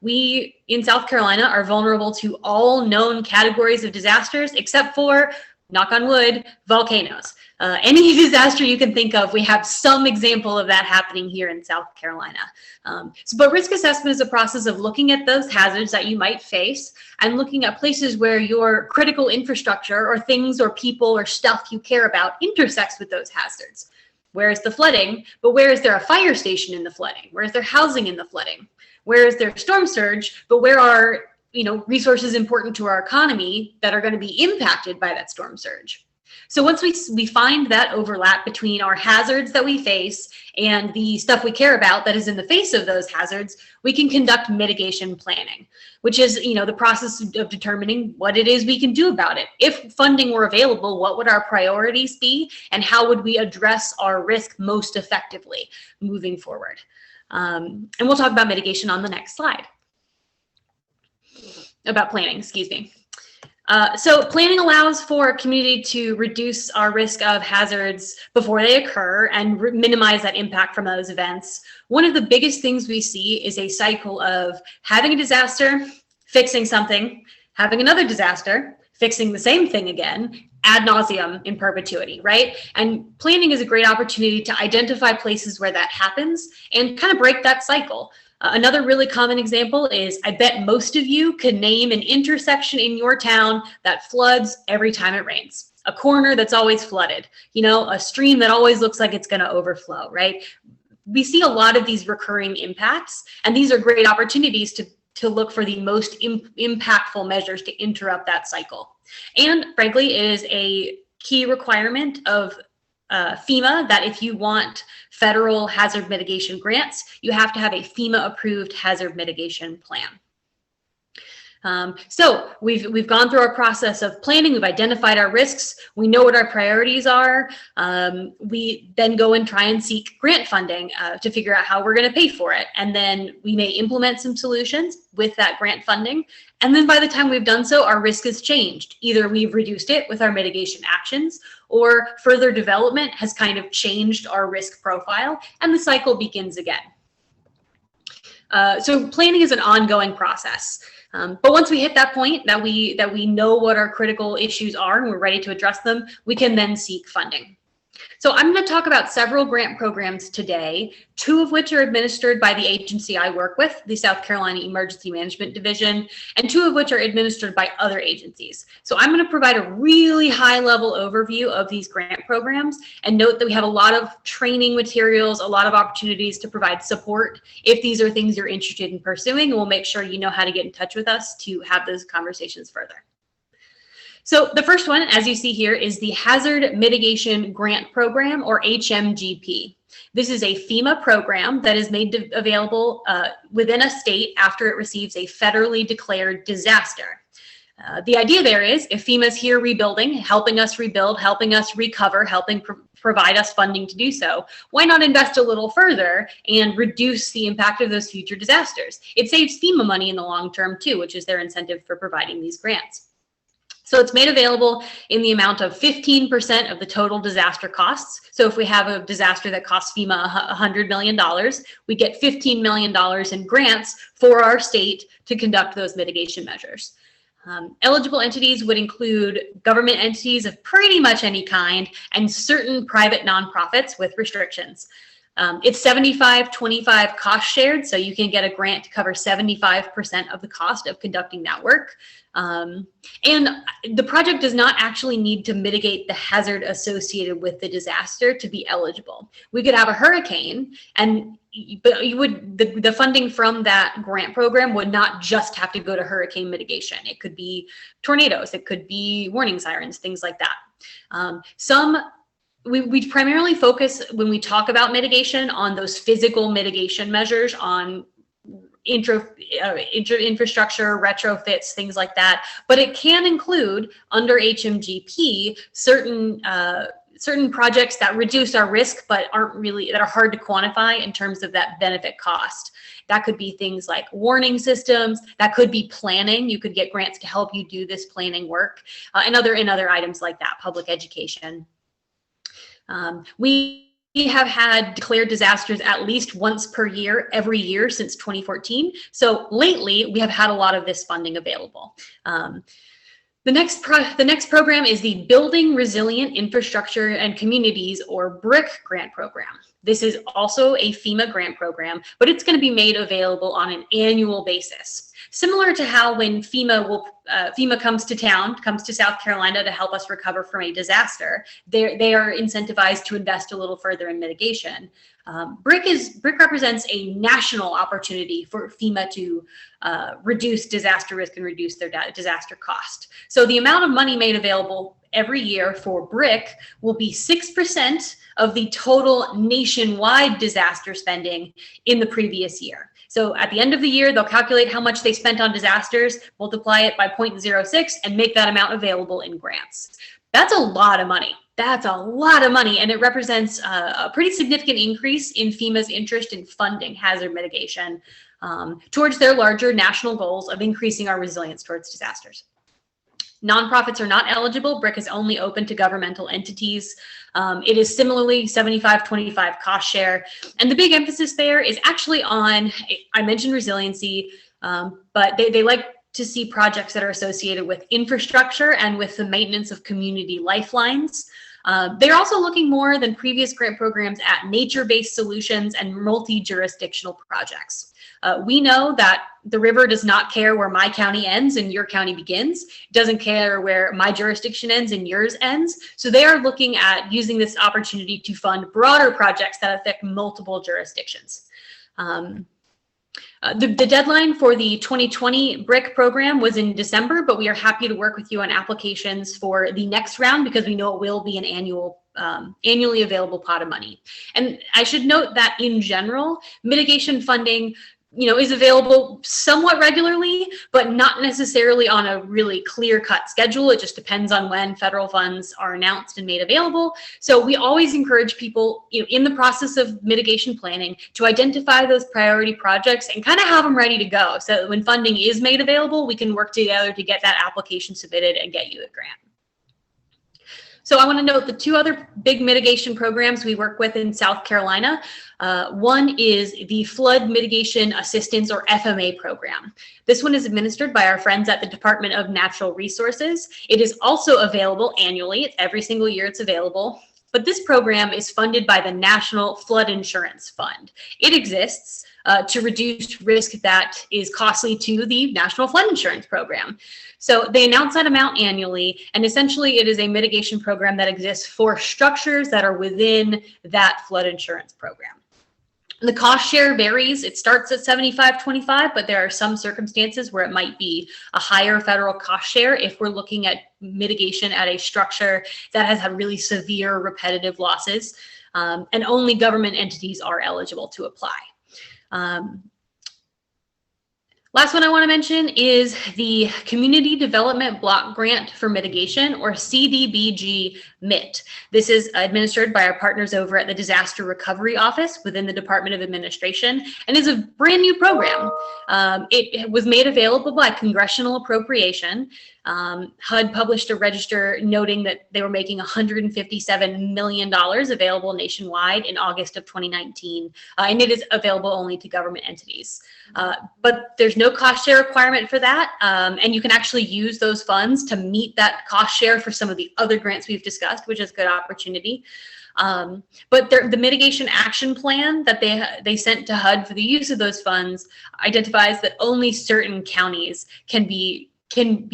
We in South Carolina are vulnerable to all known categories of disasters except for, knock on wood, volcanoes. Any disaster you can think of, we have some example of that happening here in South Carolina. But risk assessment is a process of looking at those hazards that you might face and looking at places where your critical infrastructure or things or people or stuff you care about intersects with those hazards. Where is the flooding? But where is there a fire station in the flooding? Where is there housing in the flooding? Where is there storm surge? But where are resources important to our economy that are going to be impacted by that storm surge? So once we find that overlap between our hazards that we face and the stuff we care about that is in the face of those hazards, we can conduct mitigation planning, which is, the process of determining what it is we can do about it. If funding were available, what would our priorities be and how would we address our risk most effectively moving forward? And we'll talk about mitigation on the next slide. About planning, excuse me. So planning allows for a community to reduce our risk of hazards before they occur and minimize that impact from those events. One of the biggest things we see is a cycle of having a disaster, fixing something, having another disaster, fixing the same thing again, ad nauseum in perpetuity, right? And planning is a great opportunity to identify places where that happens and kind of break that cycle. Another really common example is, I bet most of you can name an intersection in your town that floods every time it rains. A corner that's always flooded, a stream that always looks like it's going to overflow, right? We see a lot of these recurring impacts, and these are great opportunities to look for the most impactful measures to interrupt that cycle. And frankly, it is a key requirement of FEMA that if you want federal hazard mitigation grants, you have to have a FEMA approved hazard mitigation plan. So we've gone through our process of planning, we've identified our risks, we know what our priorities are. We then go and try and seek grant funding to figure out how we're going to pay for it. And then we may implement some solutions with that grant funding. And then by the time we've done so, our risk has changed. Either we've reduced it with our mitigation actions, or further development has kind of changed our risk profile, and the cycle begins again. So planning is an ongoing process. But once we hit that point that we know what our critical issues are and we're ready to address them, we can then seek funding. So I'm going to talk about several grant programs today, 2 of which are administered by the agency I work with, the South Carolina Emergency Management Division, and 2 of which are administered by other agencies. So I'm going to provide a really high-level overview of these grant programs, and note that we have a lot of training materials, a lot of opportunities to provide support if these are things you're interested in pursuing, and we'll make sure you know how to get in touch with us to have those conversations further. So the first one, as you see here, is the Hazard Mitigation Grant Program, or HMGP. This is a FEMA program that is made available within a state after it receives a federally declared disaster. The idea there is, if FEMA's here rebuilding, helping us rebuild, helping us recover, helping provide us funding to do so, why not invest a little further and reduce the impact of those future disasters? It saves FEMA money in the long term too, which is their incentive for providing these grants. So it's made available in the amount of 15% of the total disaster costs. So if we have a disaster that costs FEMA $100 million, we get $15 million in grants for our state to conduct those mitigation measures. Eligible entities would include government entities of pretty much any kind and certain private nonprofits with restrictions. It's 75-25 cost shared, so you can get a grant to cover 75% of the cost of conducting that work. And the project does not actually need to mitigate the hazard associated with the disaster to be eligible. We could have a hurricane, but you would the funding from that grant program would not just have to go to hurricane mitigation. It could be tornadoes, it could be warning sirens, things like that. We primarily focus when we talk about mitigation on those physical mitigation measures, on infrastructure, retrofits, things like that. But it can include, under HMGP, certain projects that reduce our risk but that are hard to quantify in terms of that benefit cost. That could be things like warning systems, that could be planning. You could get grants to help you do this planning work, and other items like that, public education. We have had declared disasters at least once per year, every year since 2014. So lately, we have had a lot of this funding available. The next program is the Building Resilient Infrastructure and Communities, or BRIC grant program. This is also a FEMA grant program, but it's going to be made available on an annual basis. Similar to how when FEMA comes to South Carolina to help us recover from a disaster, they are incentivized to invest a little further in mitigation. BRIC represents a national opportunity for FEMA to reduce disaster risk and reduce their disaster cost. So the amount of money made available every year for BRIC will be 6% of the total nationwide disaster spending in the previous year. So at the end of the year, they'll calculate how much they spent on disasters, multiply it by 0.06, and make that amount available in grants. That's a lot of money. That's a lot of money, and it represents a pretty significant increase in FEMA's interest in funding hazard mitigation towards their larger national goals of increasing our resilience towards disasters. Nonprofits are not eligible. BRIC is only open to governmental entities. It is similarly 75-25 cost share. And the big emphasis there is actually on, I mentioned resiliency, but they like to see projects that are associated with infrastructure and with the maintenance of community lifelines. They're also looking more than previous grant programs at nature-based solutions and multi-jurisdictional projects. We know that the river does not care where my county ends and your county begins. It doesn't care where my jurisdiction ends and yours ends. So they are looking at using this opportunity to fund broader projects that affect multiple jurisdictions. The deadline for the 2020 BRIC program was in December, but we are happy to work with you on applications for the next round because we know it will be an annually available pot of money. And I should note that in general, mitigation funding is available somewhat regularly, but not necessarily on a really clear-cut schedule. It just depends on when federal funds are announced and made available. So we always encourage people, in the process of mitigation planning, to identify those priority projects and kind of have them ready to go. So that when funding is made available, we can work together to get that application submitted and get you a grant. So I want to note the two other big mitigation programs we work with in South Carolina. One is the Flood Mitigation Assistance, or FMA program. This one is administered by our friends at the Department of Natural Resources. It is also available annually. It's every single year it's available. But this program is funded by the National Flood Insurance Fund. It exists to reduce risk that is costly to the National Flood Insurance Program. So they announce that amount annually, and essentially it is a mitigation program that exists for structures that are within that flood insurance program. The cost share varies. It starts at 75-25, but there are some circumstances where it might be a higher federal cost share if we're looking at mitigation at a structure that has had really severe repetitive losses, and only government entities are eligible to apply. Last one I want to mention is the Community Development Block Grant for Mitigation, or CDBG MIT. This is administered by our partners over at the Disaster Recovery Office within the Department of Administration and is a brand new program. It was made available by congressional appropriation. HUD published a register noting that they were making $157 million available nationwide in August of 2019, and it is available only to government entities. But there's no cost share requirement for that, and you can actually use those funds to meet that cost share for some of the other grants we've discussed, which is a good opportunity. But the mitigation action plan that they sent to HUD for the use of those funds identifies that only certain counties can be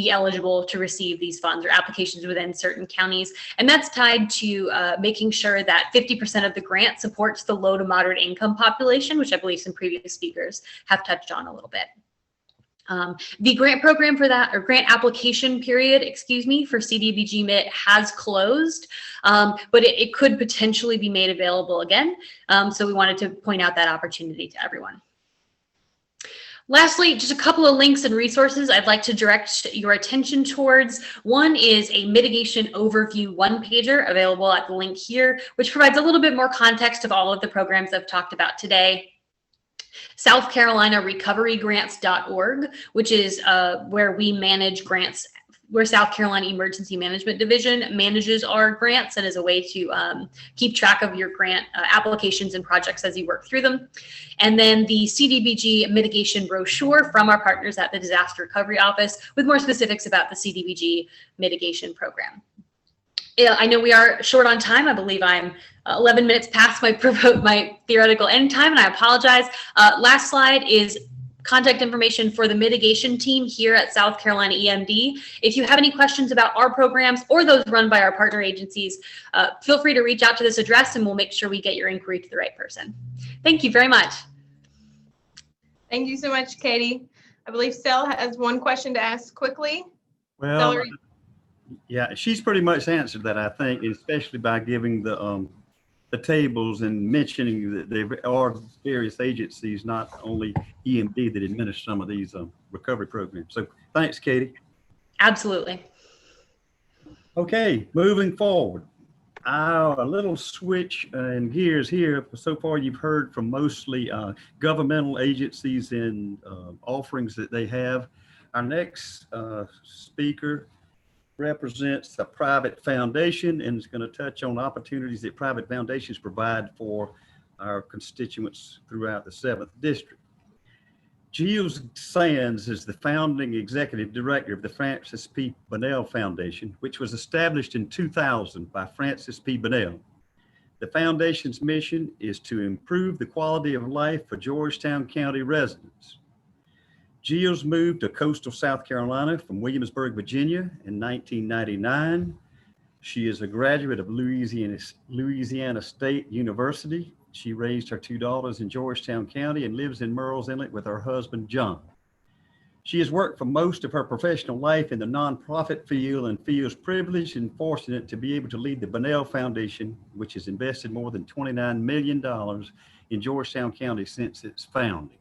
eligible to receive these funds, or applications within certain counties. And that's tied to making sure that 50% of the grant supports the low to moderate income population, which I believe some previous speakers have touched on a little bit. The grant program for that, or grant application period, for CDBG MIT has closed, but it could potentially be made available again. So we wanted to point out that opportunity to everyone. Lastly, just a couple of links and resources I'd like to direct your attention towards. One is a mitigation overview one-pager available at the link here, which provides a little bit more context of all of the programs I've talked about today. South Carolina recoverygrants.org, which is where we manage grants, where South Carolina Emergency Management Division manages our grants and is a way to keep track of your grant applications and projects as you work through them. And then the CDBG mitigation brochure from our partners at the Disaster Recovery Office with more specifics about the CDBG mitigation program. I know we are short on time. I believe I'm 11 minutes past my theoretical end time, and I apologize. Last slide is contact information for the mitigation team here at South Carolina EMD. If you have any questions about our programs or those run by our partner agencies, feel free to reach out to this address and we'll make sure we get your inquiry to the right person. Thank you very much. Thank you so much, Katie. I believe Sel has one question to ask quickly. Well, Celery. yeah, she's pretty much answered that, I think, especially by giving the tables and mentioning that there are various agencies, not only EMD, that administer some of these recovery programs. So thanks, Katie. Absolutely. Okay, moving forward. A little switch in gears here. So far, you've heard from mostly governmental agencies and offerings that they have. Our next speaker represents a private foundation and is going to touch on opportunities that private foundations provide for our constituents throughout the 7th District. Jill Sands is the founding executive director of the Francis P. Bunnell Foundation, which was established in 2000 by Francis P. Bunnell. The foundation's mission is to improve the quality of life for Georgetown County residents. Jill's moved to coastal South Carolina from Williamsburg, Virginia in 1999. She is a graduate of Louisiana State University. She raised her 2 daughters in Georgetown County and lives in Murrells Inlet with her husband, John. She has worked for most of her professional life in the nonprofit field and feels privileged and fortunate to be able to lead the Bunnell Foundation, which has invested more than $29 million in Georgetown County since its founding.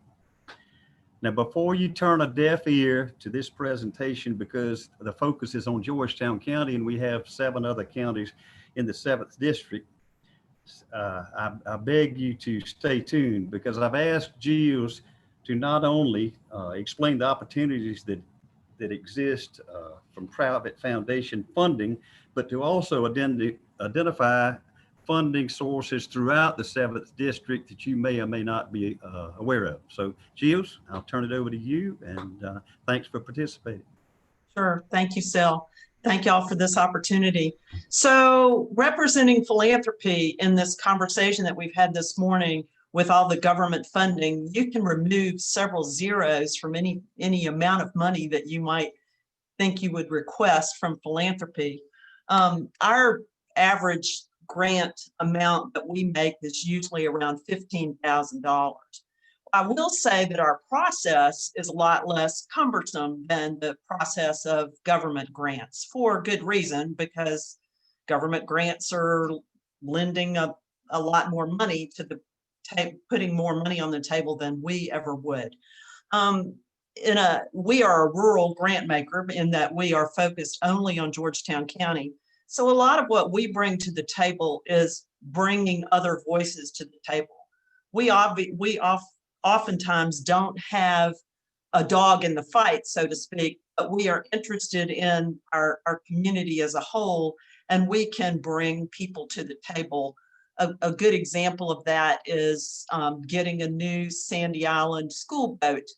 Now, before you turn a deaf ear to this presentation, because the focus is on Georgetown County and we have 7 other counties in the 7th District, I beg you to stay tuned, because I've asked Jill to not only explain the opportunities that exist from private foundation funding, but to also identify funding sources throughout the 7th District that you may or may not be aware of. So Jill, I'll turn it over to you, and thanks for participating. Sure. Thank you, Sel. Thank y'all for this opportunity. So representing philanthropy in this conversation that we've had this morning with all the government funding, you can remove several zeros from any amount of money that you might think you would request from philanthropy. Our average grant amount that we make is usually around $15,000. I will say that our process is a lot less cumbersome than the process of government grants, for good reason, because government grants are lending a lot more money to the putting more money on the table than we ever would. We are a rural grant maker in that we are focused only on Georgetown County. So a lot of what we bring to the table is bringing other voices to the table. We oftentimes don't have a dog in the fight, so to speak, but we are interested in our community as a whole, and we can bring people to the table. A good example of that is getting a new Sandy Island school boat,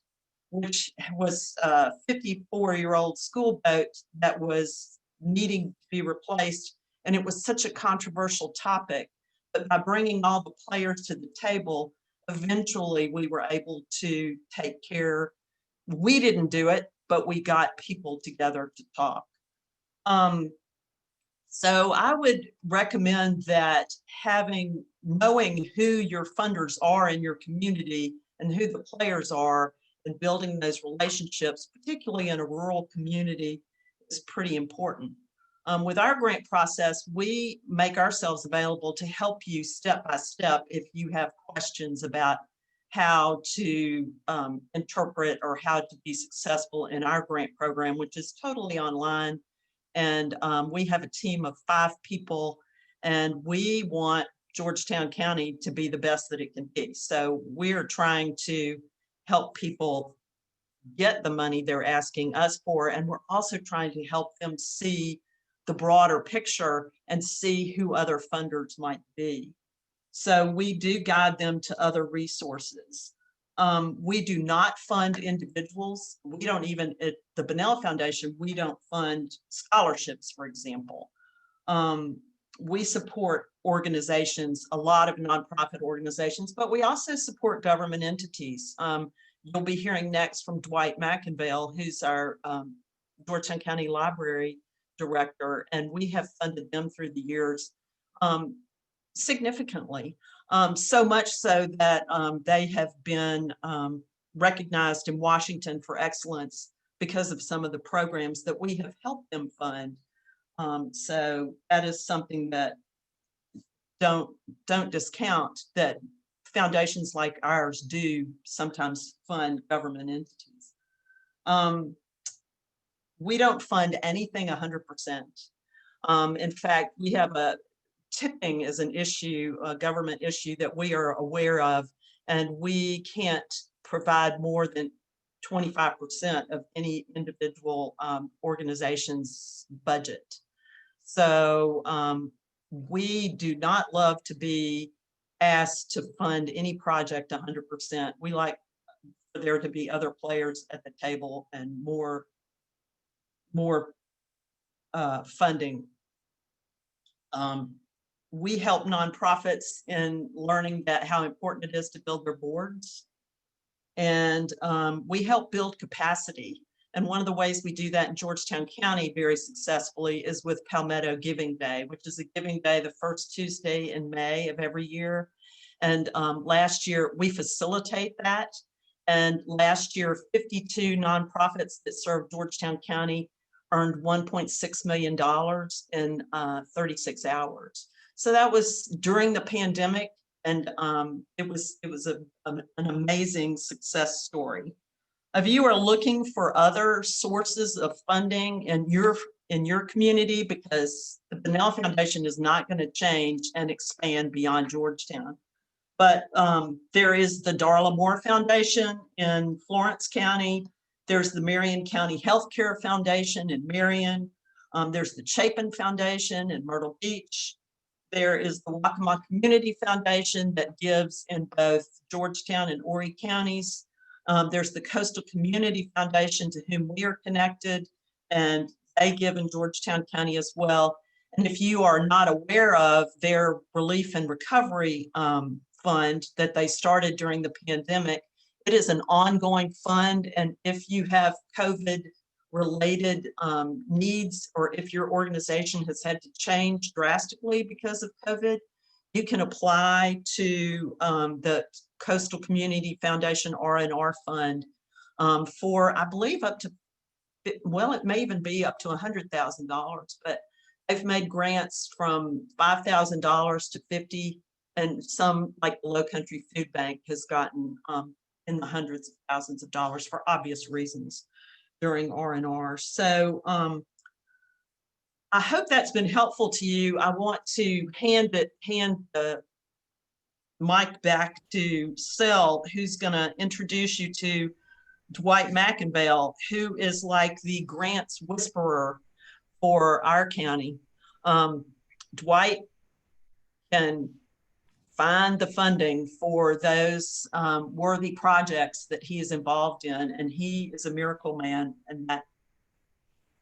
which was a 54-year-old school boat that was needing to be replaced. And it was such a controversial topic. But by bringing all the players to the table, eventually we were able to take care. We didn't do it, but we got people together to talk. So I would recommend that knowing who your funders are in your community and who the players are, and building those relationships, particularly in a rural community, is pretty important. With our grant process, we make ourselves available to help you step by step if you have questions about how to interpret or how to be successful in our grant program, which is totally online. And we have a team of 5 people, and we want Georgetown County to be the best that it can be. So we're trying to help people get the money they're asking us for, and we're also trying to help them see the broader picture and see who other funders might be. So we do guide them to other resources. We do not fund individuals. We don't even, at the Bunnell Foundation, we don't fund scholarships, for example. We support organizations, a lot of nonprofit organizations, but we also support government entities. You'll be hearing next from Dwight McInvale, who's our Georgetown County Library Director, and we have funded them through the years significantly. So much so that they have been recognized in Washington for excellence because of some of the programs that we have helped them fund. So that is something that don't discount, that foundations like ours do sometimes fund government entities. We don't fund anything 100%. In fact, we have tipping is an issue, a government issue that we are aware of, and we can't provide more than 25% of any individual organization's budget. So we do not love to be asked to fund any project 100%. We like for there to be other players at the table and more funding. We help nonprofits in learning that how important it is to build their boards. And we help build capacity. And one of the ways we do that in Georgetown County very successfully is with Palmetto Giving Day, which is a giving day the first Tuesday in May of every year. And last year we facilitate that. And last year, 52 nonprofits that serve Georgetown County earned $1.6 million in 36 hours. So that was during the pandemic, and it was an amazing success story. If you are looking for other sources of funding in your community, because the Bunnell Foundation is not going to change and expand beyond Georgetown, but there is the Darla Moore Foundation in Florence County. There's the Marion County Healthcare Foundation in Marion. There's the Chapin Foundation in Myrtle Beach. There is the Waccamaw Community Foundation that gives in both Georgetown and Horry counties. There's the Coastal Community Foundation, to whom we are connected, and they give in Georgetown County as well. And if you are not aware of their relief and recovery fund that they started during the pandemic, it is an ongoing fund. And if you have COVID related needs, or if your organization has had to change drastically because of COVID, you can apply to the Coastal Community Foundation R&R Fund for, I believe, up to, well, it may even be up to $100,000, but they've made grants from $5,000 to $50,000, and some, like the Low Country Food Bank, has gotten in the hundreds of thousands of dollars for obvious reasons during R&R. So I hope that's been helpful to you. I want to hand the mic back to Sel, who's going to introduce you to Dwight McInvale, who is like the grants whisperer for our county. Dwight can find the funding for those worthy projects that he is involved in, and he is a miracle man in that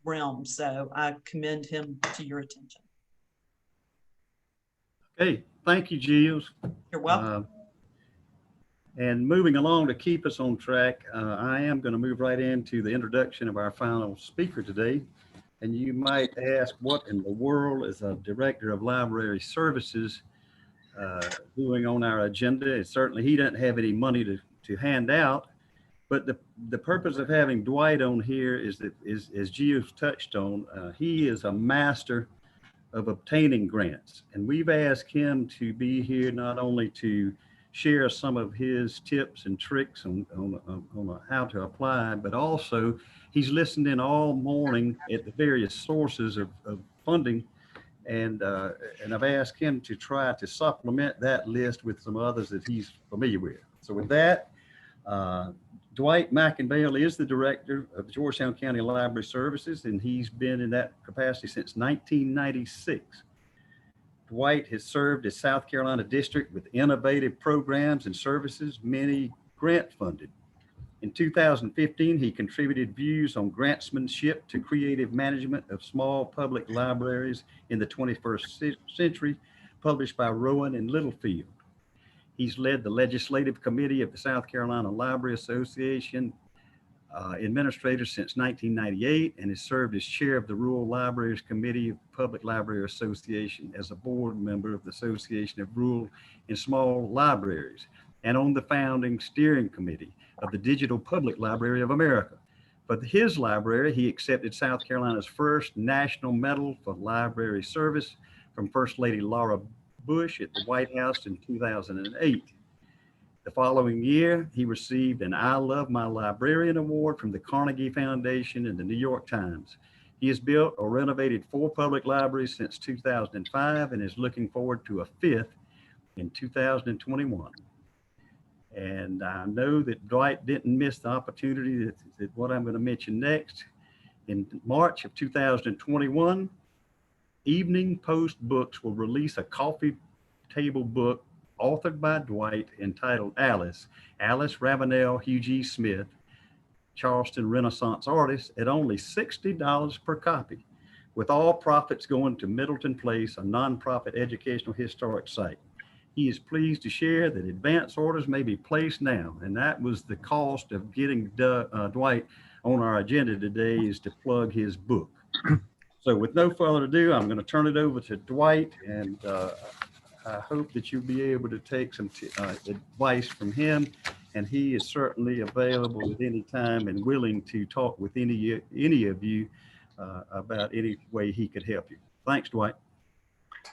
realm. So I commend him to your attention. Okay, thank you, Jill. You're welcome. And moving along to keep us on track, I am going to move right into the introduction of our final speaker today. And you might ask, what in the world is a director of library services doing on our agenda? And certainly he doesn't have any money to hand out, but the purpose of having Dwight on here is that, as Gio's touched on, he is a master of obtaining grants. And we've asked him to be here not only to share some of his tips and tricks on how to apply, but also he's listened in all morning at the various sources of funding. And I've asked him to try to supplement that list with some others that he's familiar with. So with that, Dwight McInvale is the director of Georgetown County Library Services, and he's been in that capacity since 1996. Dwight has served as South Carolina District with innovative programs and services, many grant funded. In 2015, he contributed views on grantsmanship to creative management of small public libraries in the 21st century, published by Rowan and Littlefield. He's led the legislative committee of the South Carolina Library Association administrator since 1998, and has served as chair of the Rural Libraries Committee of the Public Library Association, as a board member of the Association of Rural and Small Libraries, and on the founding steering committee of the Digital Public Library of America. For his library, he accepted South Carolina's first National Medal for Library Service from First Lady Laura Bush at the White House in 2008. The following year, he received an I Love My Librarian Award from the Carnegie Foundation and the New York Times. He has built or renovated 4 public libraries since 2005 and is looking forward to a 5th in 2021. And I know that Dwight didn't miss the opportunity that what I'm going to mention next. In March of 2021, Evening Post Books will release a coffee table book authored by Dwight entitled Alice Ravenel Hugh G. Smith, Charleston Renaissance artist, at only $60 per copy, with all profits going to Middleton Place, a nonprofit educational historic site. He is pleased to share that advance orders may be placed now, and that was the cost of getting Dwight on our agenda today, is to plug his book. So with no further ado, I'm going to turn it over to Dwight, and I hope that you'll be able to take some advice from him, and he is certainly available at any time and willing to talk with any of you about any way he could help you. Thanks, Dwight.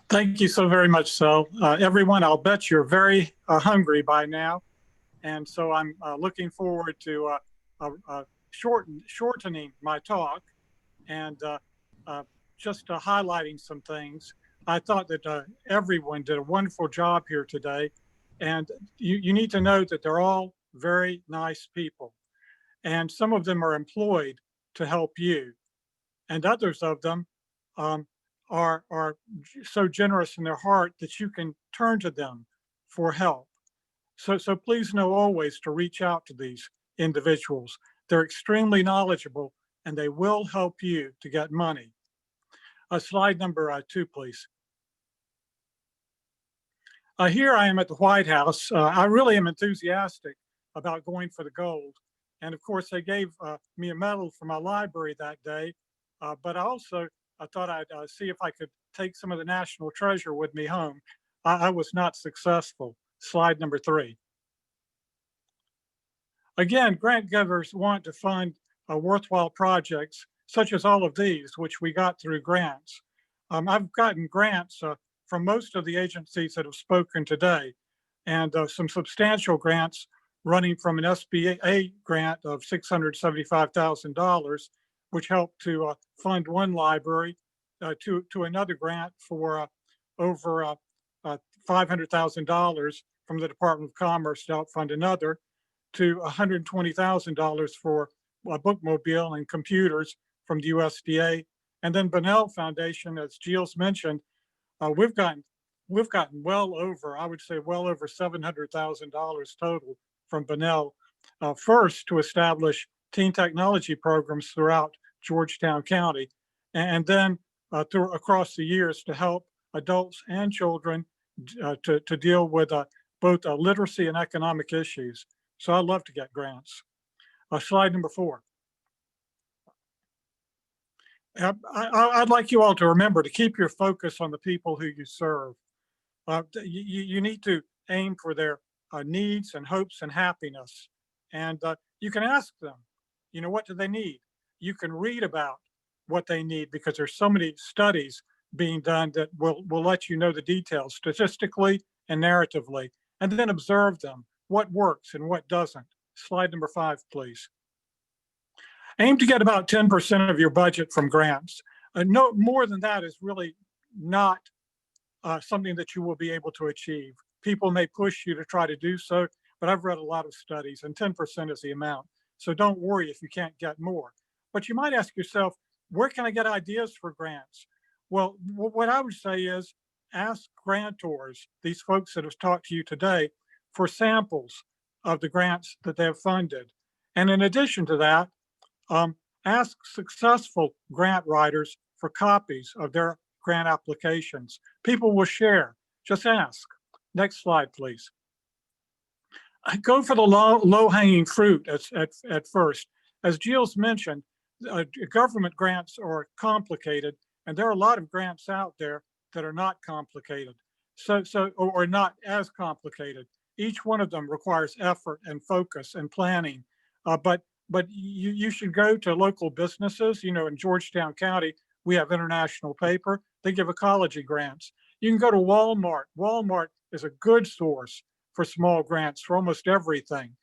Thank you so very much, Sel. Everyone, I'll bet you're very hungry by now. And so I'm looking forward to shortening my talk and just highlighting some things. I thought that everyone did a wonderful job here today. And you need to know that they're all very nice people. And some of them are employed to help you. And others of them are so generous in their heart that you can turn to them for help. So please know always to reach out to these individuals. They're extremely knowledgeable and they will help you to get money. Slide number 2, please. Here I am at the White House. I really am enthusiastic about going for the gold. And of course, they gave me a medal for my library that day. But I thought I'd see if I could take some of the national treasure with me home. I was not successful. Slide number 3. Again, grant givers want to fund worthwhile projects such as all of these, which we got through grants. I've gotten grants from most of the agencies that have spoken today, and some substantial grants running from an SBA grant of $675,000, which helped to fund one library, to another grant for over $500,000 from the Department of Commerce to help fund another, to $120,000 for a bookmobile and computers from the USDA. And then Bunnell Foundation, as Gilles mentioned, we've gotten well over, I would say well over $700,000 total from Bunnell, first to establish teen technology programs throughout Georgetown County, and then across the years to help adults and children to deal with both literacy and economic issues. So I love to get grants. Slide number 4. I'd like you all to remember to keep your focus on the people who you serve. You need to aim for their needs and hopes and happiness. And you can ask them, what do they need? You can read about what they need because there's so many studies being done that will let you know the details statistically and narratively, and then observe them, what works and what doesn't. Slide number 5, please. Aim to get about 10% of your budget from grants. No more than that is really not something that you will be able to achieve. People may push you to try to do so, but I've read a lot of studies and 10% is the amount. So don't worry if you can't get more. But you might ask yourself, where can I get ideas for grants? Well, what I would say is ask grantors, these folks that have talked to you today, for samples of the grants that they have funded. And in addition to that, ask successful grant writers for copies of their grant applications. People will share. Just ask. Next slide, please. Go for the low-hanging fruit at first. As Gilles mentioned, government grants are complicated, and there are a lot of grants out there that are not complicated, or not as complicated. Each one of them requires effort and focus and planning, but you should go to local businesses. In Georgetown County, we have International Paper. They give ecology grants. You can go to Walmart. Walmart is a good source for small grants for almost everything.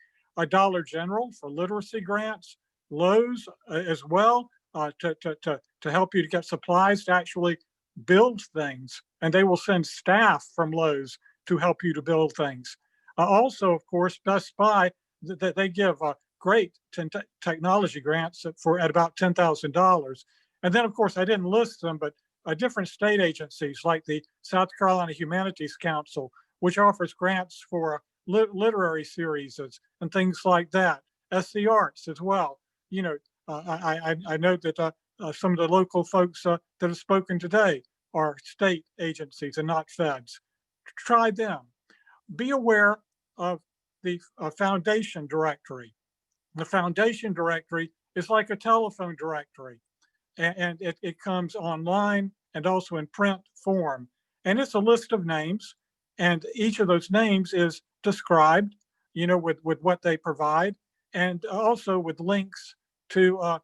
Dollar General for literacy grants. Lowe's as well to help you to get supplies to actually build things. And they will send staff from Lowe's to help you to build things. Also, of course, Best Buy, they give great technology grants at about $10,000. And then, of course, I didn't list them, but different state agencies like the South Carolina Humanities Council, which offers grants for literary series and things like that. SC Arts as well. You know, I know that some of the local folks that have spoken today are state agencies and not feds. Try them. Be aware of the foundation directory. The foundation directory is like a telephone directory, and it comes online and also in print form. And it's a list of names, and each of those names is described, you know, with what they provide, and also with links to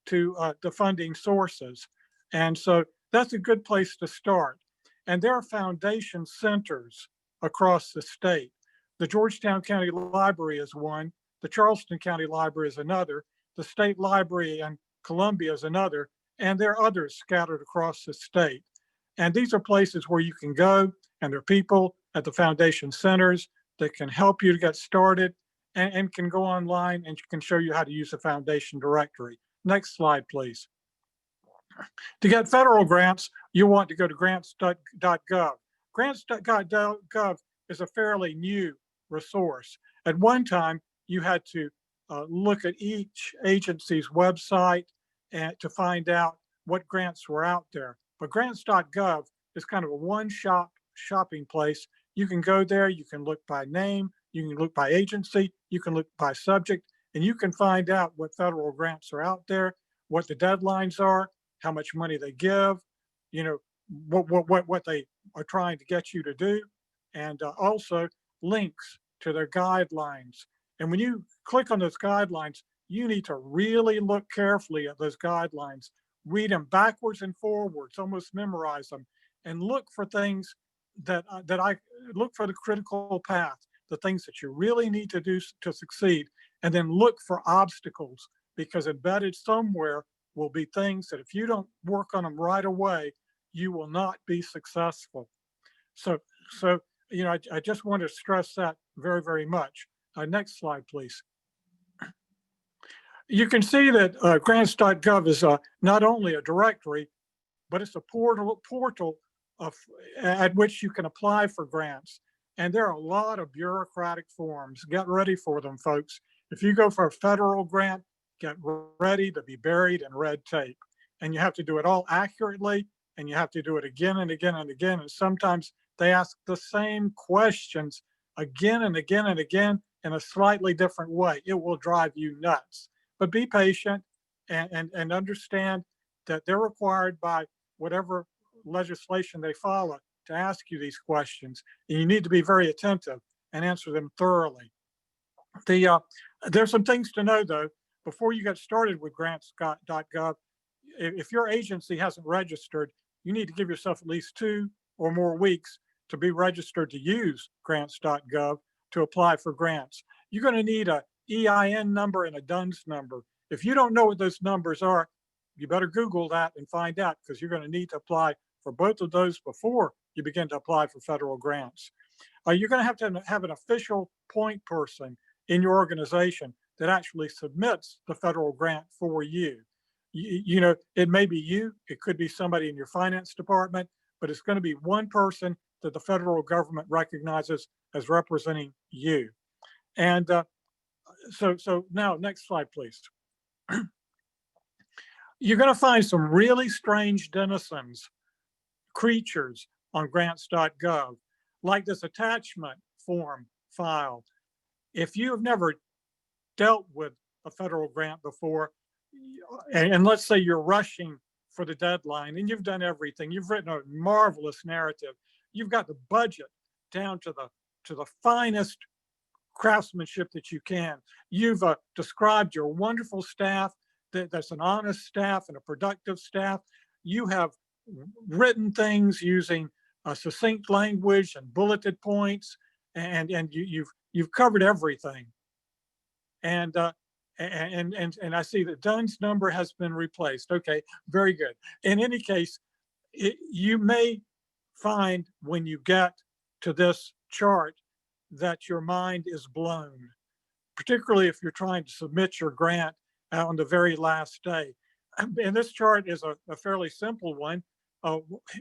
the funding sources. And so that's a good place to start. And there are foundation centers across the state. The Georgetown County Library is one, the Charleston County Library is another, the State Library in Columbia is another, and there are others scattered across the state. And these are places where you can go, and there are people at the foundation centers that can help you to get started and can go online and can show you how to use the foundation directory. Next slide, please. To get federal grants, you want to go to grants.gov. Grants.gov is a fairly new resource. At one time, you had to look at each agency's website and to find out what grants were out there. But grants.gov is kind of a one-stop shopping place. You can go there, you can look by name, you can look by agency, you can look by subject, and you can find out what federal grants are out there, what the deadlines are, how much money they give, you know, what they are trying to get you to do, and also links to their guidelines. And when you click on those guidelines, you need to really look carefully at those guidelines, read them backwards and forwards, almost memorize them, and look for things that I look for the critical path, the things that you really need to do to succeed, and then look for obstacles, because embedded somewhere will be things that if you don't work on them right away, you will not be successful. So you know, I just want to stress that very, very much. Next slide, please. You can see that grants.gov is not only a directory, but it's a portal at which you can apply for grants. And there are a lot of bureaucratic forms. Get ready for them, folks. If you go for a federal grant, get ready to be buried in red tape. And you have to do it all accurately, and you have to do it again and again and again. And sometimes they ask the same questions again and again and again in a slightly different way. It will drive you nuts. But be patient and understand that they're required by whatever legislation they follow to ask you these questions. And you need to be very attentive and answer them thoroughly. There's some things to know, though, before you get started with grants.gov. If your agency hasn't registered, you need to give yourself at least 2 or more weeks to be registered to use grants.gov to apply for grants. You're going to need a EIN number and a DUNS number. If you don't know what those numbers are, you better Google that and find out, because you're going to need to apply for both of those before you begin to apply for federal grants. You're going to have an official point person in your organization that actually submits the federal grant for you. You know, it may be you, it could be somebody in your finance department, but it's going to be one person that the federal government recognizes as representing you. And so now, next slide, please. You're going to find some really strange denizens, creatures on grants.gov, like this attachment form file. If you have never dealt with a federal grant before, and let's say you're rushing for the deadline and you've done everything, you've written a marvelous narrative, you've got the budget down to the finest craftsmanship that you can. You've described your wonderful staff, that's an honest staff and a productive staff. You have written things using succinct language and bulleted points, and you've covered everything. And I see that DUNS number has been replaced. Okay, very good. In any case, you may find when you get to this chart that your mind is blown, particularly if you're trying to submit your grant on the very last day. And this chart is a fairly simple one.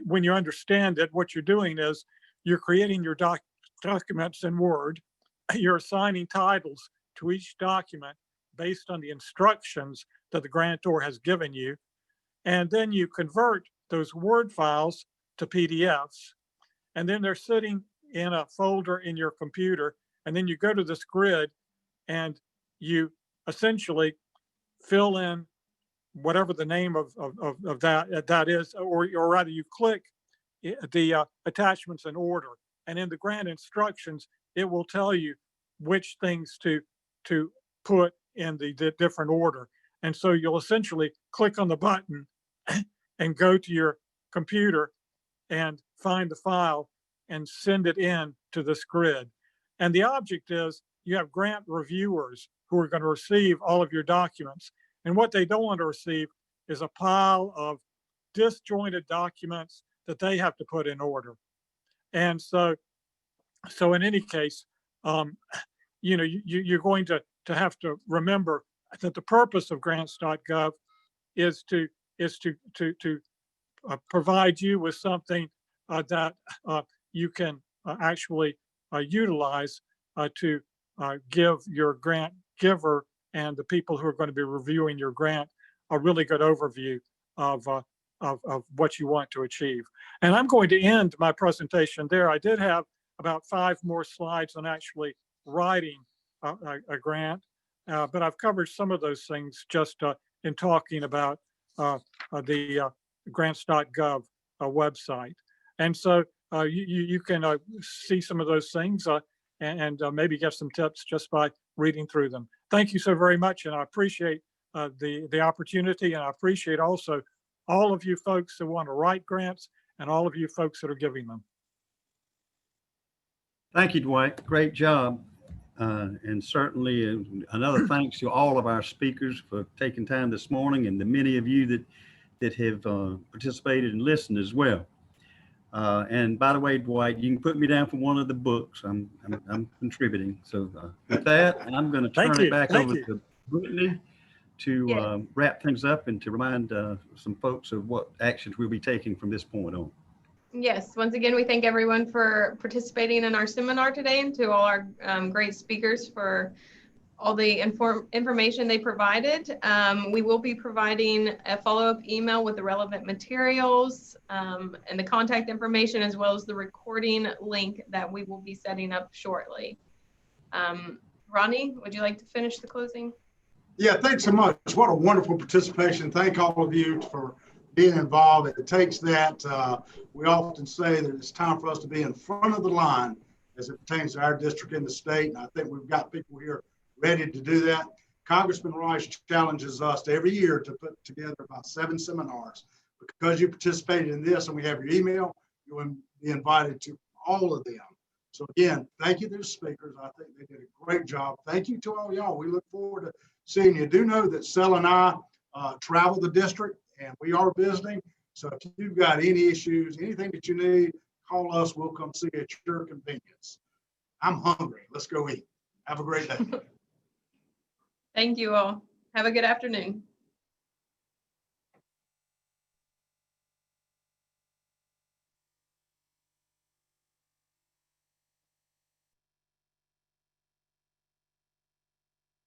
When you understand it, what you're doing is you're creating your documents in Word. You're assigning titles to each document based on the instructions that the grantor has given you. And then you convert those Word files to PDFs. And then they're sitting in a folder in your computer. And then you go to this grid and you essentially fill in whatever the name of that is, or rather you click the attachments in order. And in the grant instructions, it will tell you which things to put in the different order. And so you'll essentially click on the button and go to your computer and find the file and send it in to this grid. And the object is you have grant reviewers who are going to receive all of your documents. And what they don't want to receive is a pile of disjointed documents that they have to put in order. And so in any case, you're going to have to remember that the purpose of grants.gov is to provide you with something that you can actually utilize to give your grant giver and the people who are going to be reviewing your grant a really good overview of what you want to achieve. And I'm going to end my presentation there. I did have about 5 more slides on actually writing a grant, but I've covered some of those things just in talking about the grants.gov website. And so you can see some of those things and maybe get some tips just by reading through them. Thank you so very much, and I appreciate the opportunity, and I appreciate also all of you folks who want to write grants and all of you folks that are giving them. Thank you, Dwight. Great job. And certainly another thanks to all of our speakers for taking time this morning, and the many of you that have participated and listened as well. And by the way, Dwight, you can put me down for one of the books. I'm contributing. So with that, I'm going to turn it back over to Brittany to wrap things up and to remind some folks of what actions we'll be taking from this point on. Yes, once again, we thank everyone for participating in our seminar today, and to all our great speakers for all the information they provided. We will be providing a follow-up email with the relevant materials and the contact information, as well as the recording link that we will be setting up shortly. Ronnie, would you like to finish the closing? Yeah, thanks so much. What a wonderful participation. Thank all of you for being involved. It takes that. We often say that it's time for us to be in front of the line as it pertains to our district in the state. And I think we've got people here ready to do that. Congressman Rice challenges us every year to put together about 7 seminars. Because you participated in this and we have your email, you'll be invited to all of them. So again, thank you to the speakers. I think they did a great job. Thank you to all y'all. We look forward to seeing you. Do know that Sel and I travel the district and we are visiting. So if you've got any issues, anything that you need, call us. We'll come see you at your convenience. I'm hungry. Let's go eat. Have a great day. Thank you all. Have a good afternoon.